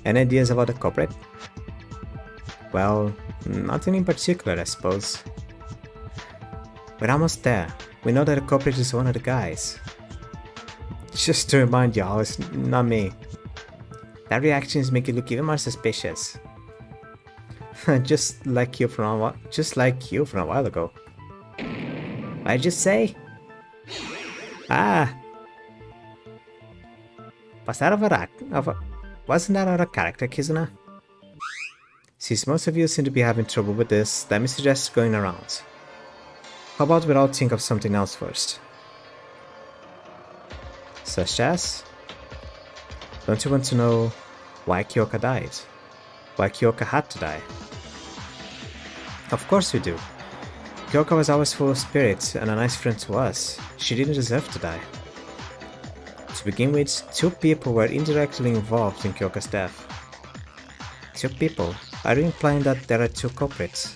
Any ideas about the culprit? Well, nothing in particular, I suppose. We're almost there. We know that the culprit is one of the guys. Just to remind y'all, it's not me. That reactions make you look even more suspicious. just like you from a while ago. What did you say? Ah! Wasn't that out of character, Kizuna? Since most of you seem to be having trouble with this, let me suggest going around. How about we all think of something else first? Such as? Don't you want to know why Kyoka died? Why Kyoka had to die? Of course we do. Kyoka was always full of spirit and a nice friend to us. She didn't deserve to die. To begin with, 2 people were indirectly involved in Kyoka's death. 2 people? Are you implying that there are 2 culprits?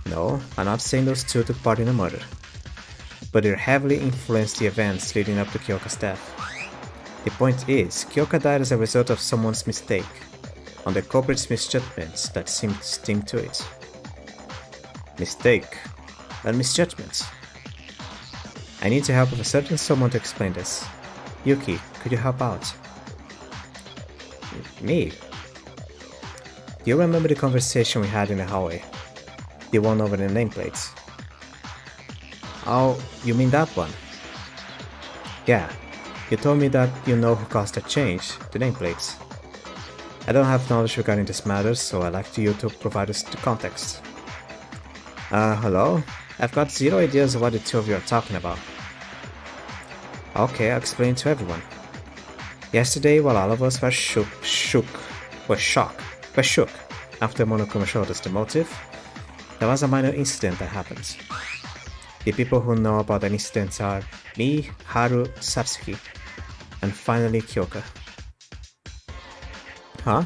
No, I'm not saying those 2 took part in the murder. But they heavily influenced the events leading up to Kyoka's death. The point is, Kyoka died as a result of someone's mistake, on the culprit's misjudgments that seemed to sting to it. Mistake and misjudgments. I need the help of a certain someone to explain this. Yuki, could you help out? Me? Do you remember the conversation we had in the hallway? The one over the nameplates? Oh, you mean that one? Yeah, you told me that you know who caused the change, the nameplates. I don't have knowledge regarding this matter, so I'd like you to provide us the context. Hello? I've got zero ideas of what the two of you are talking about. Okay, I'll explain to everyone. Yesterday, while all of us were shook after Monokuma showed us the motive, there was a minor incident that happened. The people who know about the incident are me, Haru, Satsuki, and finally Kyoka. Huh?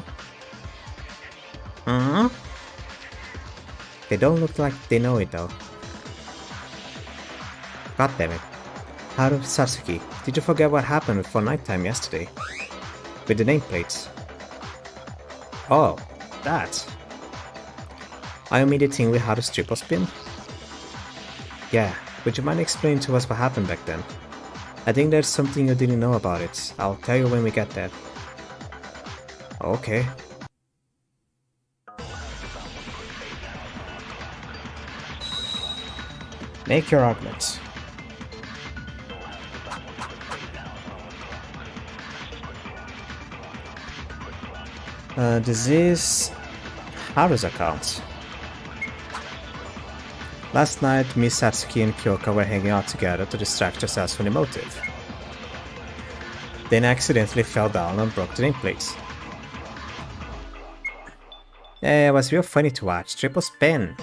They don't look like they know it though. God damn it. Haru, Satsuki, did you forget what happened before nighttime yesterday? With the nameplates? Oh, that. Are you mean the thing with Haru's triple spin? Yeah, would you mind explaining to us what happened back then? I think there's something you didn't know about it. I'll tell you when we get there. Okay. Make your arguments. This is Haru's account. Last night, me, Satsuki, and Kyoka were hanging out together to distract ourselves from the motive. Then accidentally fell down and broke the nameplates. It was real funny to watch. Triple spin.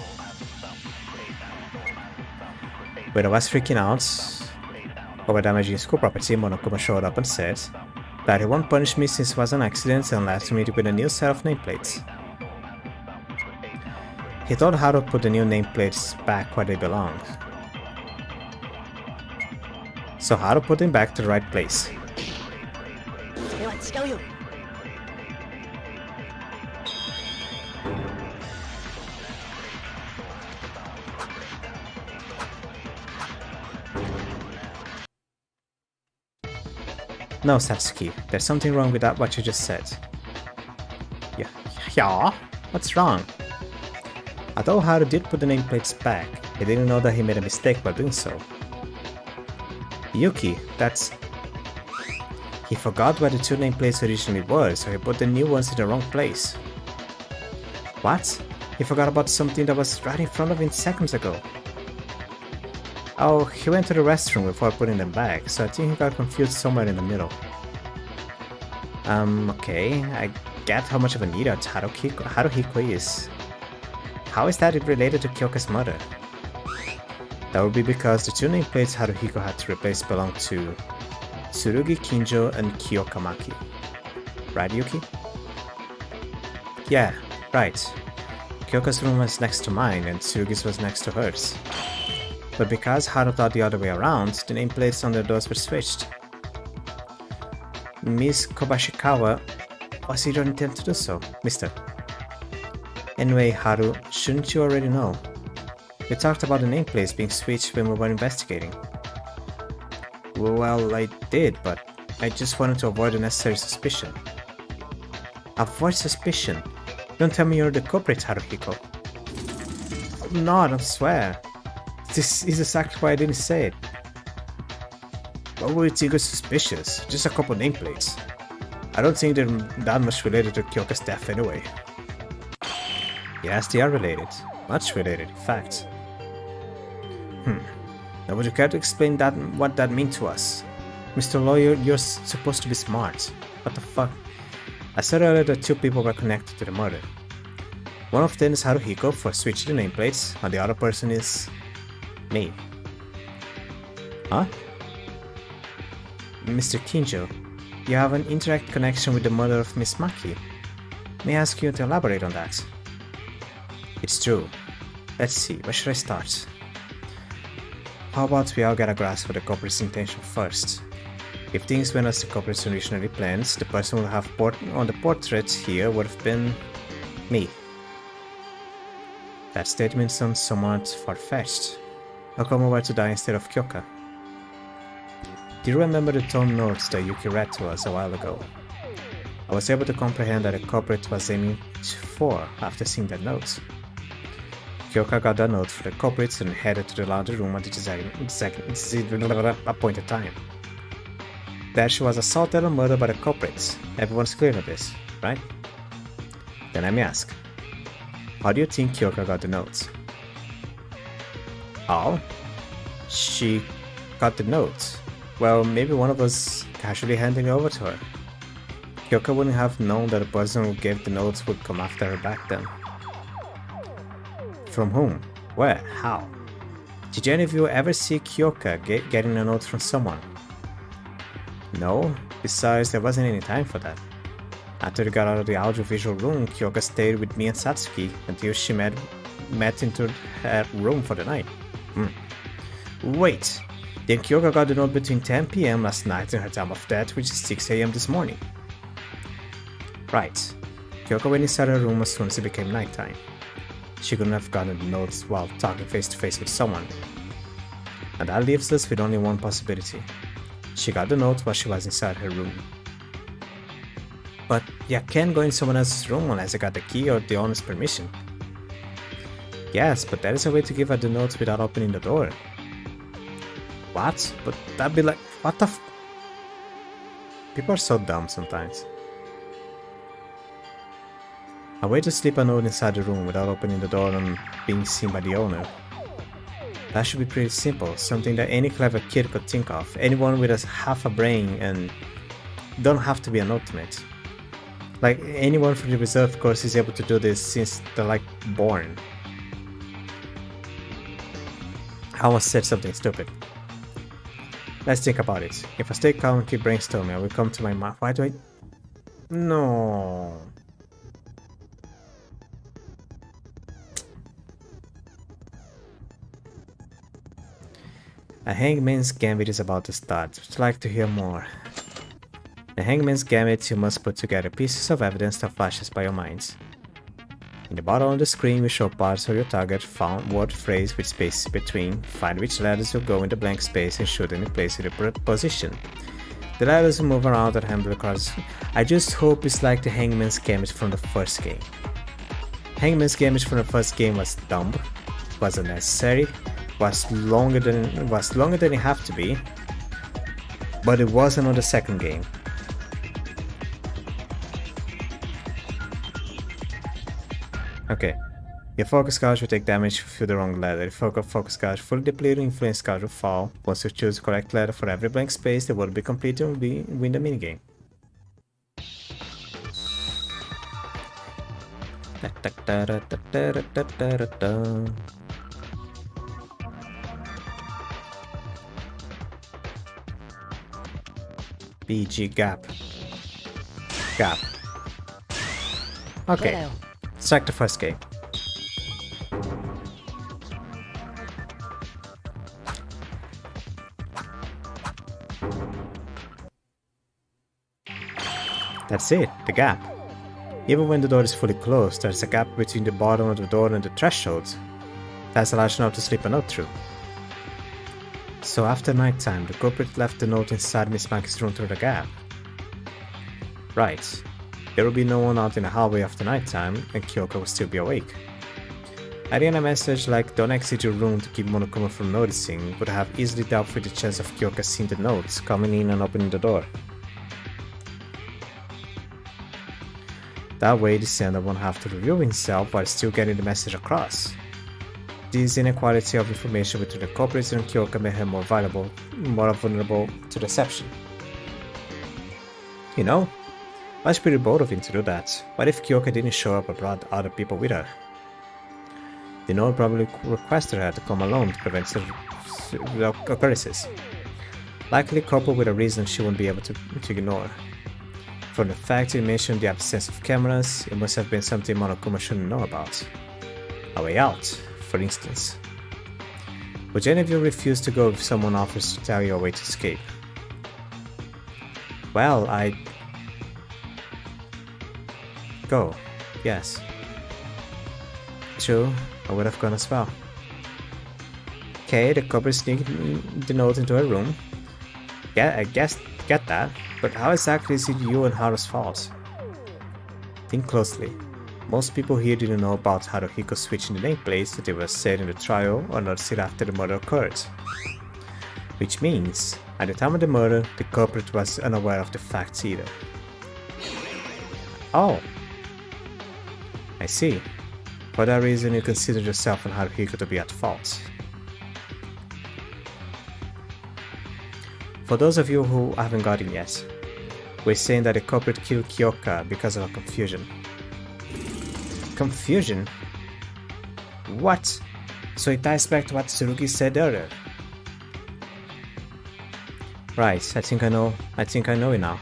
When I was freaking out over damaging school property, Monokuma showed up and said that he won't punish me since it was an accident and left me with a new set of nameplates. He told Haru to put the new nameplates back where they belong. So Haru put them back to the right place. No, Satsuki, there's something wrong with what you just said. Yeah? What's wrong? Although Haru did put the nameplates back, he didn't know that he made a mistake by doing so. Yuki, that's... He forgot where the two nameplates originally were, so he put the new ones in the wrong place. What? He forgot about something that was right in front of him seconds ago. Oh, he went to the restroom before putting them back, so I think he got confused somewhere in the middle. Okay, I get how much of an idiot Haruhiko is. How is that related to Kyoka's mother? That would be because the two nameplates Haruhiko had to replace belong to Tsurugi Kinjo and Kyoka Maki. Right, Yuki? Yeah, right. Kyoka's room was next to mine and Tsurugi's was next to hers. But because Haru thought the other way around, the nameplates on their doors were switched. Miss Kobashikawa, was it your intent to do so, mister? Anyway, Haru, shouldn't you already know? We talked about the nameplates being switched when we were investigating. Well, I did, but I just wanted to avoid unnecessary suspicion. Avoid suspicion? Don't tell me you're the culprit, Haruhiko. No, I don't swear. This is exactly why I didn't say it. What would you think is suspicious? Just a couple nameplates. I don't think they're that much related to Kyoka's death anyway. Yes, they are related. Much related, in fact. Now would you care to explain what that means to us? Mr. Lawyer, you're supposed to be smart. What the fuck? I said earlier that two people were connected to the murder. One of them is Haruhiko for switching the nameplates, and the other person is... me. Huh? Mr. Kinjo, you have an indirect connection with the murder of Miss Maki. May I ask you to elaborate on that? It's true. Let's see, where should I start? How about we all get a grasp of the culprit's intention first? If things went as the culprit originally planned, the person we'll have on the portrait here would have been... me. That statement sounds somewhat far-fetched. How come we were to die instead of Kyoka? Do you remember the torn notes that Yuki read to us a while ago? I was able to comprehend that the culprit was aiming for after seeing that notes. Kyoka got the note for the culprits and headed to the laundry room at the appointed time. There she was assaulted and murdered by the culprits. Everyone's clear on this, right? Then let me ask, how do you think Kyoka got the notes? How? She got the notes. Well, maybe one of us casually handing it over to her. Kyoka wouldn't have known that the person who gave the notes would come after her back then. From whom? Where? How? Did any of you ever see Kyoka getting a note from someone? No, besides there wasn't any time for that. After we got out of the audiovisual room, Kyoka stayed with me and Satsuki until she met into her room for the night. Wait, then Kyoka got the note between 10 PM last night and her time of death, which is 6 AM this morning. Right. Kyoka went inside her room as soon as it became nighttime. She couldn't have gotten the notes while talking face to face with someone. And that leaves us with only one possibility. She got the note while she was inside her room. But you can't go in someone else's room unless you got the key or the owner's permission. Yes, but there is a way to give her the notes without opening the door. What? But that'd be like, what the f— People are so dumb sometimes. A way to slip a note inside the room without opening the door and being seen by the owner. That should be pretty simple, something that any clever kid could think of, anyone with half a brain, and don't have to be an ultimate. Like, anyone from the reserve course is able to do this since they're like born. I almost said something stupid. Let's think about it. If I stay calm and keep brainstorming, I will come to my mind. Why do I— No. A hangman's gambit is about to start. Would you like to hear more? The hangman's gambit, you must put together pieces of evidence that flashes by your minds. In the bottom of the screen, we show parts of your target, found word phrase with spaces between, find which letters will go in the blank space and shoot them in place in the position. The letters will move around and handle the cards. I just hope it's like the hangman's gambit from the first game. Hangman's gambit from the first game was dumb, wasn't necessary, was longer than it had to be, but it wasn't on the second game. Okay, your focus cards will take damage if you fill the wrong letter. If your focus card fully depleted, influence card will fall. Once you choose the correct letter for every blank space, the word will be completed and will win the minigame. BG gap. Gap. Okay. Hello. Select the first game. That's it, the gap. Even when the door is fully closed, there's a gap between the bottom of the door and the threshold. That's large enough to slip a note through. So after nighttime, the culprit left the note inside Miss Maggie's room through the gap. Right. There will be no one out in the hallway after nighttime, and Kyoka will still be awake. Adding a message like "Don't exit your room" to keep Monokuma from noticing would have easily dealt with the chance of Kyoka seeing the notes, coming in and opening the door. That way the sender won't have to review himself while still getting the message across. This inequality of information between the culprits and Kyoka made him more vulnerable to deception. You know? I was pretty bold of him to do that. What if Kyoka didn't show up and brought other people with her? The note probably requested her to come alone to prevent occurrences. Likely coupled with a reason she wouldn't be able to ignore. From the fact you mentioned the absence of cameras, it must have been something Monokuma shouldn't know about. A way out, for instance. Would any of you refuse to go if someone offers to tell you a way to escape? Well, Go. Yes. True, I would have gone as well. Okay, the culprit sneaked the note into her room. I guess get that, but how exactly is it you and Haru's fault? Think closely. Most people here didn't know about Haruhiko switching the nameplates that they were said in the trial or not sit after the murder occurred. Which means, at the time of the murder, the culprit was unaware of the facts either. Oh, I see. For that reason, you consider yourself and Haruhiko to be at fault. For those of you who haven't got it yet, we're saying that the culprit killed Kyoka because of a confusion. Confusion? What? So it ties back to what Tsurugi said earlier. Right, I think I know it now.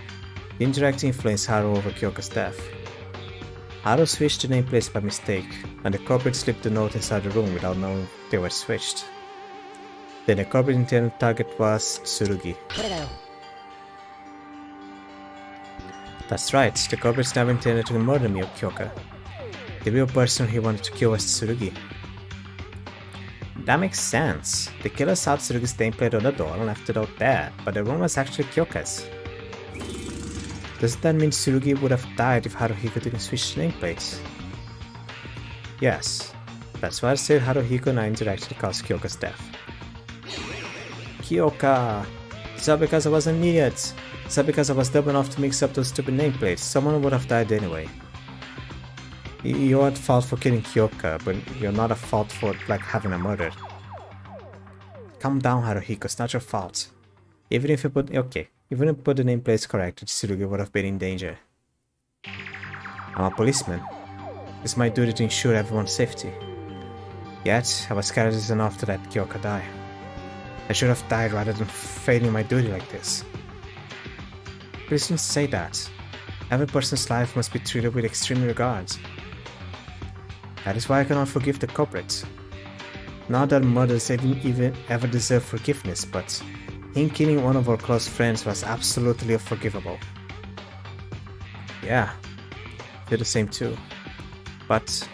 The indirect influence Haru over Kyoka's death. Haru switched the nameplates by mistake, and the culprit slipped the note inside the room without knowing they were switched. Then the culprit's intended target was Tsurugi. That's right, the culprit never intended to murder Kyoka. The real person he wanted to kill was Tsurugi. That makes sense. The killer saw Tsurugi's nameplate on the door and left it out there, but the room was actually Kyoka's. Doesn't that mean Tsurugi would have died if Haruhiko didn't switch the nameplates? Yes, that's why I said Haruhiko and I indirectly caused Kyoka's death. Kyoka! It's not because I was an idiot. It's not because I was dumb enough to mix up those stupid nameplates. Someone would have died anyway. You're at fault for killing Kyoka, but you're not at fault for having her murdered. Calm down, Haruhiko, it's not your fault. Even if you put the nameplates correct, Tsurugi would have been in danger. I'm a policeman. It's my duty to ensure everyone's safety. Yet, I was careless enough to let Kyoka die. I should have died rather than failing my duty like this. Please don't say that. Every person's life must be treated with extreme regard. That is why I cannot forgive the culprit. Not that murders even ever deserve forgiveness, but him killing one of our close friends was absolutely unforgivable. Yeah, I feel the same too. But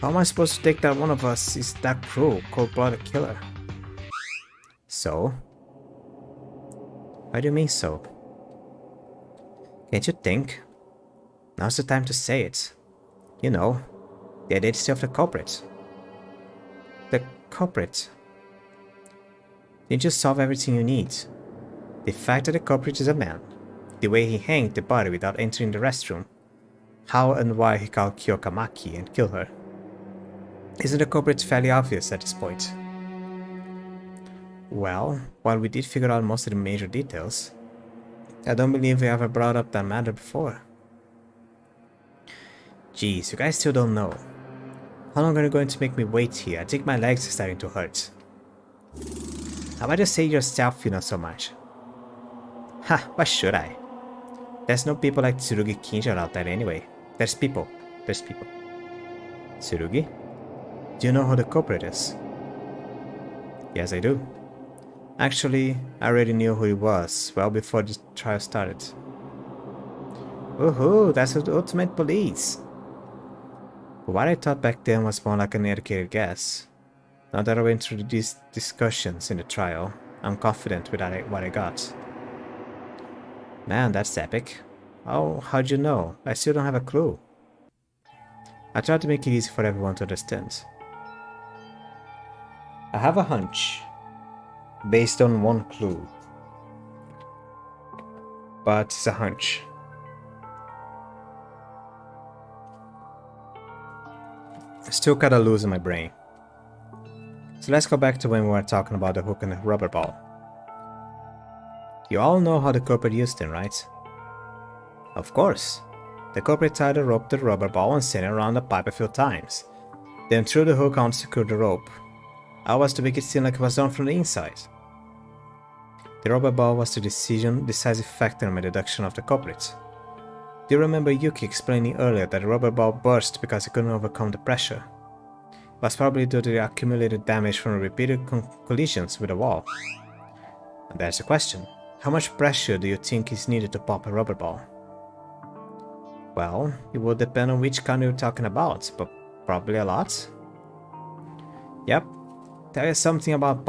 how am I supposed to take that one of us is that cruel, cold-blooded killer? So? Why do you mean so? Can't you think? Now's the time to say it. You know, the identity of the culprit. The culprit. Didn't you solve everything you need? The fact that the culprit is a man, the way he hanged the body without entering the restroom, how and why he called Kyoka Maki and killed her. Isn't the culprit fairly obvious at this point? Well, while we did figure out most of the major details, I don't believe we ever brought up that matter before. Jeez, you guys still don't know. How long are you going to make me wait here? I think my legs are starting to hurt. How about you say yourself, you know so much? Ha, why should I? There's no people like Tsurugi Kinja out there anyway. There's people. Tsurugi? Do you know who the culprit is? Yes, I do. Actually, I already knew who he was well before the trial started. Woohoo, that's the ultimate police! But what I thought back then was more like an educated guess. Now that I went through these discussions in the trial, I'm confident with what I got. Man, that's epic. Oh, how'd you know? I still don't have a clue. I tried to make it easy for everyone to understand. I have a hunch, based on one clue. But it's a hunch. Still kinda loose in my brain. So let's go back to when we were talking about the hook and the rubber ball. You all know how the culprit used them, right? Of course. The culprit tied a rope to the rubber ball and sent it around the pipe a few times, then threw the hook on to secure the rope. I was to make it seem like it was done from the inside. The rubber ball was the decisive factor in my deduction of the culprit. Do you remember Yuki explaining earlier that the rubber ball burst because it couldn't overcome the pressure? It was probably due to the accumulated damage from repeated collisions with the wall. And there's the question. How much pressure do you think is needed to pop a rubber ball? Well, it would depend on which kind you're talking about, but probably a lot. Yep. Tell you something about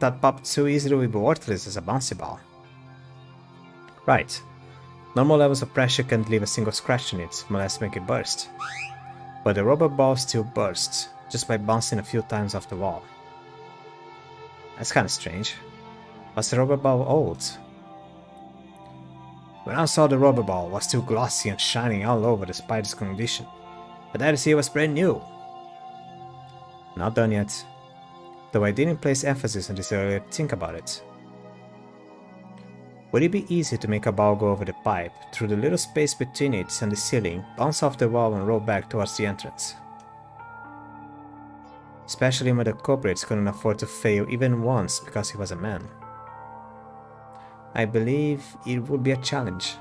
that popped so easily would be worthless as a bouncy ball. Right. Normal levels of pressure can't leave a single scratch in it, much less make it burst. But the rubber ball still bursts, just by bouncing a few times off the wall. That's kinda strange. Was the rubber ball old? When I saw the rubber ball, it was still glossy and shining all over despite its condition. But I see it was brand new. Not done yet. Though I didn't place emphasis on this earlier, think about it. Would it be easy to make a ball go over the pipe, through the little space between it and the ceiling, bounce off the wall and roll back towards the entrance? Especially when the culprits couldn't afford to fail even once because he was a man. I believe it would be a challenge.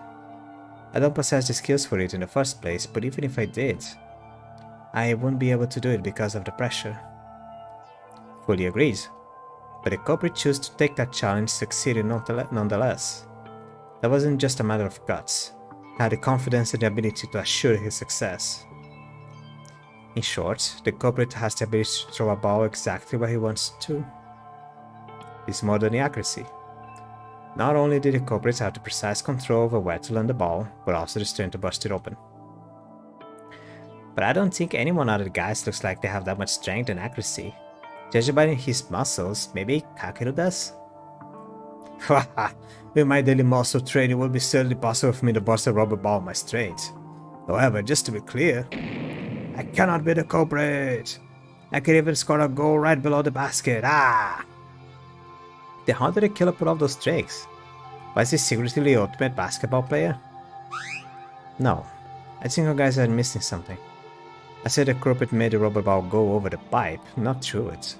I don't possess the skills for it in the first place, but even if I did, I wouldn't be able to do it because of the pressure. Fully agrees. But the culprit chose to take that challenge, succeeding nonetheless. That wasn't just a matter of guts. He had the confidence and the ability to assure his success. In short, the culprit has the ability to throw a ball exactly where he wants to. It's more than the accuracy. Not only did the culprit have the precise control over where to land the ball, but also the strength to burst it open. But I don't think anyone out of the guys looks like they have that much strength and accuracy. Judging by his muscles, maybe Kakeru does? Haha, with my daily muscle training, it would be certainly possible for me to burst a rubber ball in my strength. However, just to be clear, I cannot be the culprit. I can even score a goal right below the basket. Ah! Then how did the killer put off those tricks? Was he secretly the ultimate basketball player? No, I think you guys are missing something. I said the culprit made the rubber ball go over the pipe, not through it.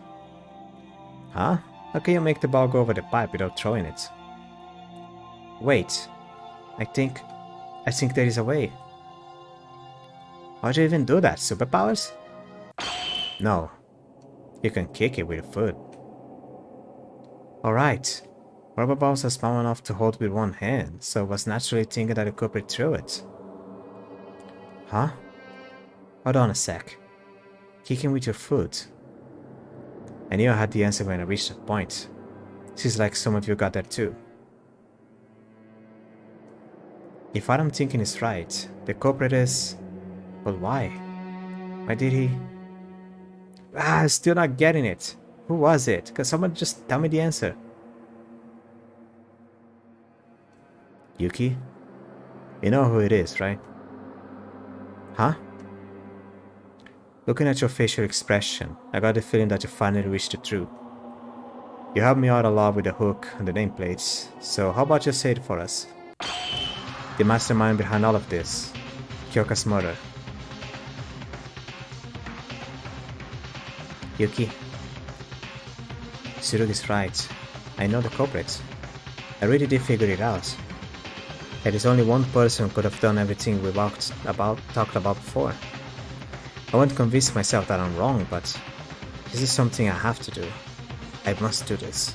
Huh? How can you make the ball go over the pipe without throwing it? Wait, I think there is a way. How'd you even do that? Superpowers? No. You can kick it with a foot. Alright. Rubber balls are small enough to hold with one hand, so I was naturally thinking that the culprit threw it. Huh? Hold on a sec. Kicking with your foot. I knew I had the answer when I reached that point. Seems like some of you got that too. If what I'm thinking is right, the culprit is... But why? Why did he... I'm still not getting it. Who was it? Can someone just tell me the answer? Yuki? You know who it is, right? Huh? Looking at your facial expression, I got the feeling that you finally reached the truth. You helped me out a lot with the hook and the nameplates, so how about you say it for us? The mastermind behind all of this, Kyoka's murder. Yuki. Tsurugi is right. I know the culprit. I really did figure it out. There is only one person who could have done everything we talked about before. I won't convince myself that I'm wrong, but this is something I have to do. I must do this.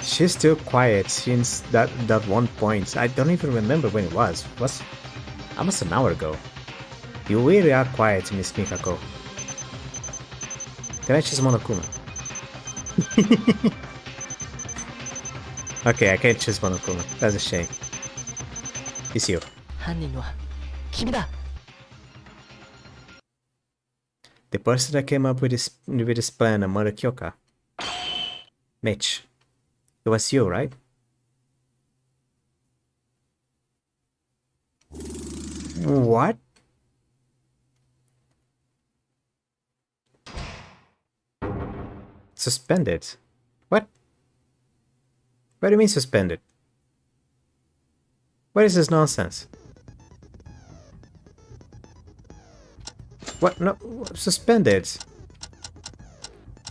She's still quiet since that one point. I don't even remember when it was. It was almost an hour ago. You really are quiet, Miss Mikako. Can I choose Monokuma? Okay, I can't choose Monokuma. That's a shame. It's you. The person that came up with this plan and murdered Kyoka. Mitch. It was you, right? What? Suspended? What? What do you mean suspended? What is this nonsense? What? No, suspended.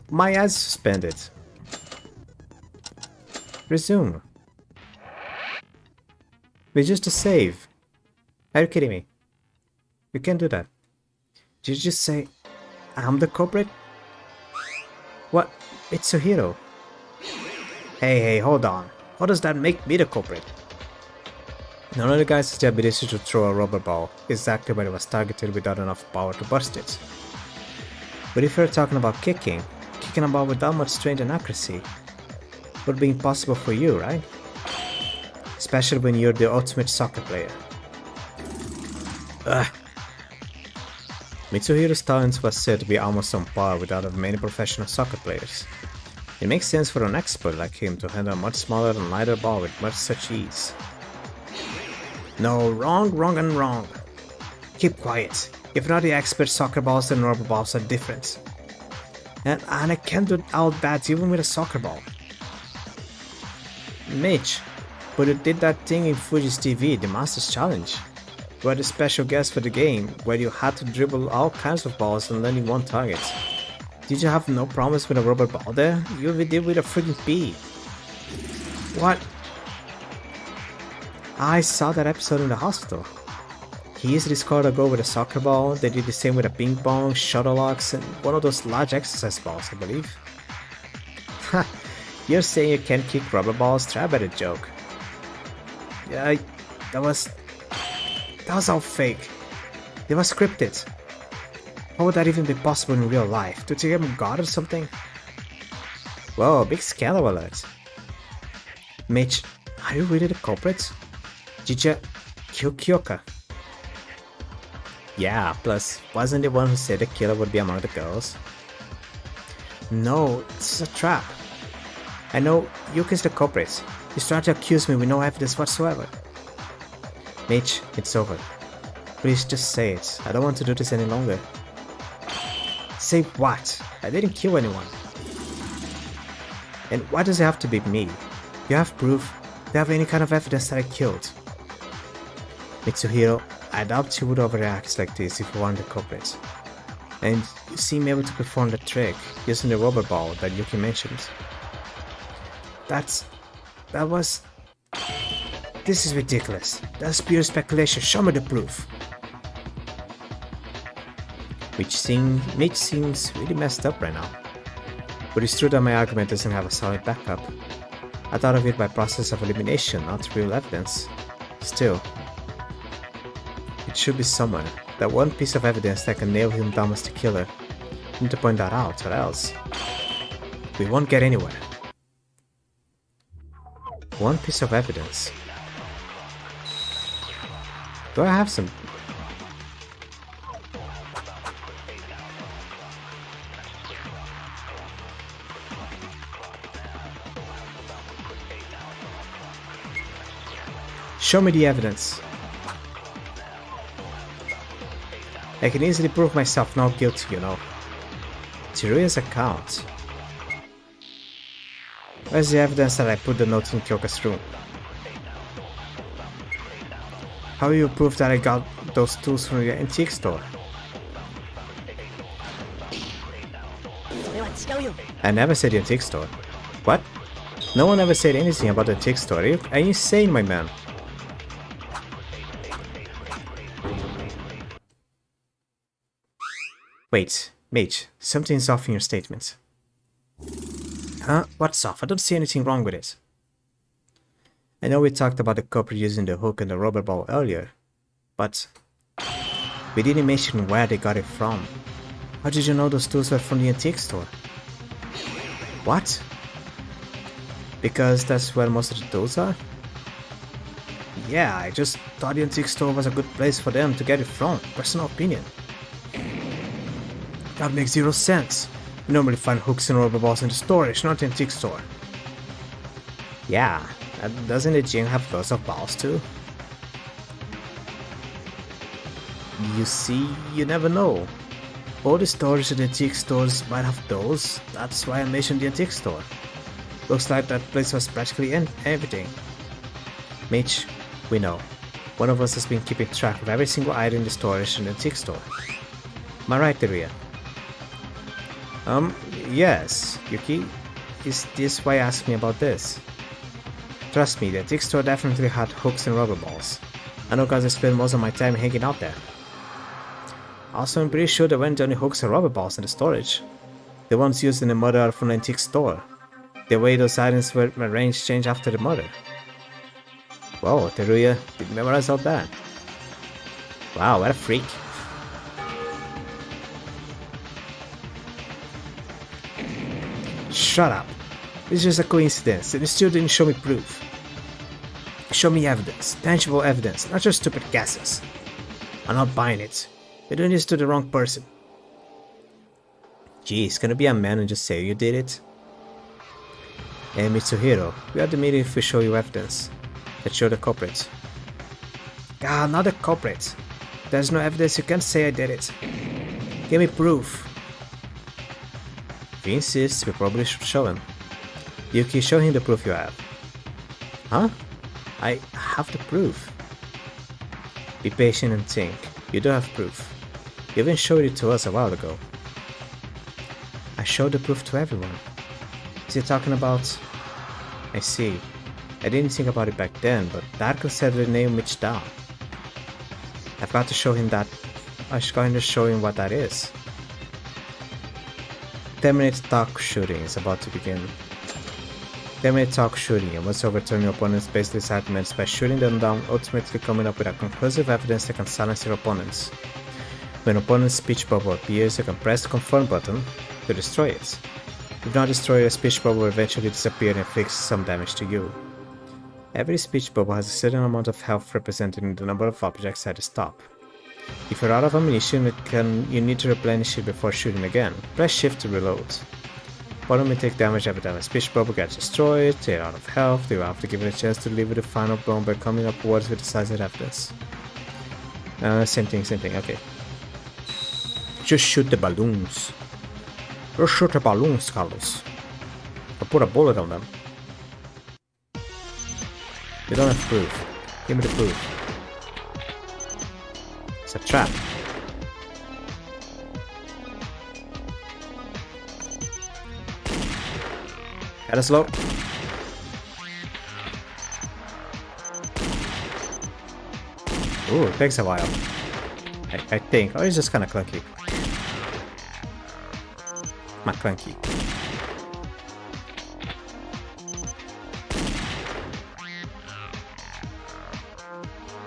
My ass suspended. Resume. It's just a save. Are you kidding me? You can't do that. Did you just say I'm the culprit? What? It's a hero. Hey, hold on. How does that make me the culprit? None of the guys has the ability to throw a rubber ball exactly where it was targeted without enough power to burst it. But if you're talking about kicking a ball without much strength and accuracy would be impossible for you, right? Especially when you're the ultimate soccer player. Ugh. Mitsuhiro's talent was said to be almost on par with that of many professional soccer players. It makes sense for an expert like him to handle a much smaller and lighter ball with much such ease. No, wrong, wrong and wrong. Keep quiet. If not the expert, soccer balls and rubber balls are different. And I can't do out bats even with a soccer ball. Mitch, but you did that thing in Fuji's TV, the Masters Challenge. You were the special guest for the game, where you had to dribble all kinds of balls and land in one target. Did you have no problems with a rubber ball there? You did with a freaking pea. What? I saw that episode in the hospital. He easily scored a goal with a soccer ball. They did the same with a ping pong, shuttlecocks, and one of those large exercise balls, I believe. Ha! You're saying you can't kick rubber balls? Try a better joke. Yeah, that was all fake. It was scripted. How would that even be possible in real life? Did you get God or something? Whoa, big scandal alert. Mitch, are you really the culprit? Did you kill Kyoka? Yeah, plus, wasn't the one who said the killer would be among the girls? No, this is a trap. I know Yuki's the culprit. He's trying to accuse me with no evidence whatsoever. Mitch, it's over. Please just say it. I don't want to do this any longer. Say what? I didn't kill anyone. And why does it have to be me? You have proof? Do you have any kind of evidence that I killed? Mitsuhiro, I doubt you would overreact like this if you weren't the culprit. And you seem able to perform the trick using the rubber ball that Yuki mentioned. This is ridiculous. That's pure speculation. Show me the proof. Mitch seems really messed up right now. But it's true that my argument doesn't have a solid backup. I thought of it by process of elimination, not real evidence. Still, it should be somewhere. That one piece of evidence that can nail him down as the killer. I need to point that out, or else we won't get anywhere. One piece of evidence. Do I have some? Show me the evidence. I can easily prove myself not guilty, you know. Teruya's account. Where's the evidence that I put the notes in Kyoka's room? How will you prove that I got those tools from the antique store? I never said the antique store. What? No one ever said anything about the antique store. Are you insane, my man? Wait, Mage, something's off in your statement. Huh? What's off? I don't see anything wrong with it. I know we talked about the culprit using the hook and the rubber ball earlier, but we didn't mention where they got it from. How did you know those tools were from the antique store? What? Because that's where most of the tools are? Yeah, I just thought the antique store was a good place for them to get it from. Personal opinion. That makes zero sense. You normally find hooks and rubber balls in the storage, not the antique store. Yeah, doesn't the gym have lots of balls too? You see, you never know. All the stores in the antique stores might have those, that's why I mentioned the antique store. Looks like that place was practically everything. Mitch, we know. One of us has been keeping track of every single item in the storage in the antique store. Am I right, Teruya? Yes, Yuki. Is this why you asked me about this? Trust me, the antique store definitely had hooks and rubber balls. I know cause I spend most of my time hanging out there. Also, I'm pretty sure there weren't only hooks and rubber balls in the storage. The ones used in the murder are from the antique store. The way those items were arranged changed after the murder. Whoa, Teruya did memorize all that. Wow, what a freak. Shut up. It's just a coincidence, and you still didn't show me proof. Show me evidence, tangible evidence, not just stupid guesses. I'm not buying it. You're doing this to the wrong person. Geez, can you be a man and just say you did it? Hey Mitsuhiro, we are the meeting if we show you evidence that you're the culprit. Ah, not the culprit. There's no evidence, you can't say I did it. Give me proof. If he insists, we probably should show him. Yuki, show him the proof you have. Huh? I have the proof. Be patient and think. You do have proof. You even showed it to us a while ago. I showed the proof to everyone. Is he talking about... I see. I didn't think about it back then, but that considered the name Mitch down. I've got to show him that... I should going to show him what that is. 10-minute talk shooting is about to begin. 10-minute talk shooting, and once overturn your opponent's basic arguments by shooting them down, ultimately coming up with a conclusive evidence that can silence your opponents. When an opponent's speech bubble appears, you can press the confirm button to destroy it. If not destroyed, your speech bubble will eventually disappear and inflict some damage to you. Every speech bubble has a certain amount of health represented in the number of objects at its top. If you're out of ammunition, you need to replenish it before shooting again. Press shift to reload. Opponent may take damage every time a speech bubble gets destroyed, they're out of health, you have to give it a chance to deliver the final bomb by coming up words with decisive evidence. Same thing, okay. Just shoot the balloons. Just shoot the balloons, Carlos. Or put a bullet on them. You don't have proof. Give me the proof. It's a trap. Kinda slow. Ooh, it takes a while. I think. Oh, it's just kinda clunky. Not clunky.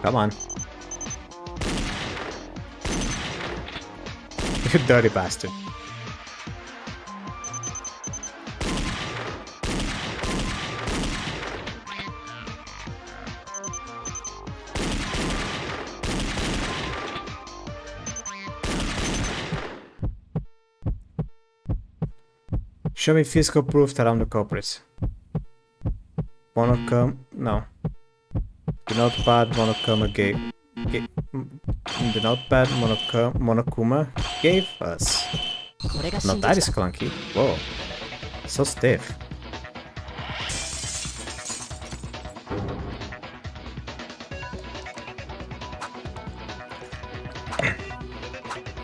Come on. You dirty bastard. Show me physical proof that I'm the culprit. Monochrome? No. The notepad Monokuma gave... The notepad Monokuma gave us. Now that is clunky. Whoa. So stiff.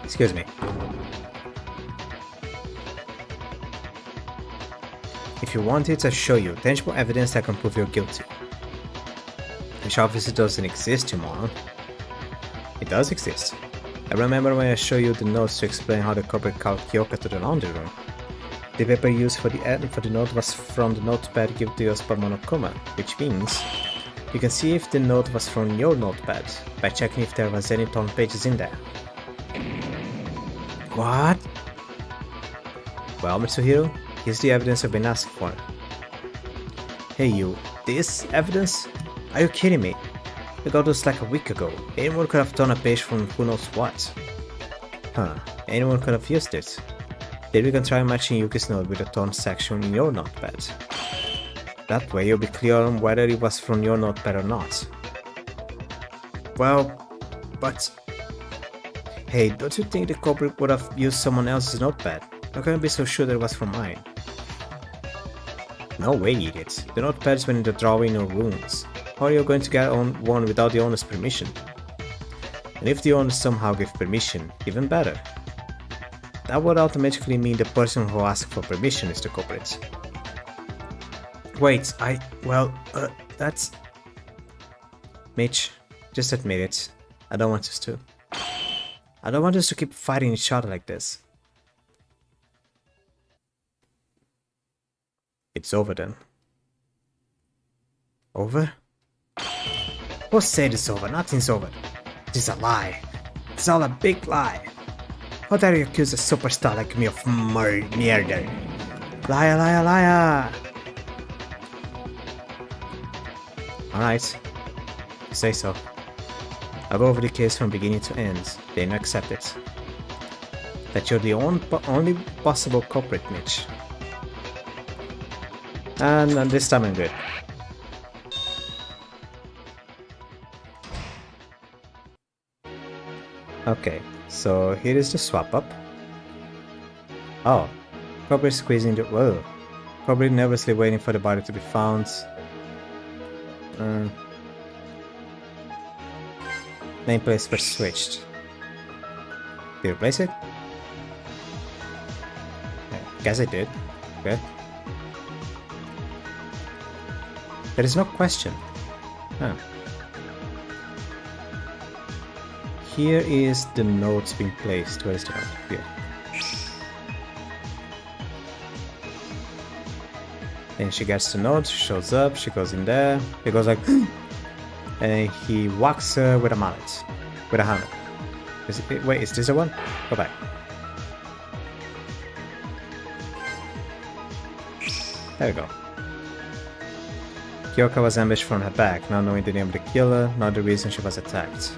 Excuse me. If you want it, I'll show you tangible evidence that can prove you're guilty. Which obviously doesn't exist, you moron. It does exist. I remember when I showed you the notes to explain how the culprit called Kyoka to the laundry room. The paper used for the note was from the notepad given to us by Monokuma, which means you can see if the note was from your notepad by checking if there was any torn pages in there. What? Well, Mitsuhiro, here's the evidence I've been asking for. Hey you, this evidence? Are you kidding me? We got this like a week ago. Anyone could have torn a page from who knows what. Huh, anyone could have used it. Then we can try matching Yuki's note with the torn section in your notepad. That way you'll be clear on whether it was from your notepad or not. Well, but... Hey, don't you think the culprit would have used someone else's notepad? How can I be so sure that it was from mine? No way, idiot. The notepads went in the drawer in your rooms. How are you going to get on one without the owner's permission? And if the owner somehow gave permission, even better. That would automatically mean the person who asked for permission is the culprit. Wait, that's... Mitch, just admit it. I don't want us to. I don't want us to keep fighting each other like this. It's over then. Over? Who said it's over? Nothing's over. It is a lie. It's all a big lie. How dare you accuse a superstar like me of murder? Liar, liar, liar! Alright. Say so. I'll go over the case from beginning to end. Then accept it. That you're the only possible culprit, Mitch. And this time I'm good. Okay, so here is the swap up. Oh, culprit squeezing the... Whoa. Culprit nervously waiting for the body to be found. Nameplates were switched. Did you replace it? I guess I did. Okay. There is no question. Huh. Here is the notes being placed. Where is the note? Here. Then she gets the note, shows up, she goes in there, he goes like and he whacks her with a mallet. With a hammer. Wait, is this the one? Go back. There we go. Kyoka was ambushed from her back, not knowing the name of the killer, not the reason she was attacked.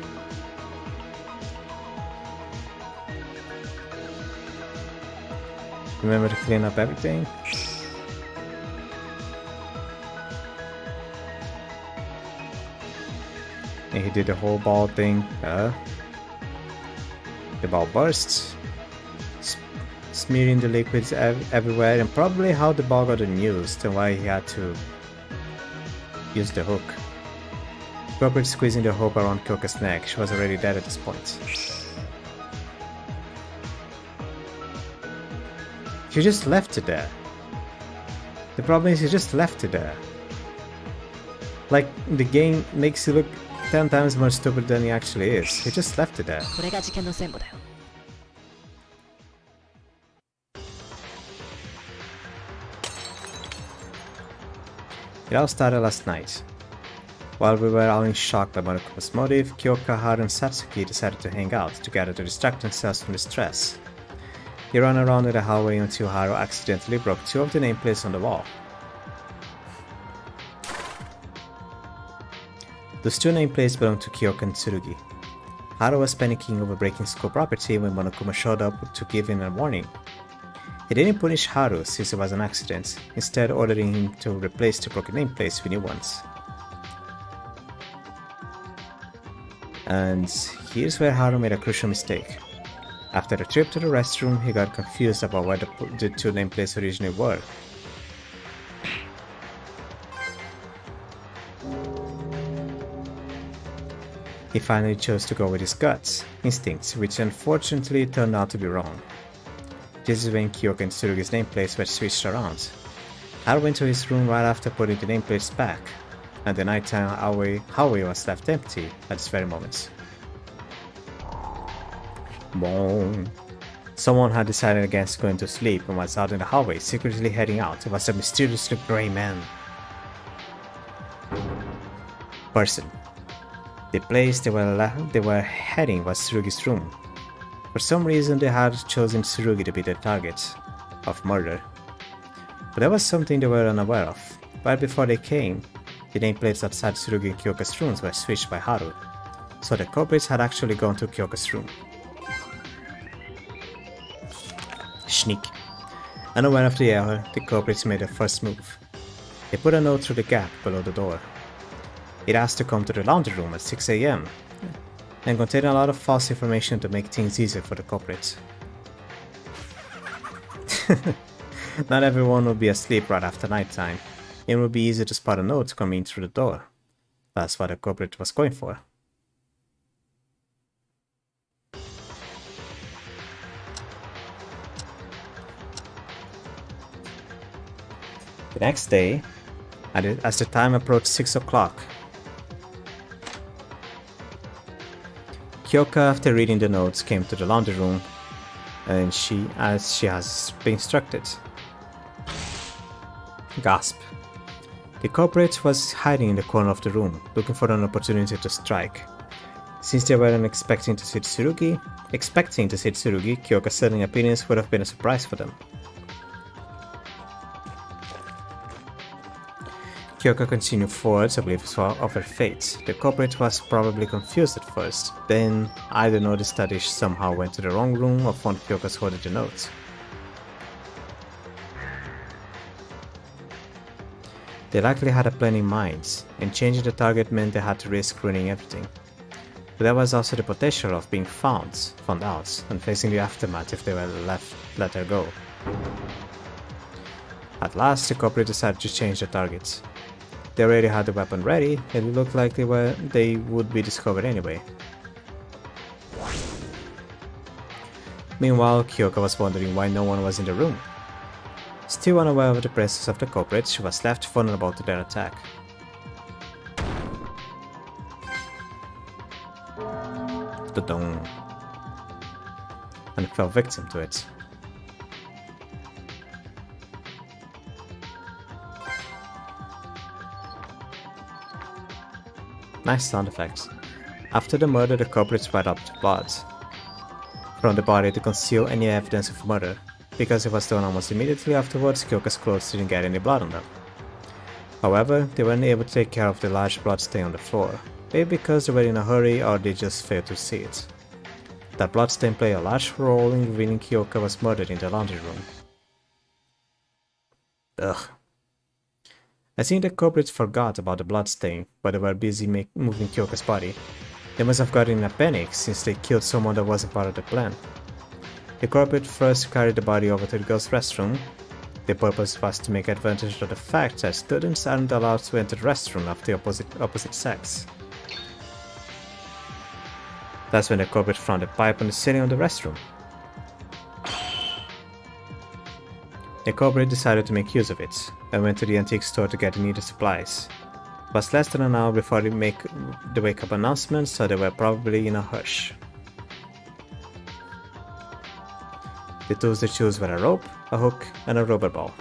Remember to clean up everything? And he did the whole ball thing. The ball bursts, smearing the liquids everywhere, and probably how the ball got unused and why he had to use the hook. Robert squeezing the hook around Kyoka's neck. She was already dead at this point. She just left it there. The problem is he just left it there. Like, the game makes you look 10 times more stupid than he actually is. He just left it there. It all started last night. While we were all in shock by Monokuma's motive, Kyoka, Haru and Satsuki decided to hang out together to distract themselves from the stress. They ran around in the hallway until Haru accidentally broke 2 of the nameplates on the wall. Those 2 nameplates belonged to Kyoka and Tsurugi. Haru was panicking over breaking school property when Monokuma showed up to give him a warning. He didn't punish Haru since it was an accident, instead ordering him to replace the broken nameplates with new ones. And here's where Haru made a crucial mistake. After the trip to the restroom, he got confused about where the 2 nameplates originally were. He finally chose to go with his guts, instincts, which unfortunately turned out to be wrong. This is when Kyoka and Tsurugi's nameplates were switched around. Haru went to his room right after putting the nameplates back, and the nighttime hallway was left empty at this very moment. Boom. Someone had decided against going to sleep and was out in the hallway, secretly heading out. It was a mysteriously grey man. Person. The place they were heading was Tsurugi's room. For some reason they had chosen Tsurugi to be the target of murder. But there was something they were unaware of. Right before they came, the nameplates outside Tsurugi and Kyoka's rooms were switched by Haru. So the culprits had actually gone to Kyoka's room. Sneak. Unaware of the error, the culprits made their first move. They put a note through the gap below the door. It asked to come to the laundry room at 6 AM, and contained a lot of false information to make things easier for the culprits. Not everyone will be asleep right after nighttime. It would be easy to spot a note coming through the door. That's what the culprit was going for. The next day, as the time approached 6 o'clock, Kyoka, after reading the notes, came to the laundry room, and as she has been instructed. Gasp. The culprit was hiding in the corner of the room, looking for an opportunity to strike. Since they weren't expecting to see Tsurugi, Kyoka's sudden appearance would have been a surprise for them. Kyoka continued forwards, oblivious of her fate. The culprit was probably confused at first, then either noticed that they somehow went to the wrong room or found Kyoka's holding the note. They likely had a plan in mind, and changing the target meant they had to risk ruining everything. But there was also the potential of being found out, and facing the aftermath if they were let her go. At last, the culprit decided to change the target. They already had the weapon ready, and it looked like they would be discovered anyway. Meanwhile, Kyoka was wondering why no one was in the room. Still unaware of the presence of the culprit, she was left vulnerable to their attack. Da-dong. And fell victim to it. Nice sound effects. After the murder, the culprits wiped blood from the body to conceal any evidence of murder. Because it was done almost immediately afterwards, Kyoka's clothes didn't get any blood on them. However, they weren't able to take care of the large blood stain on the floor, maybe because they were in a hurry or they just failed to see it. That blood stain played a large role in revealing Kyoka was murdered in the laundry room. Ugh. I think the culprits forgot about the bloodstain, but they were busy moving Kyoka's body. They must have gotten in a panic since they killed someone that wasn't part of the plan. The culprit first carried the body over to the girls' restroom. The purpose was to make advantage of the fact that students aren't allowed to enter the restroom of the opposite sex. That's when the culprit found a pipe on the ceiling of the restroom. The culprit decided to make use of it, and went to the antique store to get the needed supplies. It was less than an hour before they make the wake-up announcement, so they were probably in a hush. The tools they chose were a rope, a hook, and a rubber ball.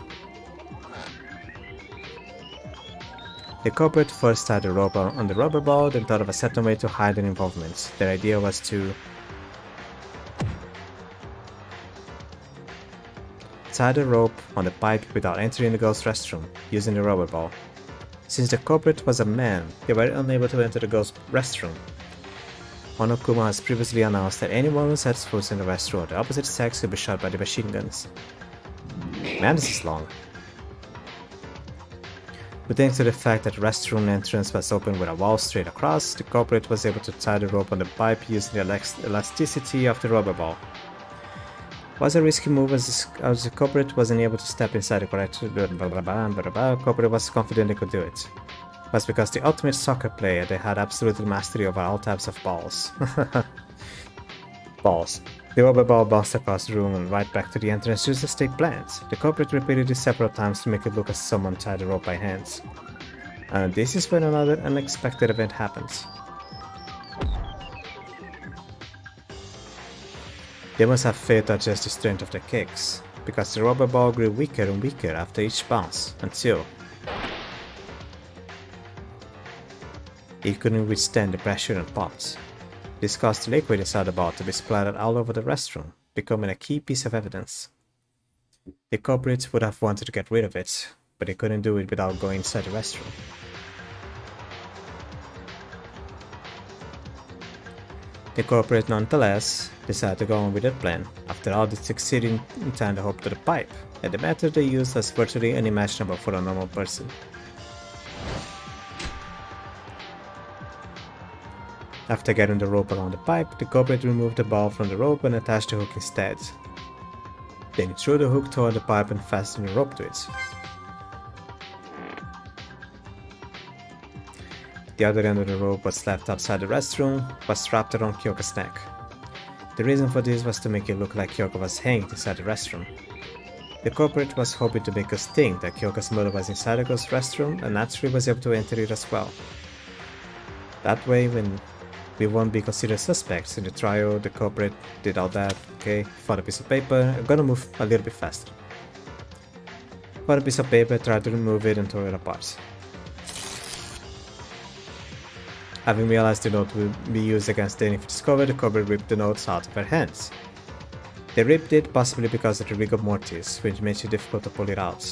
The culprit first tied the rope on the rubber ball, then thought of a certain way to hide their involvement. Their idea was to tie the rope on the pipe without entering the girls' restroom, using the rubber ball. Since the culprit was a man, they were unable to enter the girls' restroom. Monokuma has previously announced that anyone who sets foot in the restroom of the opposite sex will be shot by the machine guns. Man, this is long. But thanks to the fact that the restroom entrance was open with a wall straight across, the culprit was able to tie the rope on the pipe using the elasticity of the rubber ball. It was a risky move as the culprit wasn't able to step inside the correct culprit was confident they could do it. It was because the ultimate soccer player, they had absolute mastery over all types of balls. Balls. The rubber ball bounced across the room and right back to the entrance just as they planned. The culprit repeated this several times to make it look as someone tied the rope by hands. And this is when another unexpected event happens. They must have failed to adjust the strength of their kicks, because the rubber ball grew weaker and weaker after each bounce, until it couldn't withstand the pressure and popped. This caused the liquid inside the ball to be splattered all over the restroom, becoming a key piece of evidence. The culprits would have wanted to get rid of it, but they couldn't do it without going inside the restroom. The culprit nonetheless decided to go on with their plan. After all, they succeeded in tying the rope to the pipe, and the method they used was virtually unimaginable for a normal person. After getting the rope around the pipe, the culprit removed the ball from the rope and attached the hook instead. Then he threw the hook toward the pipe and fastened the rope to it. The other end of the rope was left outside the restroom, was wrapped around Kyoka's neck. The reason for this was to make it look like Kyoka was hanging inside the restroom. The culprit was hoping to make us think that Kyoka's mother was inside the girl's restroom and naturally was able to enter it as well. That way, when we won't be considered suspects in the trial, the culprit did all that, okay, found a piece of paper. I'm gonna move a little bit faster. Found a piece of paper, tried to remove it and tore it apart. Having realized the note would be used against them if discovered, the Cobra ripped the notes out of her hands. They ripped it, possibly because of the rigor mortis, which makes it difficult to pull it out.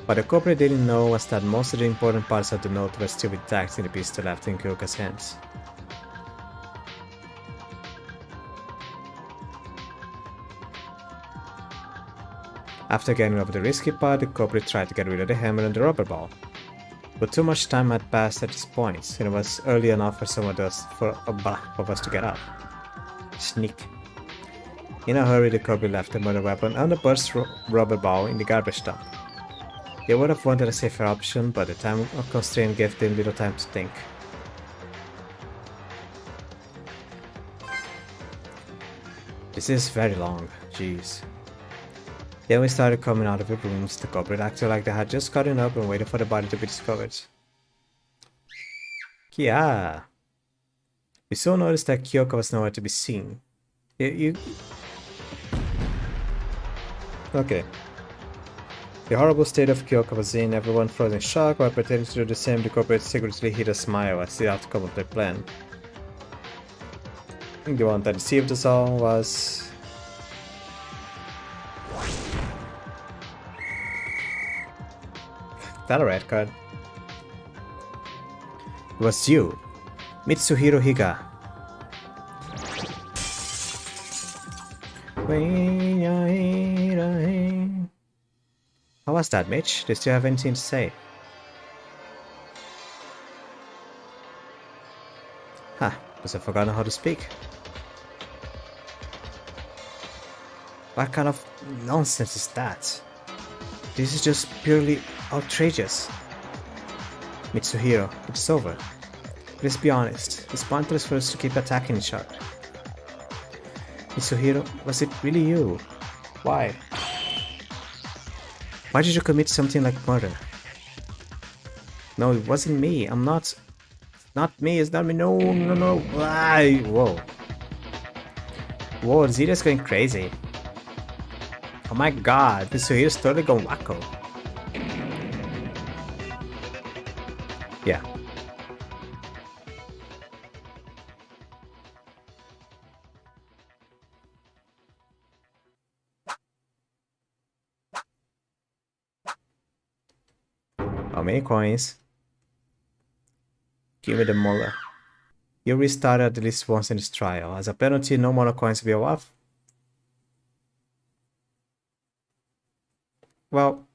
What the Cobra didn't know was that most of the important parts of the note were still intact in the pistol left in Kyoka's hands. After getting over the risky part, the Cobra tried to get rid of the hammer and the rubber ball. But too much time had passed at this point, and it was early enough for of us to get up. Sneak. In a hurry, the Cobra left the murder weapon and the burst rubber ball in the garbage dump. They would have wanted a safer option, but the time constraint gave them little time to think. This is very long, jeez. Then we started coming out of the rooms. The culprit acted like they had just gotten up and waited for the body to be discovered. Yeah. We soon noticed that Kyoka was nowhere to be seen. Okay. The horrible state of Kyoka was in, everyone froze in shock, while pretending to do the same, the culprit secretly hid a smile as the outcome of their plan. The one that deceived us all was... that a red card? It was you, Mitsuhiro Higa. How was that, Mitch? Do you still have anything to say? Huh, must have forgotten how to speak. What kind of nonsense is that? This is just purely outrageous. Mitsuhiro, it's over. Let's be honest, it's pointless for us to keep attacking each other. Mitsuhiro, was it really you? Why? Why did you commit something like murder? No, it wasn't me. I'm not... Not me, it's not me. No. Why? Whoa. Whoa, Zeta's going crazy. Oh my god, Mitsuhiro's totally gone wacko. Yeah. How many coins? Give me the molar. You restarted at least once in this trial. As a penalty, no more coins will be off. Well,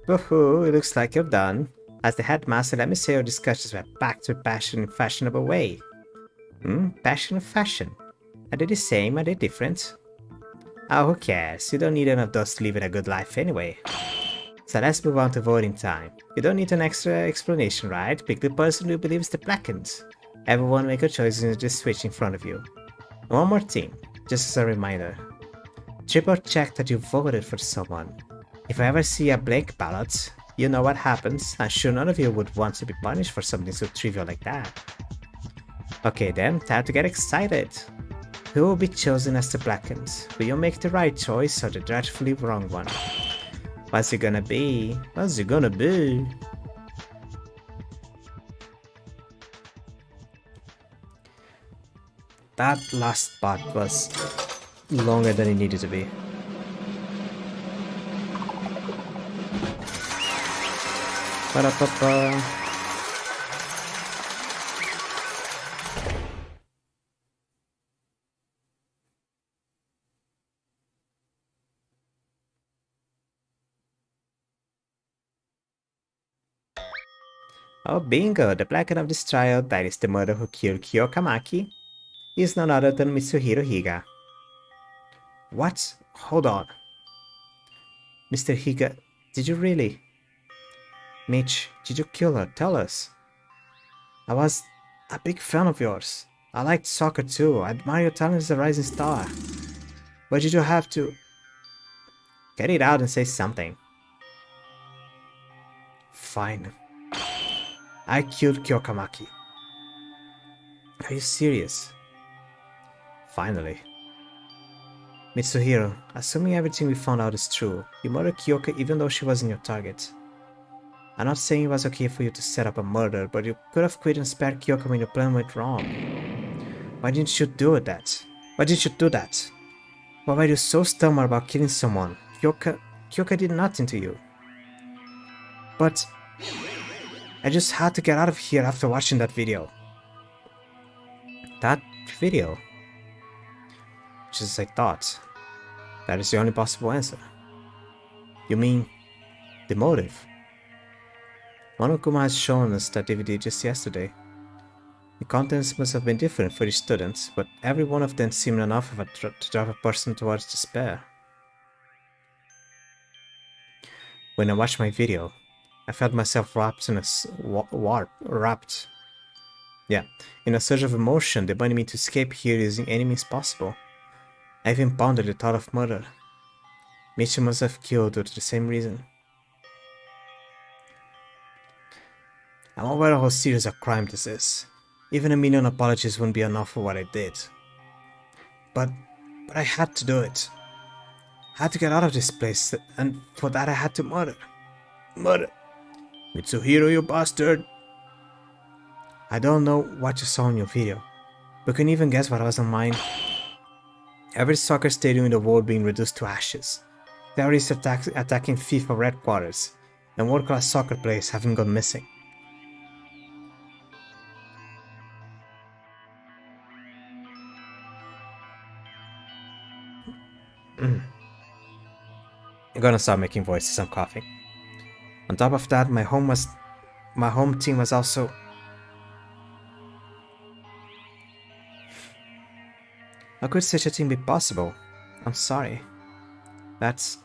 woohoo, it looks like you're done. As the headmaster, let me say your discussions were packed with passion in a fashionable way. Passion and fashion. Are they the same? Are they different? Oh, who cares? You don't need enough dust to live a good life anyway. So let's move on to voting time. You don't need an extra explanation, right? Pick the person who believes the blackened. Everyone make a choice and just switch in front of you. And one more thing, just as a reminder. Triple check that you voted for someone. If I ever see a blank ballot, you know what happens. I'm sure none of you would want to be punished for something so trivial like that. Okay then, time to get excited. Who will be chosen as the blackened? Will you make the right choice or the dreadfully wrong one? What's it gonna be? What's it gonna be? That last part was longer than it needed to be. Ba-da-ba-ba. Oh bingo, the blackened of this trial, that is the murderer who killed Kyokamaki, is none other than Mitsuhiro Higa. What? Hold on. Mr. Higa, did you really? Mitch, did you kill her? Tell us. I was a big fan of yours. I liked soccer too. I admire your talent as a rising star. Why did you have to... Get it out and say something. Fine. I killed Kyokamaki. Are you serious? Finally. Mitsuhiro, assuming everything we found out is true, you murdered Kyoka even though she wasn't your target. I'm not saying it was okay for you to set up a murder, but you could have quit and spared Kyoka when your plan went wrong. Why didn't you do that? Why didn't you do that? Why were you so stubborn about killing someone? Kyoka did nothing to you. But I just had to get out of here after watching that video. That video? Just as I thought. That is the only possible answer. You mean the motive? Monokuma has shown us that DVD just yesterday. The contents must have been different for each student, but every one of them seemed enough of to drive a person towards despair. When I watched my video, I felt myself wrapped in a in a surge of emotion demanding me to escape here using any means possible. I even pondered the thought of murder. Michi must have killed due to the same reason. I'm aware of how serious a crime this is. Even a million apologies wouldn't be enough for what I did. But I had to do it. I had to get out of this place, and for that I had to murder. Murder! Mitsuhiro, you bastard! I don't know what you saw in your video, but can you even guess what was on mine? Every soccer stadium in the world being reduced to ashes. Terrorists attacking FIFA headquarters, and world-class soccer players having gone missing. I'm gonna start making voices, I'm coughing. On top of that, my home team was also... How could such a thing be possible? I'm sorry. That's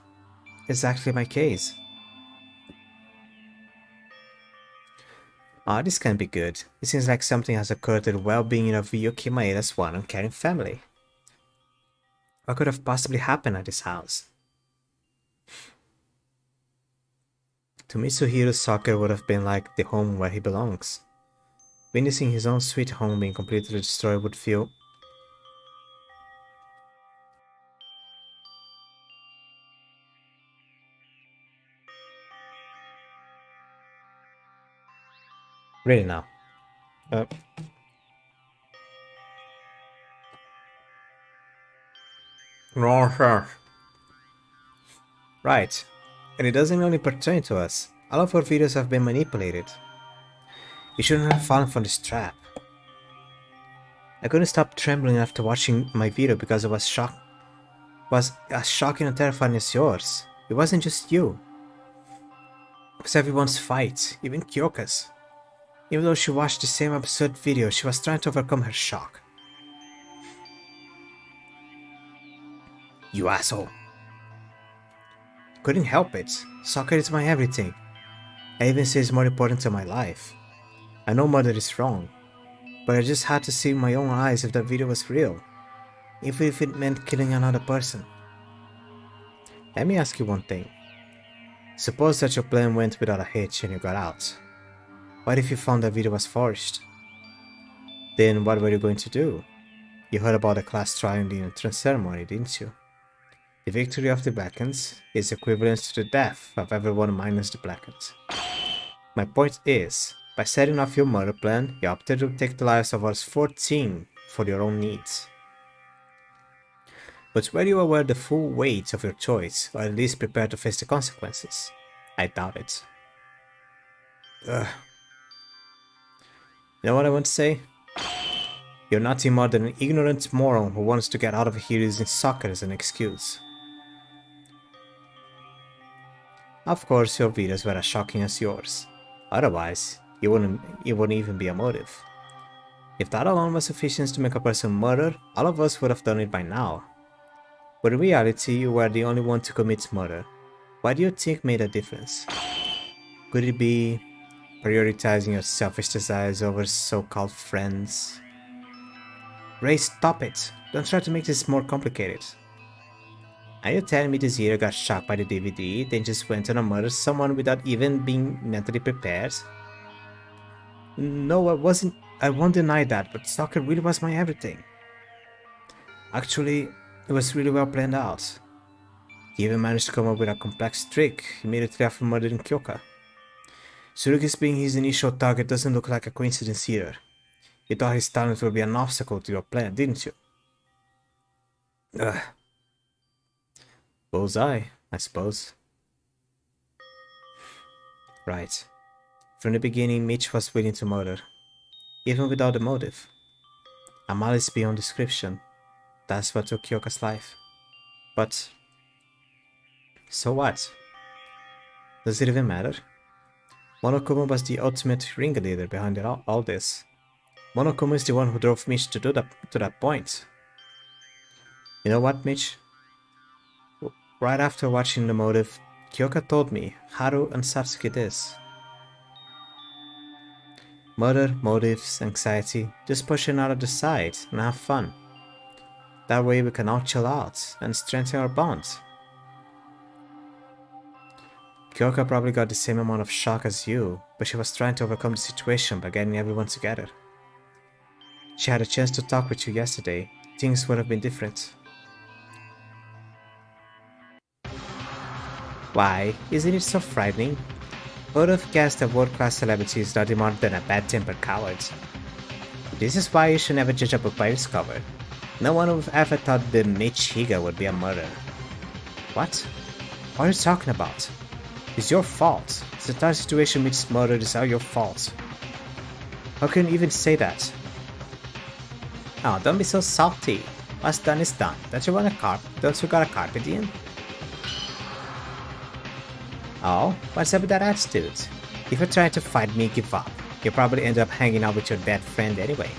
exactly my case. This can be good. It seems like something has occurred to the well-being of Yuki Maeda's one uncaring family. What could have possibly happened at this house? To Mitsuhiro's soccer would have been like the home where he belongs. Witnessing his own sweet home being completely destroyed would feel... Really now. Right. And it doesn't only pertain to us. All of our videos have been manipulated. You shouldn't have fallen for this trap. I couldn't stop trembling after watching my video because it was as shocking and terrifying as yours. It wasn't just you. It was everyone's fight, even Kyoka's. Even though she watched the same absurd video, she was trying to overcome her shock. You asshole. Couldn't help it. Soccer is my everything. I even say it's more important to my life. I know murder is wrong, but I just had to see with my own eyes if that video was real, even if it meant killing another person. Let me ask you one thing. Suppose that your plan went without a hitch and you got out. What if you found that video was forged? Then what were you going to do? You heard about the class trial in the entrance ceremony, didn't you? The victory of the Blackens is equivalent to the death of everyone minus the Blackens. My point is, by setting off your murder plan, you opted to take the lives of us 14 for your own needs. But were you aware of the full weight of your choice, or at least prepared to face the consequences? I doubt it. Ugh. You know what I want to say? You're nothing more than an ignorant moron who wants to get out of here using soccer as an excuse. Of course, your videos were as shocking as yours. Otherwise, it wouldn't even be a motive. If that alone was sufficient to make a person murder, all of us would have done it by now. But in reality, you were the only one to commit murder. What do you think made a difference? Could it be prioritizing your selfish desires over so-called friends? Ray, stop it! Don't try to make this more complicated. Are you telling me this hero got shocked by the DVD, then just went on and murdered someone without even being mentally prepared? No, I won't deny that, but soccer really was my everything. Actually, it was really well planned out. He even managed to come up with a complex trick immediately after murdering Kyoka. Tsurugi's being his initial target doesn't look like a coincidence either. You thought his talent would be an obstacle to your plan, didn't you? Ugh. Bullseye, I suppose. Right. From the beginning, Mitch was willing to murder, even without a motive. A malice beyond description. That's what took Kyoka's life. But so what? Does it even matter? Monokuma was the ultimate ringleader behind all this. Monokuma is the one who drove Mitch to that point. You know what, Mitch? Right after watching the motive, Kyoka told me Haru and Satsuki this. Murder, motives, anxiety, just push it out of the side and have fun. That way we can all chill out and strengthen our bond. Kyoka probably got the same amount of shock as you, but she was trying to overcome the situation by getting everyone together. She had a chance to talk with you yesterday. Things would have been different. Why? Isn't it so frightening? Who would have guessed a world-class celebrity is nothing more than a bad-tempered coward? This is why you should never judge a book by its cover. No one would have ever thought the Mitch Higa would be a murderer. What? What are you talking about? It's your fault. The entire situation Mitch's murder is all your fault. How can you even say that? Oh, don't be so salty. What's done is done. Don't you got a carpe diem? Oh, what's up with that attitude? If you're trying to fight me, give up. You'll probably end up hanging out with your dead friend anyway.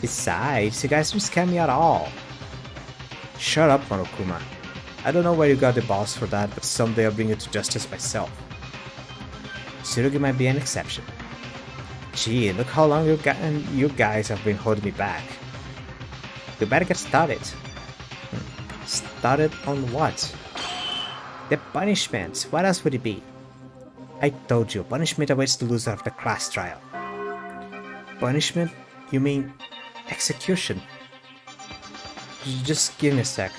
Besides, you guys don't scare me at all. Shut up, Monokuma. I don't know where you got the balls for that, but someday I'll bring you to justice myself. Tsurugi might be an exception. Gee, look how long you guys have been holding me back. We better get started. Started on what? The punishment. What else would it be? I told you, punishment awaits the loser of the class trial. Punishment? You mean execution? Just give me a sec.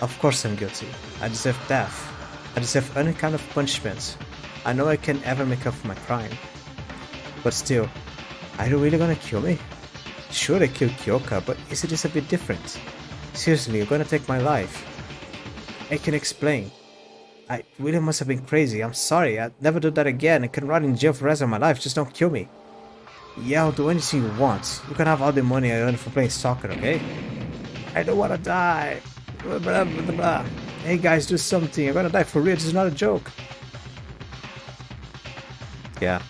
Of course I'm guilty. I deserve death. I deserve any kind of punishment. I know I can never make up for my crime. But still, are you really gonna kill me? Sure, I killed Kyoka, but isn't this a bit different? Seriously, you're gonna take my life. I can explain. I really must have been crazy. I'm sorry. I'd never do that again. I can rot in jail for the rest of my life. Just don't kill me. Yeah, I'll do anything you want. You can have all the money I earned for playing soccer, okay? I don't wanna die. Blah, blah, blah, blah. Hey guys, do something. I'm gonna die for real. This is not a joke. Yeah.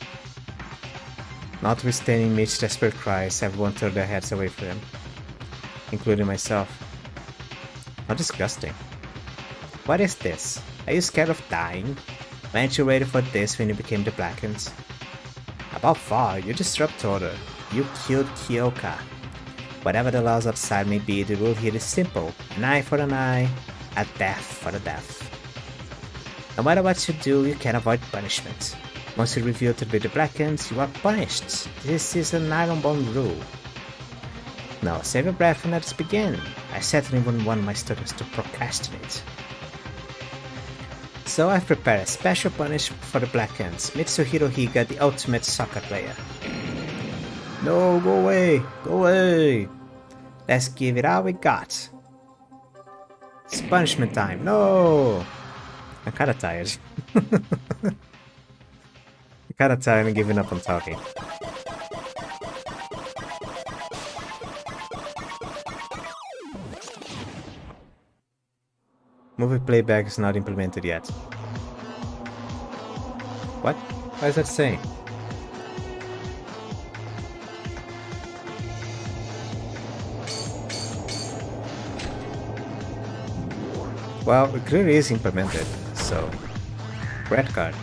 Notwithstanding Mitch's desperate cries, everyone turned their heads away from him, including myself. How disgusting. What is this? Are you scared of dying? Weren't you ready for this when you became the Blackens? About far, you disrupt order. You killed Kyoka. Whatever the laws outside may be, the rule here is simple. An eye for an eye, a death for a death. No matter what you do, you can't avoid punishment. Once you're revealed to be the Blackens, you are punished. This is an iron-bound rule. Now save your breath and let us begin. I certainly wouldn't want my students to procrastinate. So I've prepared a special punishment for the Blackens, Mitsuhiro Higa, the ultimate soccer player. No, go away! Go away! Let's give it all we got. It's punishment time. No! I'm kinda tired. I'm kinda tired and giving up on talking. Movie playback is not implemented yet. What? What is that saying? Well, it clearly is implemented, so... red card.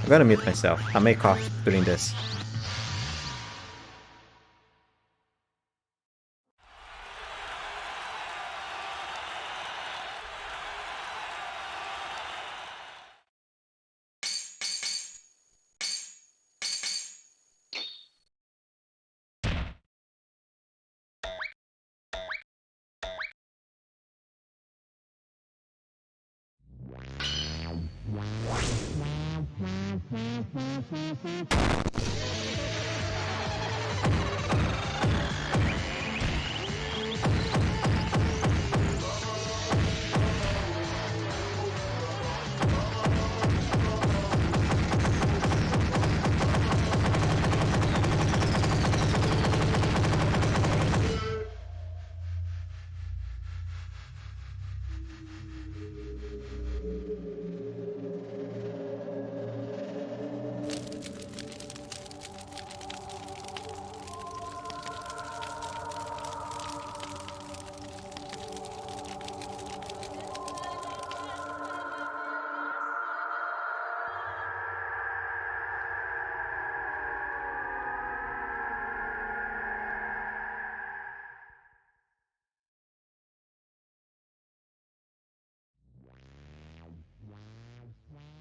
I'm gonna mute myself. I may cough during this.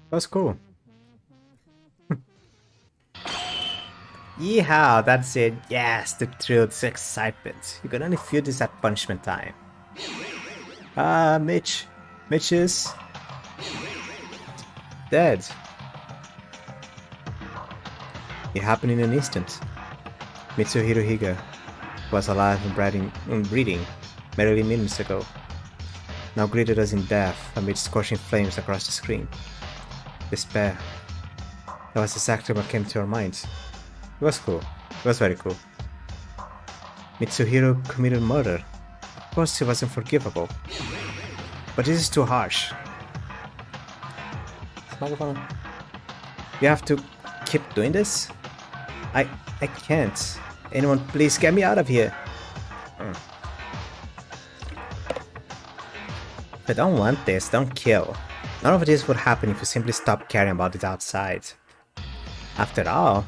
That's cool. Yeehaw, that's it. Yes, the thrill, the excitement. You can only feel this at punishment time. Mitch. Mitch is dead. It happened in an instant. Mitsuhiro Higa was alive and breathing merely minutes ago. Now greeted us in death amid scorching flames across the screen. Despair. That was exactly what came to our minds. It was cool. It was very cool. Mitsuhiro committed murder. Of course, he was unforgivable. But this is too harsh. You have to keep doing this? I can't. Anyone please get me out of here. If I don't want this, don't kill. None of this would happen if you simply stopped caring about it outside. After all,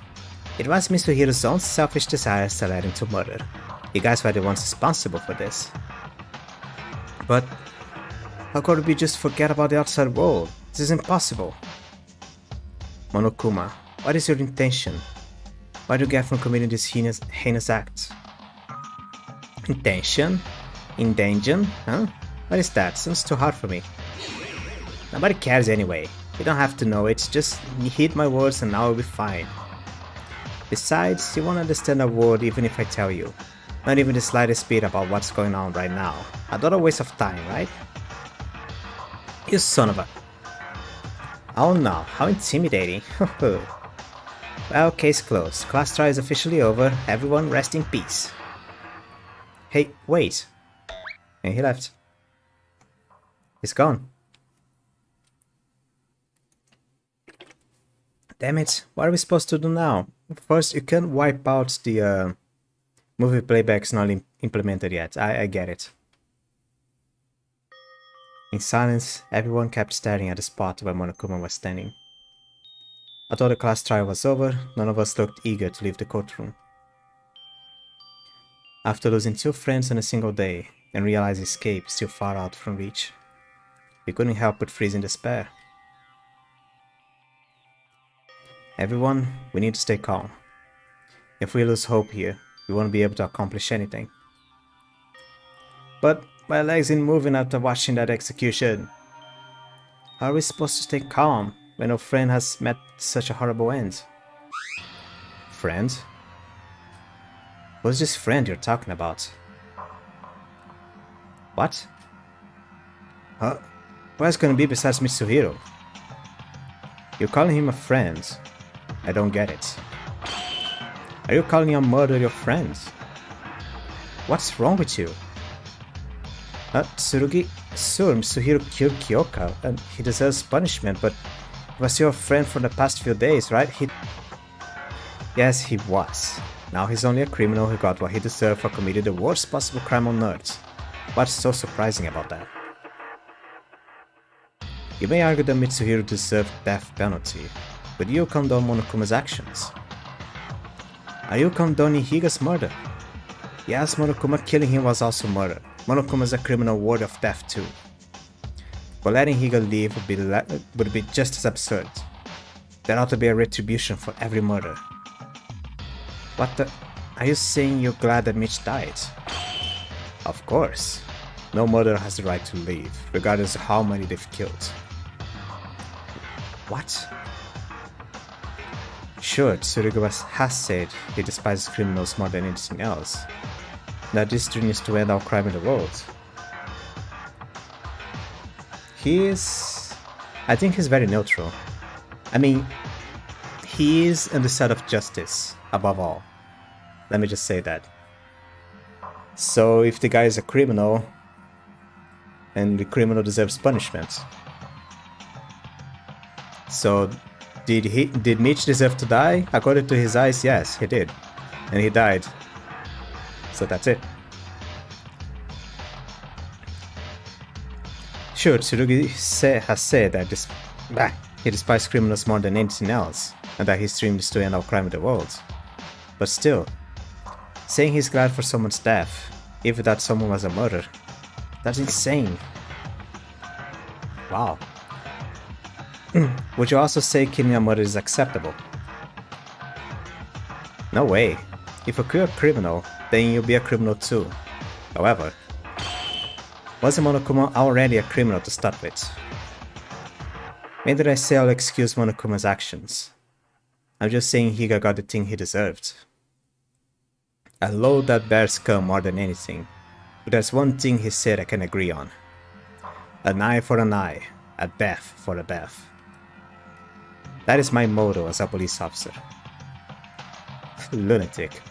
it was Mitsuhiro's own selfish desires that led him to murder. You guys were the ones responsible for this. But how could we just forget about the outside world? This is impossible. Monokuma, what is your intention? Why do you get from committing this heinous act? Intention? Intention? Huh? What is that? Sounds too hard for me. Nobody cares anyway. You don't have to know it, just heed my words and now we'll be fine. Besides, you won't understand a word even if I tell you. Not even the slightest bit about what's going on right now. Another waste of time, right? You son of a... Oh no, how intimidating. Well, case closed. Class trial is officially over. Everyone rest in peace. Hey, wait. And he left. He's gone. Damn it, what are we supposed to do now? First, you can't wipe out the movie playbacks not implemented yet. I get it. In silence, everyone kept staring at the spot where Monokuma was standing. Although the class trial was over, none of us looked eager to leave the courtroom. After losing 2 friends on a single day, and realizing escape is still far out from reach, we couldn't help but freeze in despair. Everyone, we need to stay calm. If we lose hope here, we won't be able to accomplish anything. But my legs ain't moving after watching that execution. How are we supposed to stay calm when our friend has met such a horrible end? Friend? Who's this friend you're talking about? What? Huh? What else gonna be besides Mitsuhiro? You're calling him a friend. I don't get it. Are you calling your murder your friend? What's wrong with you? Tsurugi, sure, Mitsuhiro killed Kyoka, and he deserves punishment, but he was your friend for the past few days, right? Yes, he was. Now he's only a criminal who got what he deserved for committing the worst possible crime on Earth. What's so surprising about that? You may argue that Mitsuhiro deserved death penalty, but you condone Monokuma's actions. Are you condoning Higa's murder? Yes, Monokuma killing him was also murder. Monokuma is a criminal worthy of death too. But letting Higa live would be just as absurd. There ought to be a retribution for every murder. What the... Are you saying you're glad that Mitch died? Of course. No murderer has the right to live, regardless of how many they've killed. What? Sure, has said he despises criminals more than anything else. That this dream is to end all crime in the world. I think he's very neutral. I mean, he is on the side of justice, above all. Let me just say that. So if the guy is a criminal, and the criminal deserves punishment. So did Mitch deserve to die? According to his eyes, yes, he did. And he died. So that's it. Sure, Tsurugi has said that he despises criminals more than anything else, and that his dream is to end all crime in the world. But still, saying he's glad for someone's death, even that someone was a murderer, that's insane. Wow. Would you also say killing a murderer is acceptable? No way. If you kill a criminal, then you'll be a criminal too. However, wasn't Monokuma already a criminal to start with? When did I say I'll excuse Monokuma's actions? I'm just saying Higa got the thing he deserved. I loathe that bear scum more than anything, but there's one thing he said I can agree on. An eye for an eye, a death for a death. That is my motto as a police officer. Lunatic.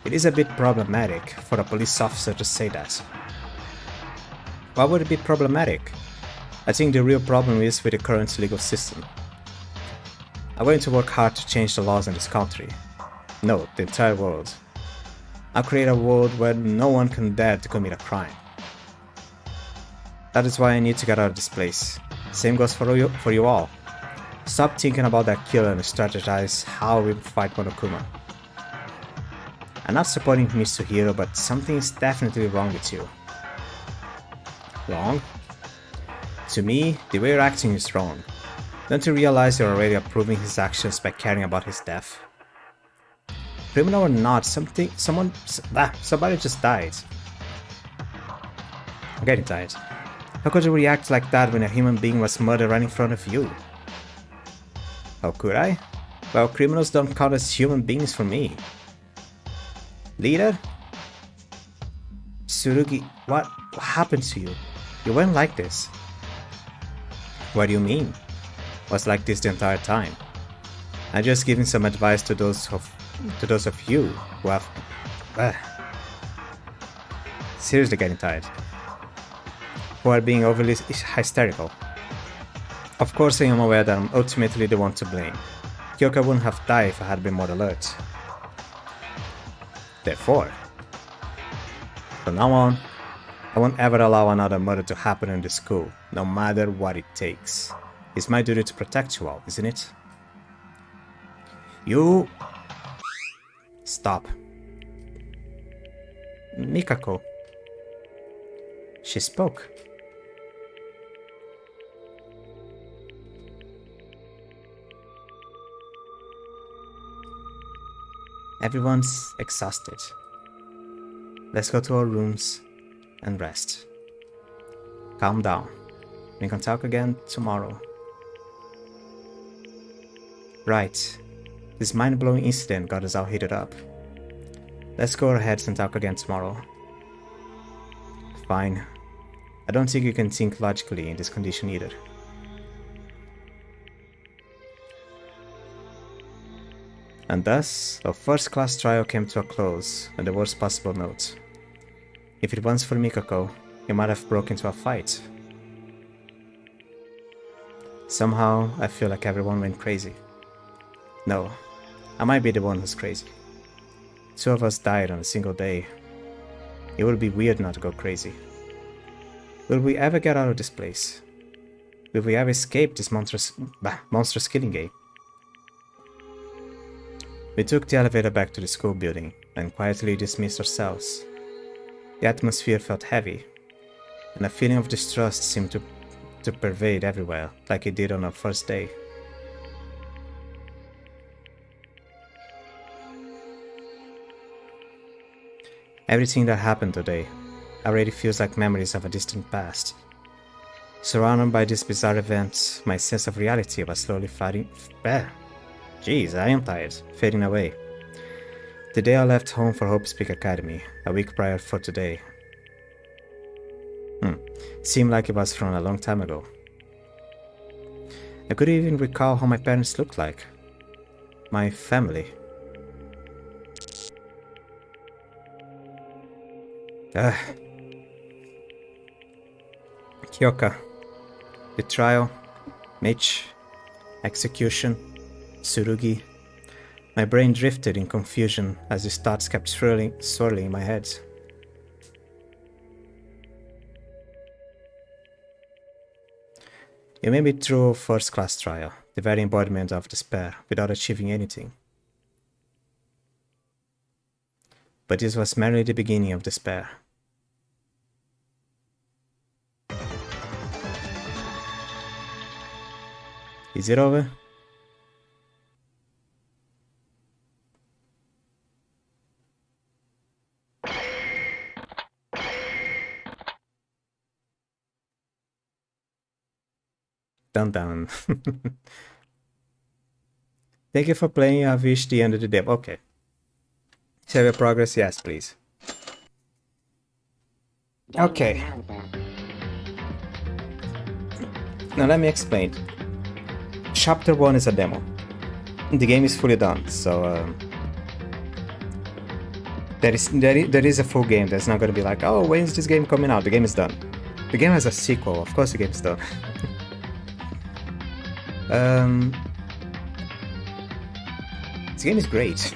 It is a bit problematic for a police officer to say that. Why would it be problematic? I think the real problem is with the current legal system. I'm going to work hard to change the laws in this country. No, the entire world. I'll create a world where no one can dare to commit a crime. That is why I need to get out of this place. Same goes for you all. Stop thinking about that killer and strategize how we fight Monokuma. I'm not supporting Mitsuhiro, but something is definitely wrong with you. Wrong? To me, the way you're acting is wrong. Don't you realize you're already approving his actions by caring about his death? Criminal or not, somebody just died. I'm getting tired. How could you react like that when a human being was murdered right in front of you? How could I? Well, criminals don't count as human beings for me. Leader? Tsurugi, what happened to you? You weren't like this. What do you mean? Was like this the entire time. I'm just giving some advice to those of you who have seriously getting tired, who are being overly hysterical. Of course I am aware that I'm ultimately the one to blame. Kyoka wouldn't have died if I had been more alert. Therefore, from now on, I won't ever allow another murder to happen in the school, no matter what it takes. It's my duty to protect you all, isn't it? You... Stop. Mikako. She spoke. Everyone's exhausted. Let's go to our rooms and rest. Calm down. We can talk again tomorrow. Right. This mind-blowing incident got us all heated up. Let's go ahead and talk again tomorrow. Fine. I don't think you can think logically in this condition either. And thus, our first-class trial came to a close on the worst possible note. If it weren't for Mikako, he might have broken into a fight. Somehow, I feel like everyone went crazy. No, I might be the one who's crazy. 2 of us died on a single day. It would be weird not to go crazy. Will we ever get out of this place? Will we ever escape this monstrous killing game? We took the elevator back to the school building and quietly dismissed ourselves. The atmosphere felt heavy, and a feeling of distrust seemed to pervade everywhere, like it did on our first day. Everything that happened today already feels like memories of a distant past. Surrounded by these bizarre events, my sense of reality was slowly Jeez, I am tired, fading away. The day I left home for Hope Speak Academy, a week prior for today. Seemed like it was from a long time ago. I couldn't even recall how my parents looked like. My family. Kyoka. The trial. Mitch. Execution. Tsurugi. My brain drifted in confusion as these thoughts kept swirling in my head. You made me through first-class trial, the very embodiment of despair, without achieving anything. But this was merely the beginning of despair. Is it over? Dun. Thank you for playing. I've reached the end of the day. Okay. Save your progress? Yes, please. Okay. Now let me explain. Chapter 1 is a demo. The game is fully done, so there is a full game. There's not gonna be like, oh, when is this game coming out? The game is done. The game has a sequel. Of course the game is done. This game is great.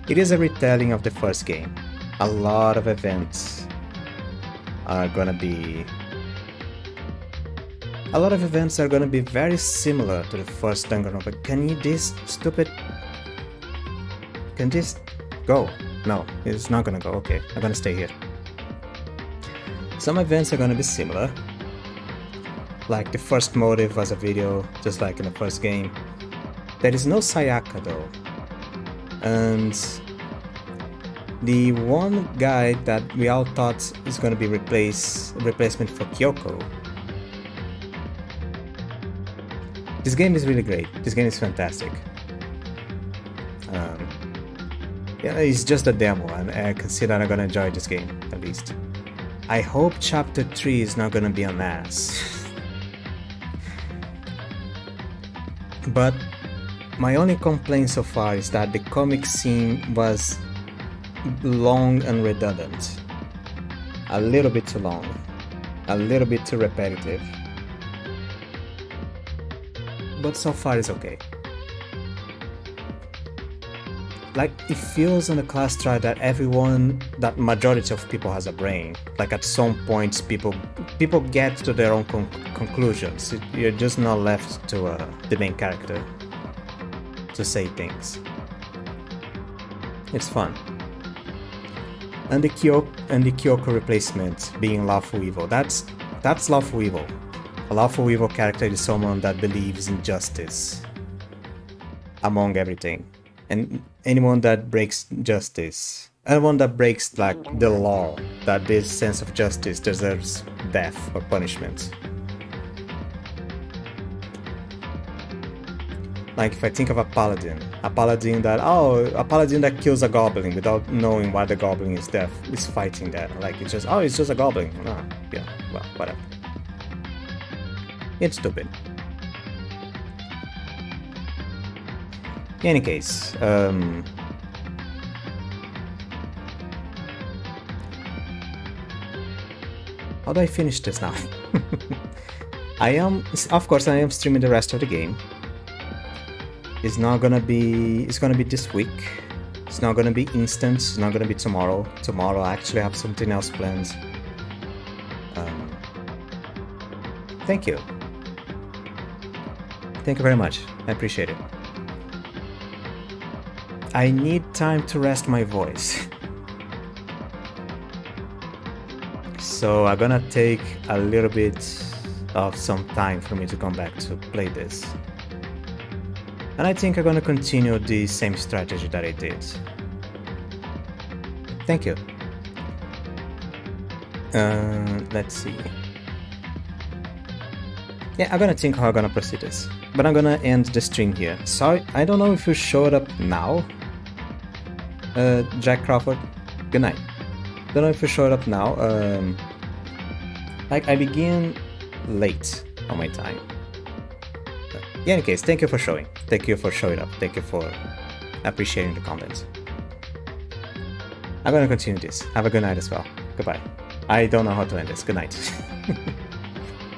It is a retelling of the first game. A lot of events are gonna be very similar to the first Danganronpa. Can this go? No, it's not gonna go. Okay, I'm gonna stay here. Some events are gonna be similar. Like the first motive was a video, just like in the first game. There is no Sayaka though. And the one guy that we all thought is gonna be replacement for Kyoko. This game is really great. This game is fantastic. Yeah, it's just a demo, and I consider I'm gonna enjoy this game at least. I hope Chapter 3 is not gonna be an ass. But my only complaint so far is that the comic scene was long and redundant. A little bit too long. A little bit too repetitive. But so far it's okay. Like, it feels in the class trial that majority of people has a brain. Like at some points people get to their own conclusions. You're just not left to the main character to say things. It's fun. And the Kyoko replacement being lawful evil. That's lawful evil. A lawful evil character is someone that believes in justice among everything. And anyone that breaks justice, anyone that breaks like the law, that this sense of justice deserves death or punishment. Like if I think of a paladin that kills a goblin without knowing why the goblin is fighting that. Like it's just a goblin. Oh, yeah, well, whatever. It's stupid. In any case, how do I finish this now? Of course I am streaming the rest of the game. It's gonna be this week. It's not gonna be instant, it's not gonna be tomorrow. Tomorrow I actually have something else planned. Thank you. Thank you very much. I appreciate it. I need time to rest my voice. So I'm gonna take a little bit of some time for me to come back to play this. And I think I'm gonna continue the same strategy that I did. Thank you. Let's see. yeah, I'm gonna think how I'm gonna proceed this. But I'm gonna end the stream here. Sorry, I don't know if you showed up now. Jack Crawford, good night. Don't know if you showed up now. Like, I begin late on my time. But in any case, thank you for showing. Thank you for showing up. Thank you for appreciating the content. I'm gonna continue this. Have a good night as well. Goodbye. I don't know how to end this. Good night.